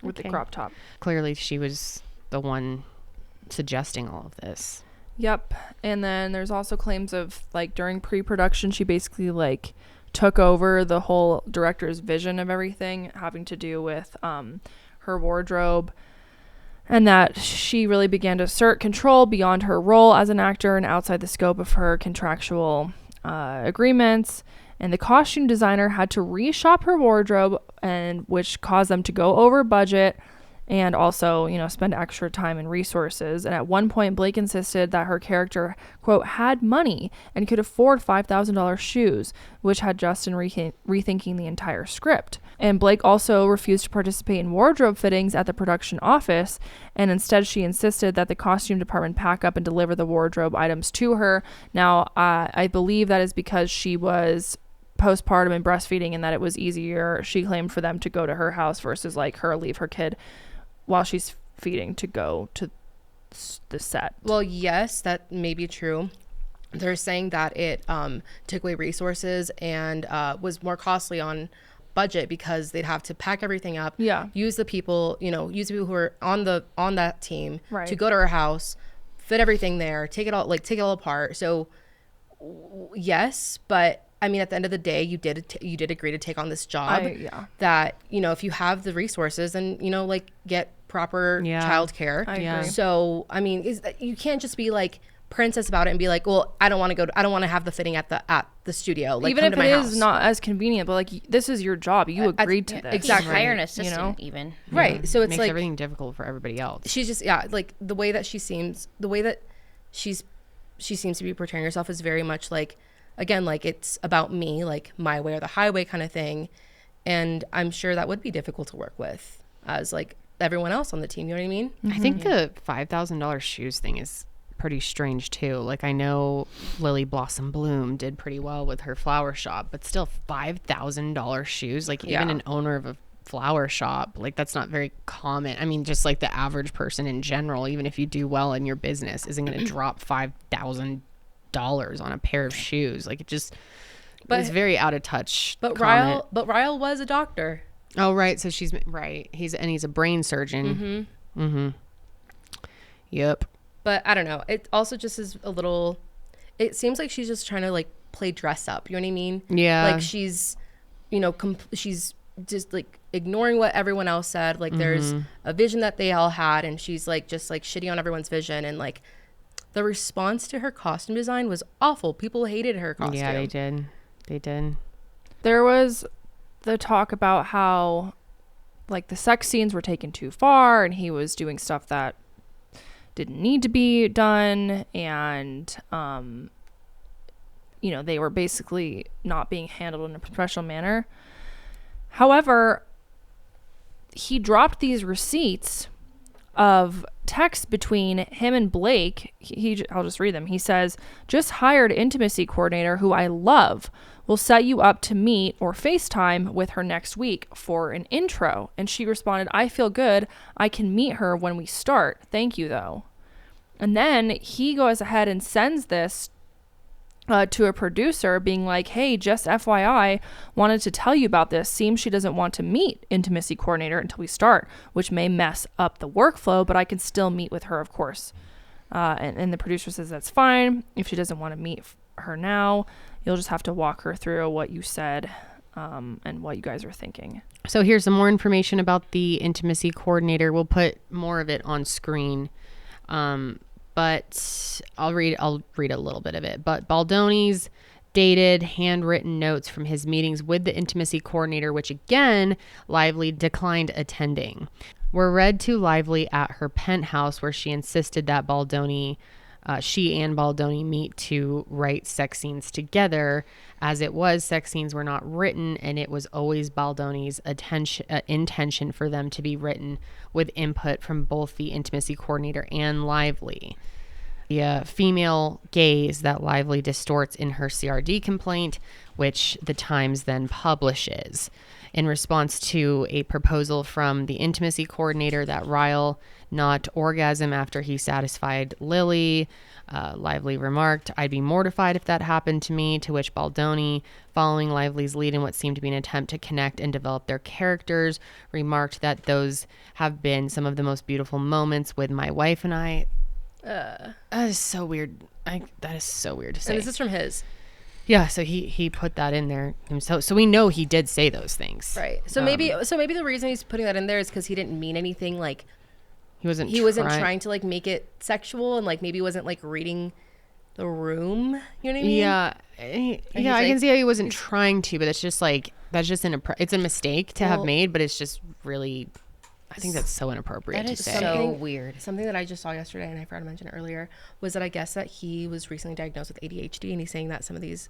Speaker 2: With the crop top.
Speaker 1: Clearly she was the one suggesting all of this.
Speaker 2: Yep. And then there's also claims of like during pre-production she basically like took over the whole director's vision of everything having to do with her wardrobe, and that she really began to assert control beyond her role as an actor and outside the scope of her contractual agreements. And the costume designer had to reshop her wardrobe, and which caused them to go over budget and also, you know, spend extra time and resources. And at one point, Blake insisted that her character, quote, had money and could afford $5,000 shoes, which had Justin rethinking the entire script. And Blake also refused to participate in wardrobe fittings at the production office, and instead she insisted that the costume department pack up and deliver the wardrobe items to her. Now, I believe that is because she was postpartum and breastfeeding, and that it was easier, she claimed, for them to go to her house versus like her leave her kid while she's feeding to go to the set.
Speaker 4: Well, yes, that may be true, they're saying that it took away resources and was more costly on budget because they'd have to pack everything up, use the people who are on that team to go to her house, fit everything there, take it all apart. So yes, but I mean, at the end of the day, you did agree to take on this job that, if you have the resources, then, like, get proper childcare.
Speaker 2: I agree.
Speaker 4: So, I mean, you can't just be like princess about it and be like, well, I don't want to have the fitting at the studio. Like,
Speaker 2: even if it is not as convenient, but like, this is your job. You agreed to this.
Speaker 3: Exactly. Hire an assistant even.
Speaker 4: Right. So it's
Speaker 1: makes
Speaker 4: like
Speaker 1: everything difficult for everybody else.
Speaker 4: She's just, like the way that she seems to be portraying herself is very much like, again, like, it's about me, like my way or the highway kind of thing. And I'm sure that would be difficult to work with as like everyone else on the team. You know what I mean?
Speaker 1: I think the $5,000 shoes thing is pretty strange too. Like, I know Lily Blossom Bloom did pretty well with her flower shop, but still $5,000 shoes. Like, even an owner of a flower shop, like, that's not very common. I mean, just like the average person in general, even if you do well in your business, isn't going to drop $5,000 on a pair of shoes. Like, it's very out of touch.
Speaker 4: But Ryle was a doctor.
Speaker 1: Oh, right. So she's right. He's a brain surgeon. Yep.
Speaker 4: But I don't know. It also just is a little. It seems like she's just trying to like play dress up. You know what I mean?
Speaker 1: Yeah.
Speaker 4: Like, she's, she's just like ignoring what everyone else said. Like, there's a vision that they all had, and she's like just like shitting on everyone's vision. And like, the response to her costume design was awful. People hated her costume.
Speaker 1: Yeah, they did. They did.
Speaker 2: There was the talk about how, like, the sex scenes were taken too far, and he was doing stuff that didn't need to be done, and they were basically not being handled in a professional manner. However, he dropped these receipts of texts between him and Blake. I'll just read them. He says, "Just hired intimacy coordinator who I love. Will set you up to meet or FaceTime with her next week for an intro." And she responded, "I feel good. I can meet her when we start. Thank you, though." And then he goes ahead and sends this to a producer being like, "Hey, just FYI, wanted to tell you about this. Seems she doesn't want to meet intimacy coordinator until we start, which may mess up the workflow, but I can still meet with her, of course." And the producer says that's fine. If she doesn't want to meet her now, you'll just have to walk her through what you said and what you guys are thinking.
Speaker 1: So here's some more information about the intimacy coordinator. We'll put more of it on screen. But I'll read a little bit of it. But Baldoni's dated handwritten notes from his meetings with the intimacy coordinator, which again, Lively declined attending, were read to Lively at her penthouse, where she insisted that she and Baldoni meet to write sex scenes together. As it was, sex scenes were not written, and it was always Baldoni's intention for them to be written with input from both the intimacy coordinator and Lively. The female gaze that Lively distorts in her CRD complaint, which the Times then publishes. In response to a proposal from the intimacy coordinator that Ryle not orgasm after he satisfied Lily, Lively remarked, "I'd be mortified if that happened to me," to which Baldoni, following Lively's lead in what seemed to be an attempt to connect and develop their characters, remarked that those have been some of the most beautiful moments with my wife and I. That is so weird. That is so weird to say.
Speaker 4: And this is from his.
Speaker 1: Yeah, so he put that in there himself. So we know he did say those things.
Speaker 4: Right. So maybe the reason he's putting that in there is because he didn't mean anything, like
Speaker 1: he wasn't
Speaker 4: trying to like make it sexual, and like maybe wasn't like reading the room. You know what I mean?
Speaker 1: Yeah. I can see how he wasn't trying to, but it's just like it's a mistake to have made, but it's just really, I think that's so inappropriate to say.
Speaker 3: So weird.
Speaker 4: Something that I just saw yesterday, and I forgot to mention it earlier, was that I guess that he was recently diagnosed with ADHD, and he's saying that some of these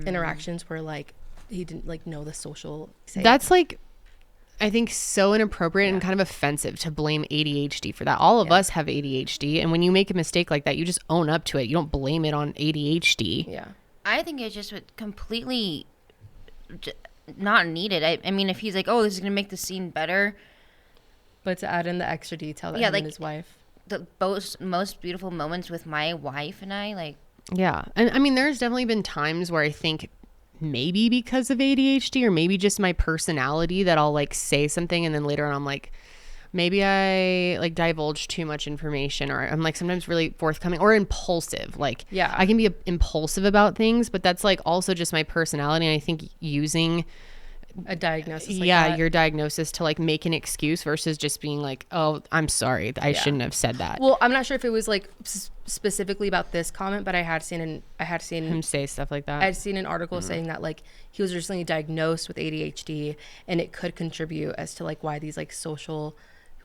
Speaker 4: interactions were like he didn't like know the social.
Speaker 1: That's like, I think, so inappropriate and kind of offensive to blame ADHD for that. All of us have ADHD, and when you make a mistake like that, you just own up to it. You don't blame it on ADHD.
Speaker 4: Yeah,
Speaker 3: I think it's just completely not needed. I mean, if he's like, "Oh, this is gonna make the scene better,"
Speaker 4: but to add in the extra detail that him and his wife,
Speaker 3: the most beautiful moments with my wife and I, like,
Speaker 1: Yeah. And I mean, there's definitely been times where I think maybe because of ADHD or maybe just my personality that I'll like say something and then later on I'm like, maybe I like divulge too much information, or I'm like sometimes really forthcoming or impulsive. Like,
Speaker 4: Yeah.
Speaker 1: I can be impulsive about things, but that's like also just my personality. And I think using
Speaker 4: A diagnosis like
Speaker 1: yeah,
Speaker 4: that.
Speaker 1: your diagnosis to like make an excuse versus just being like, oh, I'm sorry, I shouldn't have said that.
Speaker 4: Well, I'm not sure if it was like specifically about this comment, but I had seen
Speaker 1: Him say stuff like that.
Speaker 4: I'd seen an article saying that like he was recently diagnosed with ADHD and it could contribute as to like why these like social,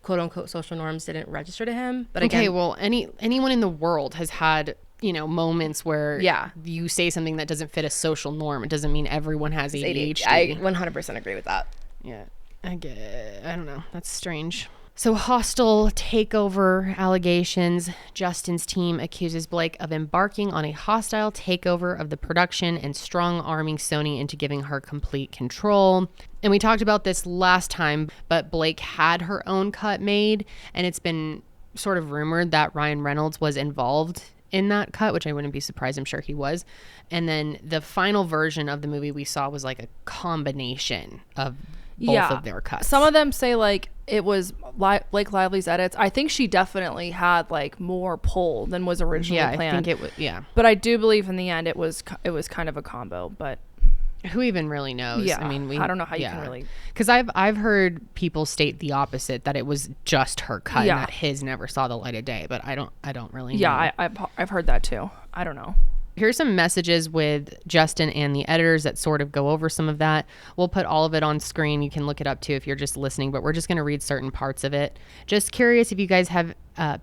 Speaker 4: quote unquote, social norms didn't register to him. But again,
Speaker 1: Okay, well, anyone in the world has had, you know, moments where
Speaker 4: Yeah.
Speaker 1: you say something that doesn't fit a social norm. It doesn't mean everyone has ADHD.
Speaker 4: I 100% agree with that.
Speaker 1: Yeah, I don't know. That's strange. So hostile takeover allegations. Justin's team accuses Blake of embarking on a hostile takeover of the production and strong-arming Sony into giving her complete control. And we talked about this last time, but Blake had her own cut made, and it's been sort of rumored that Ryan Reynolds was involved in that cut, which I wouldn't be surprised. I'm sure he was. And then the final version of the movie we saw was like a combination of both of their cuts.
Speaker 2: Some of them say like it was Blake Lively's edits. I think she definitely had like more pull than was originally planned.
Speaker 1: I think it was. Yeah,
Speaker 2: but I do believe in the end it was kind of a combo. But
Speaker 1: who even really knows?
Speaker 2: yeah,
Speaker 1: I mean,
Speaker 2: I don't know how you can really,
Speaker 1: because I've heard people state the opposite, that it was just her cut
Speaker 2: Yeah.
Speaker 1: and that his never saw the light of day. But I don't really know.
Speaker 2: yeah, I've heard that too. I don't know.
Speaker 1: Here's some messages with Justin and the editors that sort of go over some of that. We'll put all of it on screen. You can look it up too if you're just listening, but we're just going to read certain parts of it. Just curious if you guys have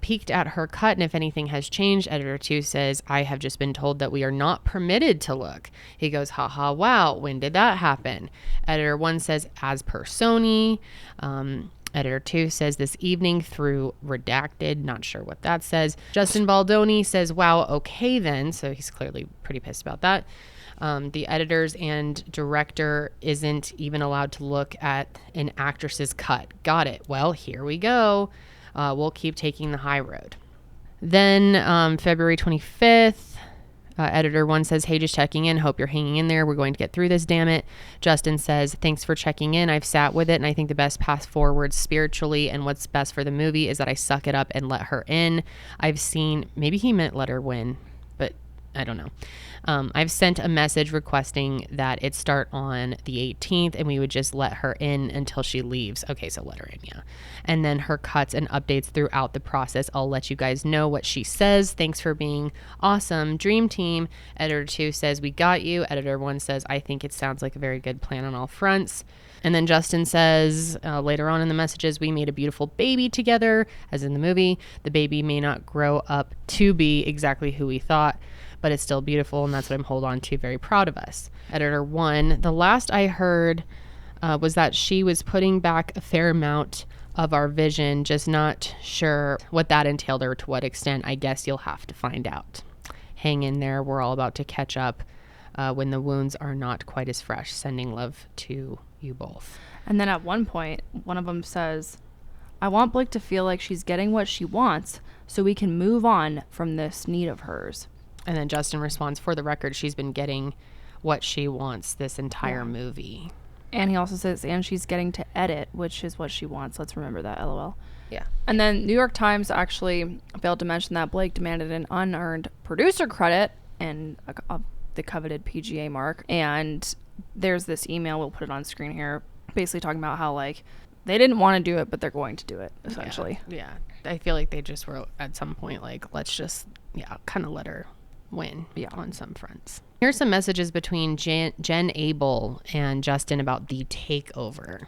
Speaker 1: peeked at her cut and if anything has changed. Editor 2 says, I have just been told that we are not permitted to look. He goes, haha, wow, when did that happen? Editor 1 says, as per Sony. Editor 2 says this evening through redacted. Not sure what that says. Justin Baldoni says, wow, okay then. So he's clearly pretty pissed about that. The editors and director isn't even allowed to look at an actress's cut. Got it. Well, here we go. We'll keep taking the high road. Then February 25th. Editor 1 says, hey, just checking in. Hope you're hanging in there. We're going to get through this, damn it. Justin says, thanks for checking in. I've sat with it, and I think the best path forward spiritually and what's best for the movie is that I suck it up and let her in. I've seen, maybe he meant let her win, but I don't know. I've sent a message requesting that it start on the 18th and we would just let her in until she leaves. Okay, so let her in, yeah. And then her cuts and updates throughout the process. I'll let you guys know what she says. Thanks for being awesome. Dream team. Editor 2 says, we got you. Editor 1 says, I think it sounds like a very good plan on all fronts. And then Justin says later on in the messages, we made a beautiful baby together, as in the movie. The baby may not grow up to be exactly who we thought, but it's still beautiful, and that's what I'm holding on to. Very proud of us. Editor 1, the last I heard was that she was putting back a fair amount of our vision, just not sure what that entailed or to what extent. I guess you'll have to find out. Hang in there. We're all about to catch up when the wounds are not quite as fresh. Sending love to you both.
Speaker 2: And then at one point, one of them says, I want Blake to feel like she's getting what she wants so we can move on from this need of hers.
Speaker 1: And then Justin responds, for the record, she's been getting what she wants this entire movie.
Speaker 2: And he also says, and she's getting to edit, which is what she wants. Let's remember that, LOL.
Speaker 4: Yeah.
Speaker 2: And then New York Times actually failed to mention that Blake demanded an unearned producer credit and the coveted PGA mark. And there's this email, we'll put it on screen here, basically talking about how, like, they didn't want to do it, but they're going to do it, essentially.
Speaker 1: Yeah. I feel like they just wrote at some point, like, let's just, kind of let her win on some fronts. Here's some messages between Jen Abel and Justin about the takeover.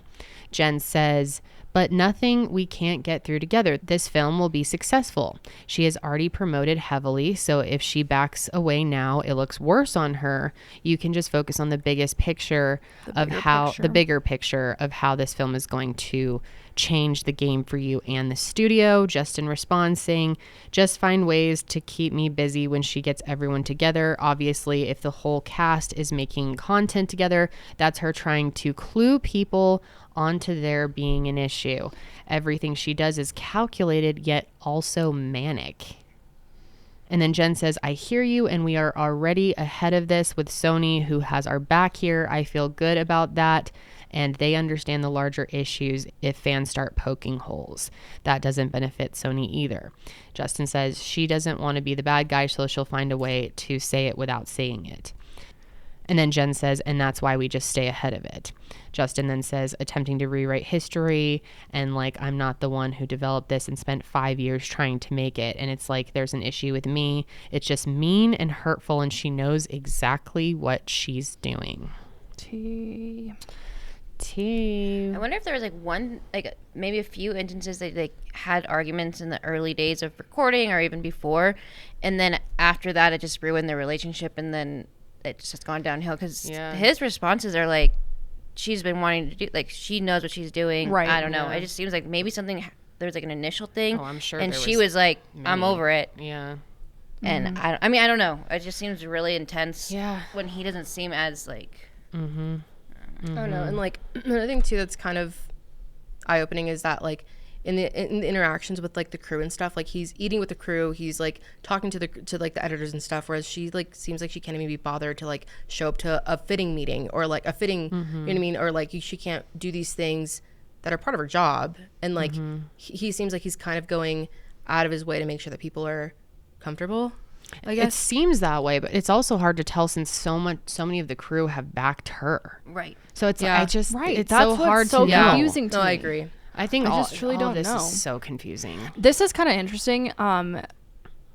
Speaker 1: Jen says, but nothing we can't get through together. This film will be successful. She has already promoted heavily, so if she backs away now, it looks worse on her. You can just focus on the biggest picture the bigger picture of how this film is going to change the game for you and the studio. Justin responds saying, just find ways to keep me busy when she gets everyone together. Obviously, if the whole cast is making content together, that's her trying to clue people onto there being an issue. Everything she does is calculated yet also manic. And then Jen says, I hear you, and we are already ahead of this with Sony, who has our back here. I feel good about that. And they understand the larger issues if fans start poking holes. That doesn't benefit Sony either. Justin says she doesn't want to be the bad guy, so she'll find a way to say it without saying it. And then Jen says, and that's why we just stay ahead of it. Justin then says, attempting to rewrite history, and like, I'm not the one who developed this and spent 5 years trying to make it. And it's like, there's an issue with me. It's just mean and hurtful, and she knows exactly what she's doing.
Speaker 2: T.
Speaker 3: I wonder if there was maybe a few instances that they had arguments in the early days of recording or even before, and then after that it just ruined their relationship, and then it just has gone downhill because his responses are like, she's been wanting to do, like, she knows what she's doing. Right. I don't know. It just seems like maybe there's like an initial thing.
Speaker 1: Oh, I'm sure.
Speaker 3: And she was like, I'm over it.
Speaker 1: Yeah.
Speaker 3: And I mean, I don't know. It just seems really intense.
Speaker 1: Yeah.
Speaker 3: When he doesn't seem as like.
Speaker 4: I don't know. And like another thing too that's kind of eye-opening is that like in the interactions with like the crew and stuff, like he's eating with the crew, he's like talking to like the editors and stuff, whereas she like seems like she can't even be bothered to like show up to a fitting meeting or like a fitting, you know what I mean, or like she can't do these things that are part of her job. And like he seems like he's kind of going out of his way to make sure that people are comfortable. I guess.
Speaker 1: It seems that way, but it's also hard to tell since so many of the crew have backed her.
Speaker 3: Right.
Speaker 1: So it's it's
Speaker 2: That's
Speaker 1: so hard
Speaker 2: so
Speaker 1: to know.
Speaker 2: confusing to me.
Speaker 4: I agree.
Speaker 1: I think
Speaker 2: I just truly don't
Speaker 1: this
Speaker 2: know.
Speaker 1: is so confusing.
Speaker 2: This is kind of interesting.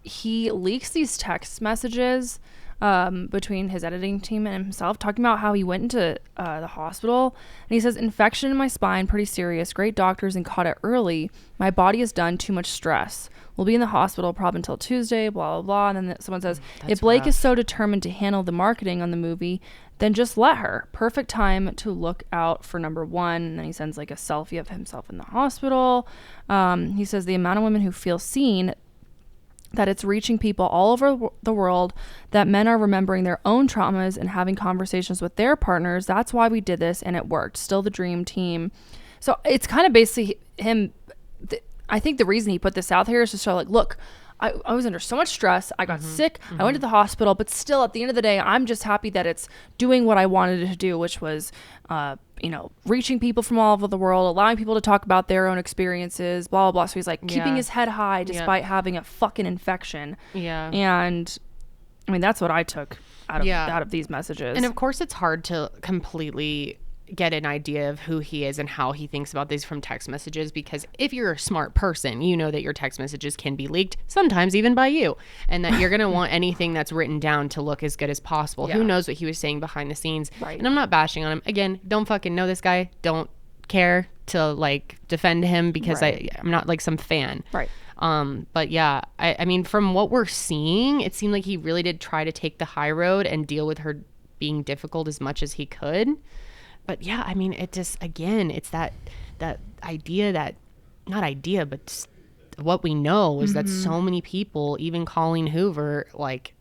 Speaker 2: He leaks these text messages between his editing team and himself, talking about how he went into the hospital, and he says, infection in my spine, pretty serious, great doctors and caught it early. My body has done too much stress. We'll be in the hospital probably until Tuesday, blah, blah, blah. And then someone says, if Blake is so determined to handle the marketing on the movie, then just let her. Perfect time to look out for number one. And then he sends like a selfie of himself in the hospital. He says the amount of women who feel seen, that it's reaching people all over the world, that men are remembering their own traumas and having conversations with their partners. That's why we did this, and it worked. Still the dream team. So it's kind of basically him. I think the reason he put this out here is to show like, look, I was under so much stress. I got sick. I went to the hospital, but still at the end of the day, I'm just happy that it's doing what I wanted it to do, which was, reaching people from all over the world, allowing people to talk about their own experiences, blah, blah, blah. So he's like keeping his head high despite having a fucking infection.
Speaker 1: Yeah.
Speaker 2: And I mean, that's what I took out of these messages.
Speaker 1: And of course it's hard to completely get an idea of who he is and how he thinks about these from text messages, because if you're a smart person, you know that your text messages can be leaked, sometimes even by you, and that you're going to want anything that's written down to look as good as possible. Who knows what he was saying behind the scenes. Right. And I'm not bashing on him. Again, don't fucking know this guy. Don't care to like defend him because I'm not like some fan. Right. But yeah, I mean, from what we're seeing, it seemed like he really did try to take the high road and deal with her being difficult as much as he could. But yeah, I mean, it just, again, it's that idea that, not idea, but just what we know is that so many people, even Colleen Hoover, like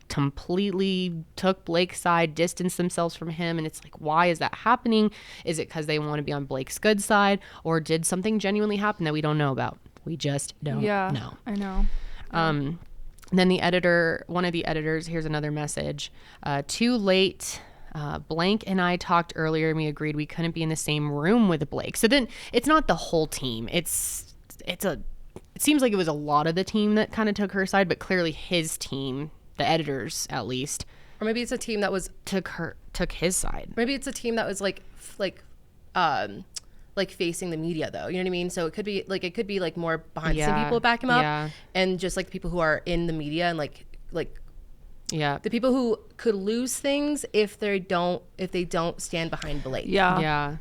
Speaker 1: completely took Blake's side, distanced themselves from him. And it's like, why is that happening? Is it because they want to be on Blake's good side, or did something genuinely happen that we don't know about? We just don't know.
Speaker 2: I know.
Speaker 1: Then one of the editors, here's another message. Too late. Blank and I talked earlier and we agreed we couldn't be in the same room with Blake. So then it's not the whole team. It seems like it was a lot of the team that kind of took her side, but clearly his team, the editors at least.
Speaker 4: Or maybe it's a team that was
Speaker 1: took his side.
Speaker 4: Maybe it's a team that was like facing the media though. You know what I mean? So it could be like more behind the scenes people back him up, and just like the people who are in the media and like the people who could lose things if they don't stand behind Blake.
Speaker 1: Yeah.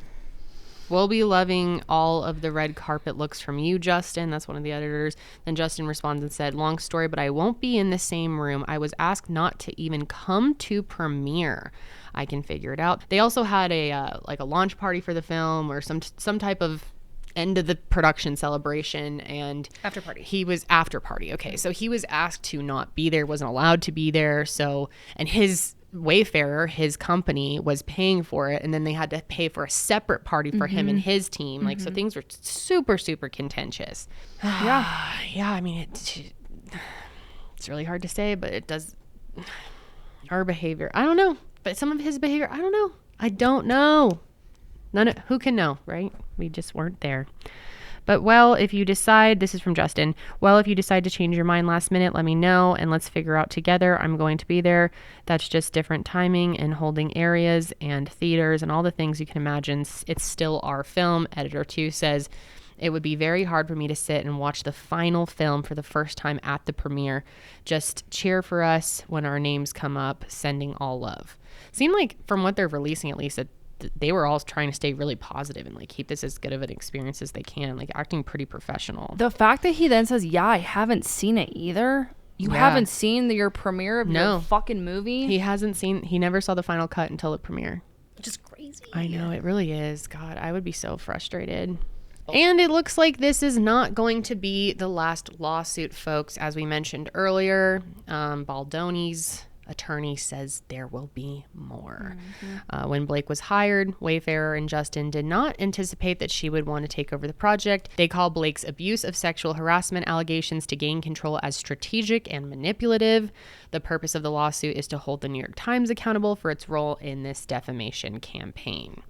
Speaker 1: We'll be loving all of the red carpet looks from you, Justin. That's one of the editors. Then Justin responds and said, long story, but I won't be in the same room. I was asked not to even come to premiere. I can figure it out. They also had a launch party for the film, or some type of end of the production celebration and
Speaker 4: after party.
Speaker 1: He was after party. Okay. So he was asked to not be there, wasn't allowed to be there. So, and his Wayfarer, his company, was paying for it. And then they had to pay for a separate party for him and his team. Like, so things were super, super contentious. Yeah. I mean, It's really hard to say, but it does. Our behavior, I don't know. But some of his behavior, I don't know. I don't know. Who can know, right? We just weren't there. But if you decide, this is from Justin, if you decide to change your mind last minute, let me know and let's figure out together. I'm going to be there. That's just different timing and holding areas and theaters and all the things you can imagine. It's still our film. Editor 2 says, it would be very hard for me to sit and watch the final film for the first time at the premiere. Just cheer for us when our names come up. Sending all love. Seemed like from what they're releasing, at least, that they were all trying to stay really positive and like keep this as good of an experience as they can, like acting pretty professional.
Speaker 2: The fact that he then says, I haven't seen it either. You haven't seen your premiere of your fucking movie?
Speaker 1: He never saw the final cut until the premiere.
Speaker 3: Which is crazy.
Speaker 1: I know, it really is. God, I would be so frustrated. And it looks like this is not going to be the last lawsuit, folks. As we mentioned earlier, Baldoni's attorney says there will be more. When Blake was hired, Wayfarer and Justin did not anticipate that she would want to take over the project. They call Blake's abuse of sexual harassment allegations to gain control as strategic and manipulative. The purpose of the lawsuit is to hold the New York Times accountable for its role in this defamation campaign.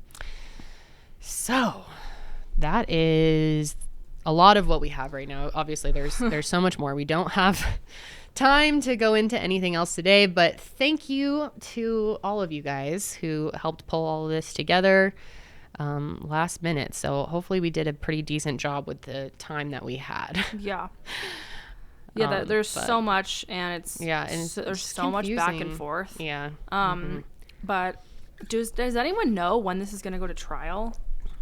Speaker 1: So that is a lot of what we have right now. Obviously, there's so much more. We don't have time to go into anything else today, but thank you to all of you guys who helped pull all of this together last minute. So hopefully we did a pretty decent job with the time that we had.
Speaker 2: There's so much, and there's so much back and forth. But does anyone know when this is going to go to trial?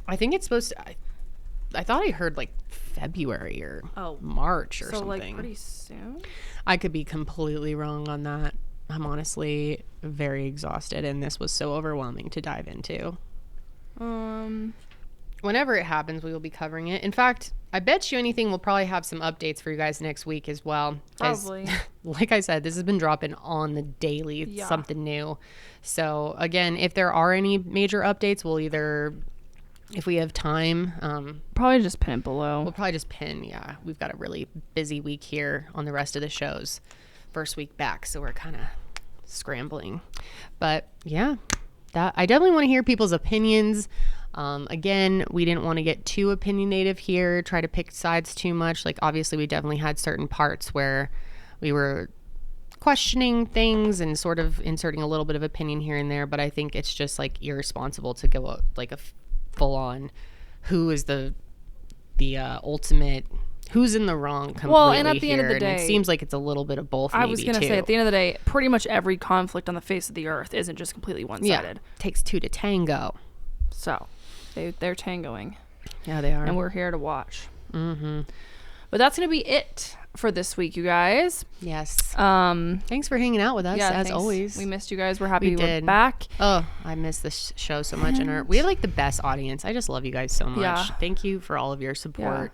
Speaker 1: I think it's supposed to. I thought I heard like February or March or something. So like
Speaker 2: pretty soon?
Speaker 1: I could be completely wrong on that. I'm honestly very exhausted, and this was so overwhelming to dive into. Whenever it happens, we will be covering it. In fact, I bet you anything we'll probably have some updates for you guys next week as well.
Speaker 2: Probably.
Speaker 1: Like I said, this has been dropping on the daily. It's something new. So again, if there are any major updates, we'll either, if we have time,
Speaker 2: probably just pin it below.
Speaker 1: We'll probably just pin. We've got a really busy week here on the rest of the shows. First week back, so we're kind of scrambling. But that I definitely want to hear people's opinions. Again, we didn't want to get too opinionative here, try to pick sides too much. Like obviously we definitely had certain parts where we were questioning things and sort of inserting a little bit of opinion here and there, but I think it's just like irresponsible to go like a full on who is the ultimate, who's in the wrong completely.
Speaker 2: And at the end of the day,
Speaker 1: it seems like it's a little bit of both.
Speaker 2: I was going to say, at the end of the day, pretty much every conflict on the face of the earth isn't just completely one-sided.
Speaker 1: Takes two to tango.
Speaker 2: So they're tangoing.
Speaker 1: Yeah, they are.
Speaker 2: And we're here to watch. But that's going to be it for this week, you guys.
Speaker 1: Yes. Thanks for hanging out with us, as always.
Speaker 2: We missed you guys. We're happy we're back.
Speaker 1: Oh, I miss this show so much. And we have like the best audience. I just love you guys so much.
Speaker 2: Yeah.
Speaker 1: Thank you for all of your support.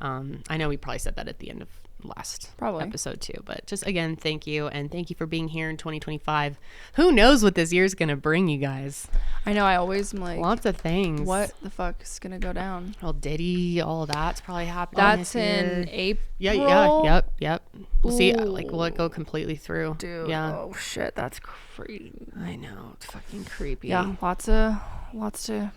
Speaker 1: I know we probably said that at the end of last episode too, but just again, thank you. And thank you for being here in 2025. Who knows what this year's going to bring you guys?
Speaker 2: I know. I always am like,
Speaker 1: lots of things.
Speaker 2: What the fuck is going to go down?
Speaker 1: Well, Diddy, all of that's probably happening.
Speaker 2: That's in April.
Speaker 1: Yep. We'll see. Like, will it go completely through?
Speaker 2: Dude. Yeah. Oh shit. That's crazy.
Speaker 1: I know. It's fucking creepy.
Speaker 2: Yeah. Lots to.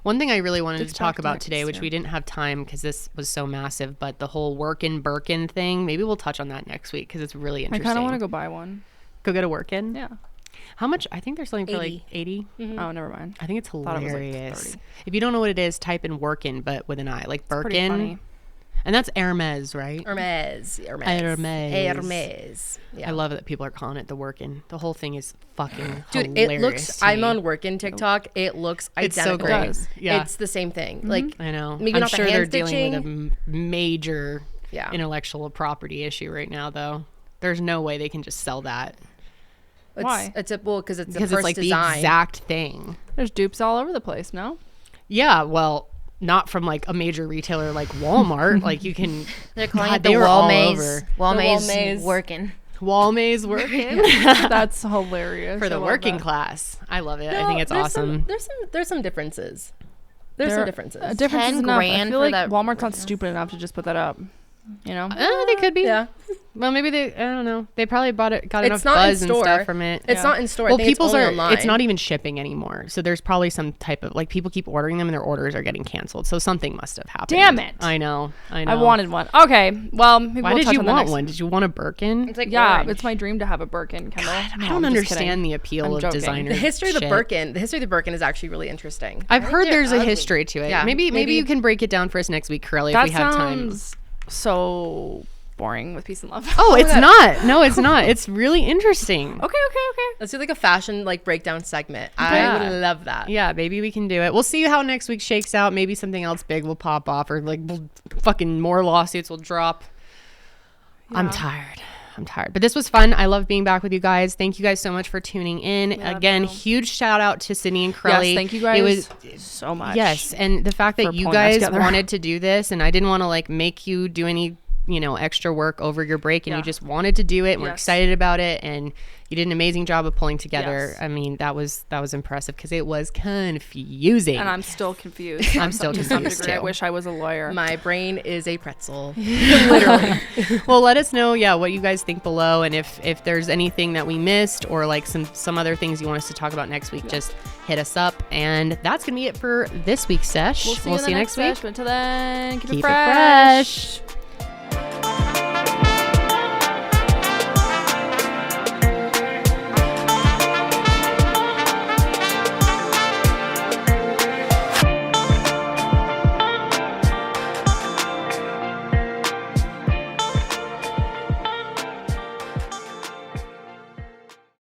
Speaker 1: One thing I really wanted to talk about today, which we didn't have time because this was so massive, but the whole Workin' Birkin thing, maybe we'll touch on that next week because it's really interesting.
Speaker 2: I kind of want to go buy one.
Speaker 1: Go get a Workin'?
Speaker 2: Yeah.
Speaker 1: How much? I think they're selling for like 80.
Speaker 2: Oh, never mind.
Speaker 1: I think it's hilarious.
Speaker 2: It was like 30.
Speaker 1: If you don't know what it is, type in Workin', but with an I, like Birkin. And that's Hermes, right?
Speaker 3: Hermes.
Speaker 1: Yeah. I love it that people are calling it the Workin'. The whole thing is fucking
Speaker 4: Dude,
Speaker 1: hilarious.
Speaker 4: it looks, I'm on Workin' TikTok. It looks
Speaker 1: it's
Speaker 4: identical.
Speaker 1: So great. Yeah.
Speaker 4: It's the same thing. Like,
Speaker 1: I know.
Speaker 4: maybe
Speaker 1: I'm
Speaker 4: not
Speaker 1: sure
Speaker 4: the hand
Speaker 1: they're
Speaker 4: stitching.
Speaker 1: dealing with a major intellectual property issue right now, though. There's no way they can just sell that.
Speaker 2: Why?
Speaker 4: Because it's the
Speaker 1: because
Speaker 4: first
Speaker 1: it's like
Speaker 4: design.
Speaker 1: the exact thing.
Speaker 2: There's dupes all over the place, no?
Speaker 1: Yeah, well, not from like a major retailer like Walmart. Like you can.
Speaker 3: They're calling it the Walmaze.
Speaker 4: Walmaze
Speaker 3: Working.
Speaker 1: Walmaze Working.
Speaker 2: That's hilarious.
Speaker 1: For the working class. I love it. I think it's awesome.
Speaker 4: There's some differences. There's some differences.
Speaker 2: A difference is enough. I feel like
Speaker 3: that
Speaker 2: Walmart's not stupid enough to just put that up. You know?
Speaker 1: They could be.
Speaker 4: Yeah.
Speaker 1: Well, maybe I don't know. They probably got enough
Speaker 4: It's not
Speaker 1: buzz
Speaker 4: in
Speaker 1: and
Speaker 4: store.
Speaker 1: stuff from it.
Speaker 4: It's not in store.
Speaker 1: Well,
Speaker 4: I think
Speaker 1: people's
Speaker 4: it's
Speaker 1: are.
Speaker 4: only online.
Speaker 1: It's not even shipping anymore. So there's probably some type of like people keep ordering them and their orders are getting canceled. So something must have happened.
Speaker 2: Damn it.
Speaker 1: I know.
Speaker 2: I wanted one. Okay. Well, maybe
Speaker 1: Why
Speaker 2: we'll
Speaker 1: did
Speaker 2: touch
Speaker 1: you
Speaker 2: on the
Speaker 1: want
Speaker 2: next.
Speaker 1: one? Did you want a Birkin?
Speaker 3: It's like
Speaker 2: Yeah,
Speaker 3: orange.
Speaker 2: it's my dream to have a Birkin, Kendall.
Speaker 1: I don't understand the appeal
Speaker 2: I'm
Speaker 1: of
Speaker 2: joking.
Speaker 1: designer.
Speaker 4: The history of the
Speaker 1: shit.
Speaker 4: Birkin. The history of the Birkin is actually really interesting.
Speaker 1: I've heard
Speaker 3: they're
Speaker 1: there's a
Speaker 3: ugly.
Speaker 1: history to it.
Speaker 4: Yeah,
Speaker 1: maybe
Speaker 4: maybe-
Speaker 1: you can break it down for us next week, Karelly, if
Speaker 2: That
Speaker 1: we have time.
Speaker 2: sounds so boring with peace and love.
Speaker 1: Oh, it's not. No, it's not. It's really interesting.
Speaker 2: Okay.
Speaker 4: Let's do like a fashion like breakdown segment.
Speaker 1: Yeah.
Speaker 4: I would love that.
Speaker 1: Yeah, maybe we can do it. We'll see how next week shakes out. Maybe something else big will pop off or like fucking more lawsuits will drop.
Speaker 2: Yeah.
Speaker 1: I'm tired. But this was fun. I love being back with you guys. Thank you guys so much for tuning in.
Speaker 2: Love
Speaker 1: Again,
Speaker 2: you.
Speaker 1: huge shout out to Sydney and Karelly.
Speaker 2: Yes, thank you guys
Speaker 1: It was
Speaker 2: so much.
Speaker 1: yes, and the fact
Speaker 2: for
Speaker 1: that you
Speaker 2: pulling that
Speaker 1: guys
Speaker 2: together.
Speaker 1: wanted to do this and I didn't want to like make you do any, extra work over your break and
Speaker 2: Yeah.
Speaker 1: you just wanted to do it and we're
Speaker 2: Yes.
Speaker 1: excited about it and you did an amazing job of pulling together.
Speaker 2: Yes.
Speaker 1: I mean, that was impressive because it was confusing.
Speaker 2: And I'm still confused.
Speaker 1: I'm still
Speaker 2: to some
Speaker 1: confused,
Speaker 2: degree. I
Speaker 1: too.
Speaker 2: wish I was a lawyer.
Speaker 4: My brain is a pretzel.
Speaker 1: Literally. Well, let us know, what you guys think below, and if there's anything that we missed or like some other things you want us to talk about next week, just hit us up. And that's gonna be it for this week's Sesh.
Speaker 2: We'll see you,
Speaker 1: next week.
Speaker 2: session. Until then, keep it
Speaker 1: Keep it
Speaker 2: fresh.
Speaker 1: fresh.